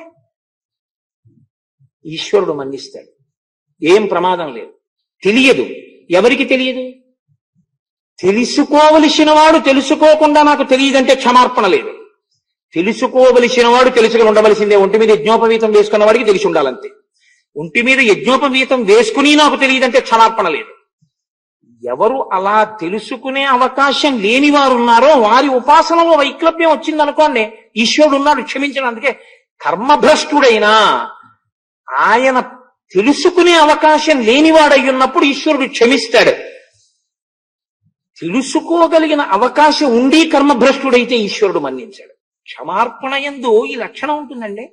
ఈశ్వరుడు మన్నిస్తాడు. ఏం ప్రమాదం లేదు. తెలియదు. ఎవరికి తెలియదు? తెలుసుకోవలసిన వాడు తెలుసుకోకుండా నాకు తెలియదంటే క్షమార్పణ లేదు. తెలుసుకోవలసిన వాడు తెలుసుకుని ఉండవలసిందే. ఒంటి మీద యజ్ఞోపవీతం వేసుకున్న వాడికి తెలిసి ఉండాలంతే. ఒంటి మీద యజ్ఞోపవీతం వేసుకుని నాకు తెలియదంటే క్షమార్పణ లేదు. ఎవరు అలా తెలుసుకునే అవకాశం లేని వారు ఉన్నారో వారి ఉపాసనలో వైక్లభ్యం వచ్చిందనుకోండి, ఈశ్వరుడు ఉన్నాడు క్షమించడం. అందుకే కర్మభ్రష్టుడైనా ఆయన తెలుసుకునే అవకాశం లేనివాడై ఉన్నప్పుడు ఈశ్వరుడు క్షమిస్తాడు. తెలుసుకోగలిగిన అవకాశం ఉండి కర్మభ్రష్టుడైతే ఈశ్వరుడు మన్నించాడు. క్షమార్పణ యందు ఈ లక్షణం ఉంటుందండి.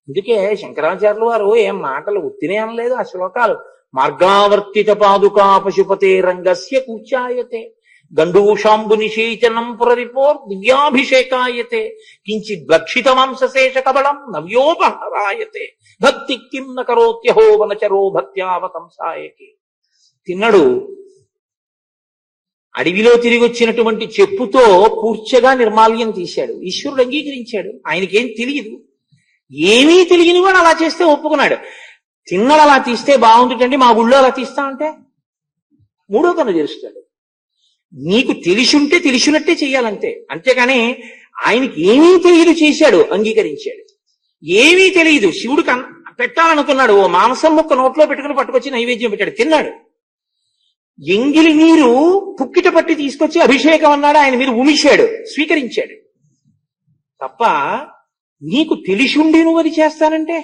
అందుకే శంకరాచార్యుల వారు ఏం మాటలు ఉత్తినే అనలేదు. ఆ శ్లోకాలు మార్గావర్తిత పాదుకా పశుపతే రంగస్య కూర్చాయతే గండూషాంబు నిషేచనం పురరిపోర్ దివ్యాభిషేకాయతే కించిత్ భక్షిత మాంసశేష కబళం నవ్యోపహరాయతే భక్తి కిం న కరోత్యహో వనచరో భక్త్యావతంసాయకే. తిన్నడు అడవిలో తిరిగి వచ్చినటువంటి చెప్పుతో కూర్చగా నిర్మాల్యం తీశాడు. ఈశ్వరుడు అంగీకరించాడు. ఆయనకేం తెలియదు. ఏమీ తెలియని వాడు అలా చేస్తే ఒప్పుకున్నాడు. తిన్నడు అలా తీస్తే బాగుంటుందండి, మా గుళ్ళో అలా తీస్తా అంటే మూడో కన్ను తెరుస్తాడు. నీకు తెలిసుంటే తెలిసినట్టే చెయ్యాలంతే. అంతేకాని ఆయనకి ఏమీ తెలియదు చేశాడు, అంగీకరించాడు. ఏమీ తెలియదు, శివుడు పెట్టాలనుకున్నాడు, ఓ మాంసం ముక్క నోట్లో పెట్టుకుని పట్టుకొచ్చి నైవేద్యం పెట్టాడు, తిన్నాడు. ఎంగిలి నీరు పుక్కిట పట్టి తీసుకొచ్చి అభిషేకం అన్నాడు, ఆయన మీరు ఉమిశాడు, స్వీకరించాడు. తప్ప నీకు తెలిసుండి నువ్వు అది చేస్తానంటే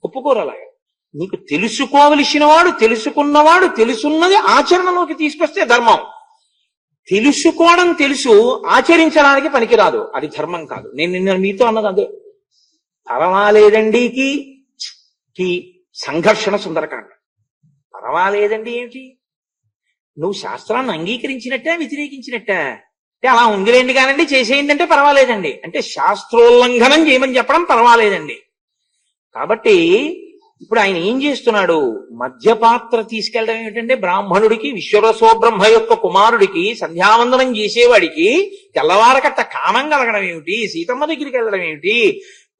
ఒప్పుకోరు. అలాగా నీకు తెలుసుకోవలసిన వాడు, తెలుసుకున్నవాడు, తెలుసున్నది ఆచరణలోకి తీసుకొస్తే ధర్మం. తెలుసుకోవడం తెలుసు, ఆచరించడానికి పనికిరాదు, అది ధర్మం కాదు. నేను నిన్న మీతో అన్నది అదే. పర్వాలేదండికి సంఘర్షణ సుందరకాండ. పర్వాలేదండి ఏమిటి? నువ్వు శాస్త్రాన్ని అంగీకరించినట్టే వ్యతిరేకించినట్టే? అంటే అలా ఉందిలేండి కానండి చేసేయండి అంటే పర్వాలేదండి, అంటే శాస్త్రోల్లంఘనం చేయమని చెప్పడం పర్వాలేదండి. కాబట్టి ఇప్పుడు ఆయన ఏం చేస్తున్నాడు? మధ్యపాత్ర తీసుకెళ్ళడం ఏమిటంటే, బ్రాహ్మణుడికి, విశ్వరసో బ్రహ్మ యొక్క కుమారుడికి, సంధ్యావందనం చేసేవాడికి తెల్లవారకట్ట కామం కలగడం ఏమిటి? సీతమ్మ దగ్గరికి వెళ్ళడం ఏమిటి?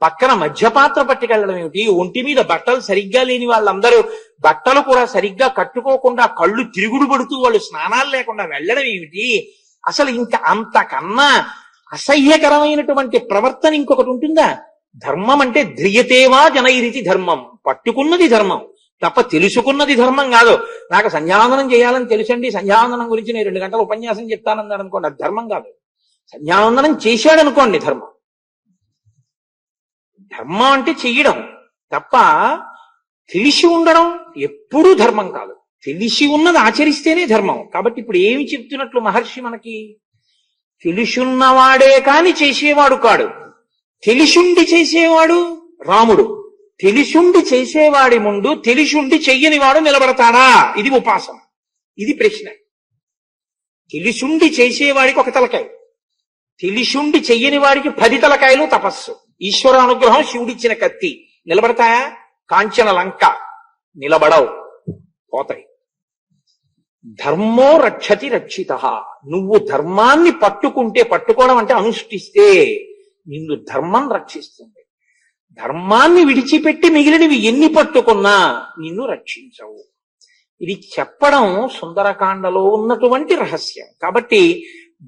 పక్కన మధ్యపాత్ర పట్టుకెళ్ళడం ఏమిటి? ఒంటి మీద బట్టలు సరిగ్గా లేని వాళ్ళందరూ బట్టలు కూడా సరిగ్గా కట్టుకోకుండా కళ్ళు తిరుగుడు పడుతూ వాళ్ళు స్నానాలు లేకుండా వెళ్ళడం ఏమిటి? అసలు ఇంకా అంతకన్నా అసహ్యకరమైనటువంటి ప్రవర్తన ఇంకొకటి ఉంటుందా? ధర్మం అంటే ధ్రియతేవా జనైరితి ధర్మం. పట్టుకున్నది ధర్మం తప్ప తెలుసుకున్నది ధర్మం కాదు. నాకు సంధ్యావందనం చేయాలని తెలుసండి, సంధ్యావందనం గురించి నేను 2 గంటల ఉపన్యాసం చెప్తానన్నాను అనుకోండి, అది ధర్మం కాదు. సంధ్యావందనం చేశాడనుకోండి ధర్మం. ధర్మం అంటే చెయ్యడం తప్ప తెలిసి ఉండడం ఎప్పుడూ ధర్మం కాదు. తెలిసి ఉన్నది ఆచరిస్తేనే ధర్మం. కాబట్టి ఇప్పుడు ఏమి చెప్తున్నట్లు మహర్షి మనకి? తెలుసున్నవాడే కాని చేసేవాడు కాడు. తెలిసుండి చేసేవాడు రాముడు. తెలిసుండి చేసేవాడి ముందు తెలిసుండి చెయ్యని వాడు నిలబడతాడా? ఇది ఉపాసన, ఇది ప్రశ్న. తెలిసుండి చేసేవాడికి ఒక తలకాయ, తెలిసుండి చెయ్యని వాడికి 10 తలకాయలు తపస్సు. ఈశ్వర అనుగ్రహం శివుడిచ్చిన కత్తి. నిలబడతాయా? కాంచన లంక నిలబడవు, పోతాయి. ధర్మో రక్షతి రక్షిత. నువ్వు ధర్మాన్ని పట్టుకుంటే, పట్టుకోవడం అంటే అనుష్ఠిస్తే నిన్ను ధర్మం రక్షిస్తుంది. ధర్మాన్ని విడిచిపెట్టి మిగిలినవి ఎన్ని పట్టుకున్నా నిన్ను రక్షించవు. ఇది చెప్పడం సుందరకాండలో ఉన్నటువంటి రహస్యం. కాబట్టి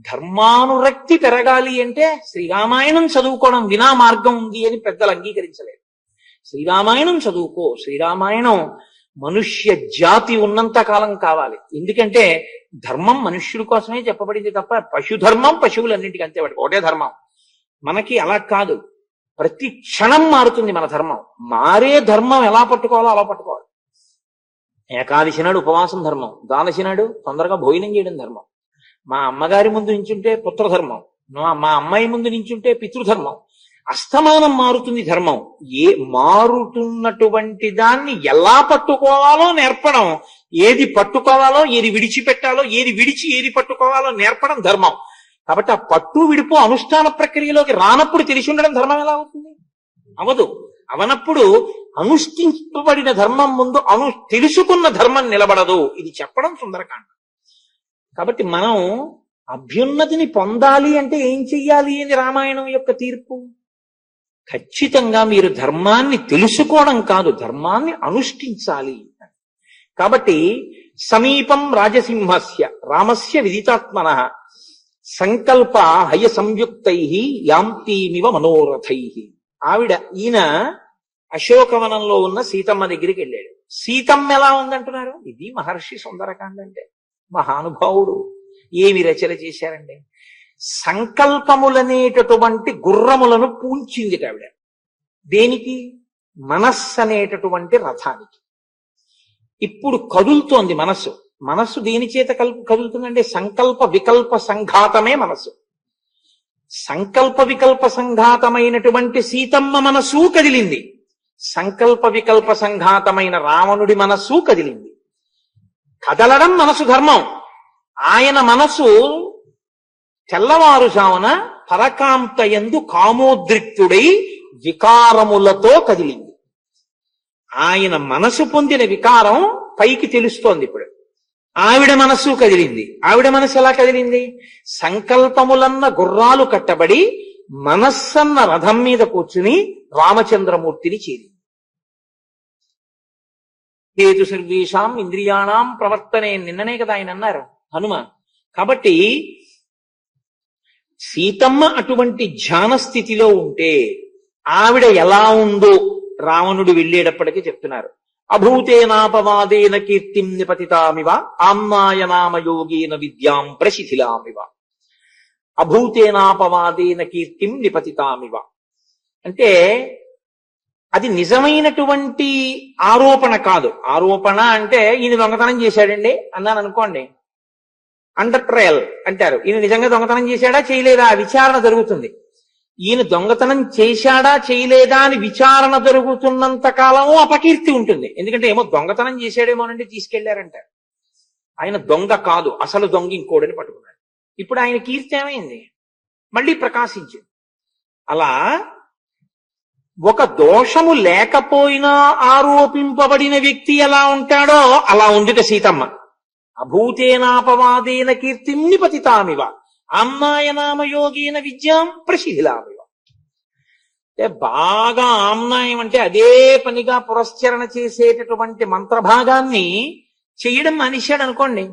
ధర్మానురక్తి పెరగాలి అంటే శ్రీరామాయణం చదువుకోవడం వినా మార్గం ఉంది అని పెద్దలు అంగీకరించలేదు. శ్రీరామాయణం చదువుకో. శ్రీరామాయణం మనుష్య జాతి ఉన్నంత కాలం కావాలి. ఎందుకంటే ధర్మం మనుష్యుల కోసమే చెప్పబడింది తప్ప పశుధర్మం పశువులన్నింటికి అంతే, వాటికి ఒకటే ధర్మం. మనకి అలా కాదు, ప్రతి క్షణం మారుతుంది మన ధర్మం. మారే ధర్మం ఎలా పట్టుకోవాలో అలా పట్టుకోవాలి. ఏకాదశి నాడు ఉపవాసం ధర్మం, ద్వాదశి నాడు తొందరగా భోజనం చేయడం ధర్మం. మా అమ్మగారి ముందు నించుంటే పుత్రధర్మం, మా అమ్మాయి ముందు నించుంటే పితృధర్మం. అస్తమానం మారుతుంది ధర్మం. మారుతున్నటువంటి దాన్ని ఎలా పట్టుకోవాలో నేర్పడం, ఏది పట్టుకోవాలో ఏది విడిచిపెట్టాలో, ఏది విడిచి ఏది పట్టుకోవాలో నేర్పడం ధర్మం. కాబట్టి ఆ పట్టు విడిపు అనుష్ఠాన ప్రక్రియలోకి రానప్పుడు తెలిసి ఉండడం ధర్మం ఎలా అవుతుంది? అవదు. అవనప్పుడు అనుష్ఠింపబడిన ధర్మం ముందు తెలుసుకున్న ధర్మం నిలబడదు. ఇది చెప్పడం సుందరకాండ. కాబట్టి మనం అభ్యున్నతిని పొందాలి అంటే ఏం చెయ్యాలి అని రామాయణం యొక్క తీర్పు. ఖచ్చితంగా మీరు ధర్మాన్ని తెలుసుకోవడం కాదు, ధర్మాన్ని అనుష్ఠించాలి. కాబట్టి సమీపం రాజసింహస్య రామస్య విదితాత్మనః సంకల్ప హయ సంయుక్తై యాంతీమివ మనోరథై. ఈయన అశోకవనంలో ఉన్న సీతమ్మ దగ్గరికి వెళ్ళాడు. సీతమ్మ ఎలా ఉందంటున్నారు? ఇది మహర్షి సుందరకాండ అంటే. మహానుభావుడు ఏమి రచన చేశారండి. సంకల్పములనేటటువంటి గుర్రములను పూంచింది ఆవిడ. దేనికి? మనస్సు అనేటటువంటి రథానికి. ఇప్పుడు కదులుతోంది మనస్సు. మనస్సు దేని చేత కదులుతుందంటే సంకల్ప వికల్ప సంఘాతమే మనస్సు. సంకల్ప వికల్ప సంఘాతమైనటువంటి సీతమ్మ మనస్సు కదిలింది. సంకల్ప వికల్ప సంఘాతమైన రావణుడి మనస్సు కదిలింది. కదలడం మనసు ధర్మం. ఆయన మనసు తెల్లవారుజామున పరకాంతయందు కామోద్రిక్తుడై వికారములతో కదిలింది. ఆయన మనసు పొందిన వికారం పైకి తెలుస్తోంది. ఇప్పుడు ఆవిడ మనస్సు కదిలింది. ఆవిడ మనసు ఎలా కదిలింది? సంకల్పములన్న గుర్రాలు కట్టబడి మనస్సన్న రథం మీద కూర్చుని రామచంద్రమూర్తిని చేరింది. హేతు సర్వేషాం ఇంద్రియాణం ప్రవర్తనే, నిన్ననే కదా ఆయన అన్నారు హనుమ. కాబట్టి సీతమ్మ అటువంటి ధ్యాన స్థితిలో ఉంటే ఆవిడ ఎలా ఉందో రావణుడు వెళ్ళేటప్పటికీ చెప్తున్నారు. అభూతేనాపవాదేన కీర్తిం నిపతితామివ ఆమ్నాయనామయోగేన విద్యాం ప్రశిథిలామివ. అభూతేనాపవాదేన కీర్తిం నిపతితామివ అంటే అది నిజమైనటువంటి ఆరోపణ కాదు. ఆరోపణ అంటే ఈయన దొంగతనం చేశాడండి అన్నాను అనుకోండి, అండర్ ట్రయల్ అంటారు. ఈయన నిజంగా దొంగతనం చేశాడా చేయలేదా విచారణ జరుగుతుంది. ఈయన దొంగతనం చేశాడా చేయలేదా అని విచారణ జరుగుతున్నంత కాలము అపకీర్తి ఉంటుంది. ఎందుకంటే ఏమో దొంగతనం చేశాడేమోనండి తీసుకెళ్లారంటారు. ఆయన దొంగ కాదు, అసలు దొంగ ఇంకోడని పట్టుకున్నాడు. ఇప్పుడు ఆయన కీర్తి ఏమైంది? మళ్ళీ ప్రకాశించింది. అలా ఒక దోషము లేకపోయినా ఆరోపింపబడిన వ్యక్తి ఎలా ఉంటాడో అలా ఉందిట సీతమ్మ. అభూతేనాపవాదేన కీర్తిం నిపతితామివ ఆమ్నాయనామయోగేన విద్యాం ప్రశిథిలామివ. బాగా ఆమ్నాయం అంటే అదే పనిగా పురస్చరణ చేసేటటువంటి మంత్రభాగాన్ని చేయడం మనిషాడు అనుకోండి,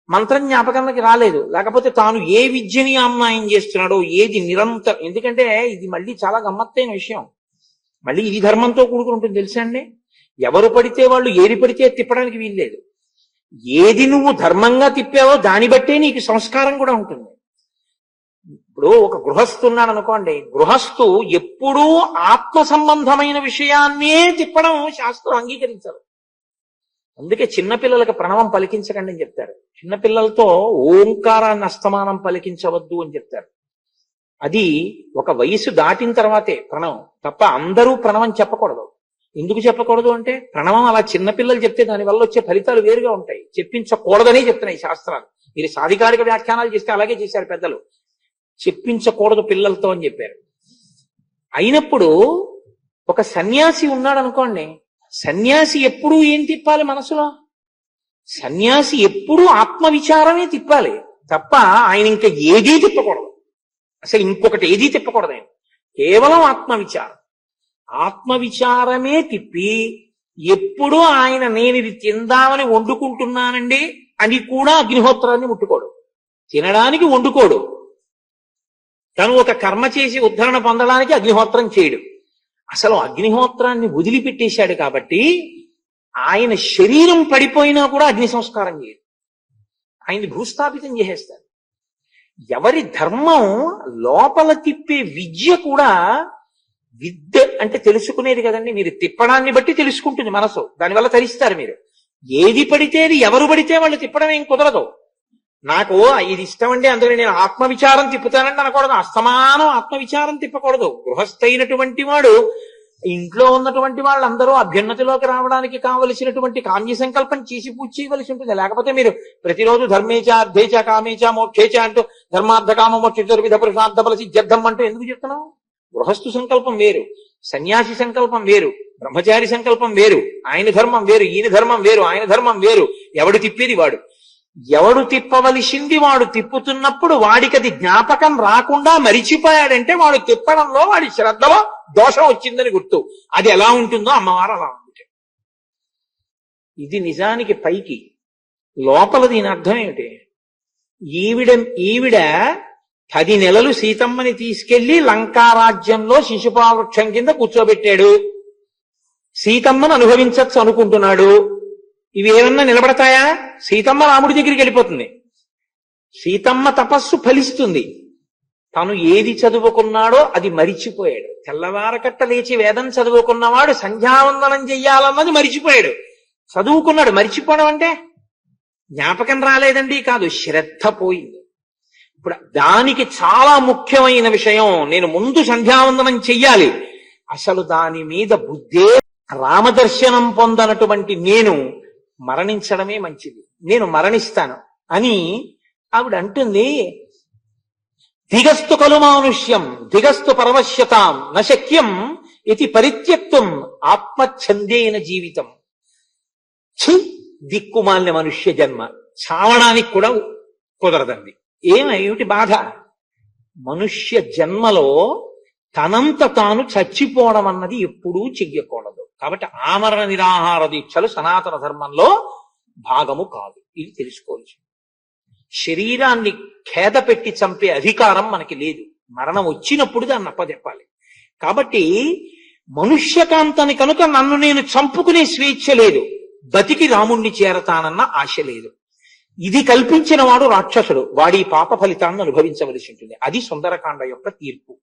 మంత్రం జ్ఞాపకంలోకి రాలేదు. లేకపోతే తాను ఏ విద్యని ఆమ్నాయం చేస్తున్నాడో, ఏది నిరంతరం, ఎందుకంటే ఇది మళ్ళీ చాలా గమ్మత్తైన విషయం, మళ్ళీ ఇది ధర్మంతో కూడుకుని ఉంటుంది తెలుసా అండి. ఎవరు పడితే వాళ్ళు ఏది పడితే తిప్పడానికి వీల్లేదు. ఏది నువ్వు ధర్మంగా తిప్పావో దాన్ని బట్టే నీకు సంస్కారం కూడా ఉంటుంది. ఇప్పుడు ఒక గృహస్థు ఉన్నాడు అనుకోండి, గృహస్థు ఎప్పుడూ ఆత్మ సంబంధమైన విషయాన్నే తిప్పడం శాస్త్రం అంగీకరించరు. అందుకే చిన్నపిల్లలకు ప్రణవం పలికించకండి అని చెప్తారు. చిన్నపిల్లలతో ఓంకారాన్ని అస్తమానం పలికించవద్దు అని చెప్తారు. అది ఒక వయసు దాటిన తర్వాతే ప్రణవం తప్ప అందరూ ప్రణవం చెప్పకూడదు. ఎందుకు చెప్పకూడదు అంటే, ప్రణవం అలా చిన్నపిల్లలు చెప్తే దానివల్ల వచ్చే ఫలితాలు వేరుగా ఉంటాయి. చెప్పించకూడదనే చెప్తున్నాయి శాస్త్రాలు. మీరు సాధికారిక వ్యాఖ్యానాలు చేస్తే అలాగే చేశారు పెద్దలు. చెప్పించకూడదు పిల్లలతో అని చెప్పారు. అయినప్పుడు ఒక సన్యాసి ఉన్నాడు అనుకోండి, సన్యాసి ఎప్పుడూ ఏం తిప్పాలి మనసులో? సన్యాసి ఎప్పుడూ ఆత్మవిచారమే తిప్పాలి తప్ప ఆయన ఇంకా ఏదీ తిప్పకూడదు. అసలు ఇంకొకటి ఏదీ తిప్పకూడదు. ఆయన కేవలం ఆత్మవిచారం, ఆత్మవిచారమే తిప్పి ఎప్పుడూ ఆయన నేను ఇది తిందామని వండుకుంటున్నానండి అని కూడా అగ్నిహోత్రాన్ని ముట్టుకోడు, తినడానికి వండుకోడు. తను ఒక కర్మ చేసి ఉద్ధరణ పొందడానికి అగ్నిహోత్రం చేయడు. అసలు అగ్నిహోత్రాన్ని వదిలిపెట్టేశాడు కాబట్టి ఆయన శరీరం పడిపోయినా కూడా అగ్ని సంస్కారం చేయడు, ఆయన్ని భూస్థాపితం చేసేస్తాడు. ఎవరి ధర్మం లోపల తిప్పే విద్య కూడా, విద్య అంటే తెలుసుకునేది కదండి. మీరు తిప్పడాన్ని బట్టి తెలుసుకుంటుంది మనసు, దానివల్ల తరిస్తారు మీరు. ఏది పడితే అది ఎవరు పడితే వాళ్ళు తిప్పడం ఏం కుదరదు. నాకు ఇది ఇష్టం అండి అందుకని నేను ఆత్మవిచారం తిప్పుతానండి అనకూడదు. అస్తమానం ఆత్మవిచారం తిప్పకూడదు. గృహస్థైనటువంటి వాడు ఇంట్లో ఉన్నటువంటి వాళ్ళందరూ అభ్యున్నతిలోకి రావడానికి కావలసినటువంటి కామ్య సంకల్పం చేసి పూజ చేయవలసి ఉంటుంది. లేకపోతే మీరు ప్రతిరోజు ధర్మేచ అర్థేచ కామేచ మోక్షేచ అంటూ ధర్మార్థ కామ మోక్ష విధ పురుషార్థ బల సిద్ధ్యర్థం అంటూ ఎందుకు చెప్తున్నాం? గృహస్థు సంకల్పం వేరు, సన్యాసి సంకల్పం వేరు, బ్రహ్మచారి సంకల్పం వేరు, ఆయన ధర్మం వేరు, ఈయన ధర్మం వేరు, ఆయన ధర్మం వేరు. ఎవడు తిప్పేది వాడు. ఎవడు తిప్పవలసింది వాడు తిప్పుతున్నప్పుడు వాడికి అది జ్ఞాపకం రాకుండా మరిచిపోయాడంటే వాడు తిప్పడంలో వాడి శ్రద్ధలో దోషం వచ్చిందని గుర్తు. అది ఎలా ఉంటుందో అమ్మవారు అలా ఉంది. ఇది నిజానికి పైకి, లోపల దీని అర్థం ఏమిటి? ఈవిడ 10 నెలలు సీతమ్మని తీసుకెళ్లి లంకారాజ్యంలో శిశుపావృక్షం కింద కూర్చోబెట్టాడు. సీతమ్మను అనుభవించచ్చు అనుకుంటున్నాడు. ఇవి ఏమన్నా నిలబడతాయా? సీతమ్మ రాముడి దగ్గరికి వెళ్ళిపోతుంది, సీతమ్మ తపస్సు ఫలిస్తుంది. తను ఏది చదువుకున్నాడో అది మరిచిపోయాడు. తెల్లవారకట్ట లేచి వేదం చదువుకున్నవాడు సంధ్యావందనం చెయ్యాలన్నది మరిచిపోయాడు. చదువుకున్నాడు, మరిచిపోవడం అంటే జ్ఞాపకం రాలేదండి కాదు, శ్రద్ధ పోయింది. ఇప్పుడు దానికి చాలా ముఖ్యమైన విషయం, నేను ముందు సంధ్యావందనం చెయ్యాలి. అసలు దాని మీద బుద్ధే, రామదర్శనం పొందనటువంటి నేను మరణించడమే మంచిది, నేను మరణిస్తాను అని ఆవిడ అంటుంది. దిగస్తు కలు మానుష్యం దిగస్తు పరవశ్యతాం నశక్యం ఇది పరిత్యక్తం ఆత్మఛందేన జీవితం. దిక్కుమాలిన మనుష్య జన్మ, చావడానికి కూడా కుదరదండి. ఏమిటి బాధ? మనుష్య జన్మలో తనంత తాను చచ్చిపోవడం అన్నది ఎప్పుడూ చెయ్యకూడదు. కాబట్టి ఆమరణ నిరాహార దీక్షలు సనాతన ధర్మంలో భాగము కాదు. ఇది తెలుసుకోవచ్చు. శరీరాన్ని ఖేద పెట్టి చంపే అధికారం మనకి లేదు. మరణం వచ్చినప్పుడు దాన్ని అప్పదెప్పాలి. కాబట్టి మనుష్యకాంతని కనుక నన్ను నేను చంపుకునే స్వేచ్ఛ లేదు, బతికి రాముణ్ణి చేరతానన్న ఆశ లేదు. ఇది కల్పించిన వాడు రాక్షసుడు, వాడి పాప ఫలితాన్ని అనుభవించవలసి ఉంటుంది. అది సుందరకాండ యొక్క తీర్పు.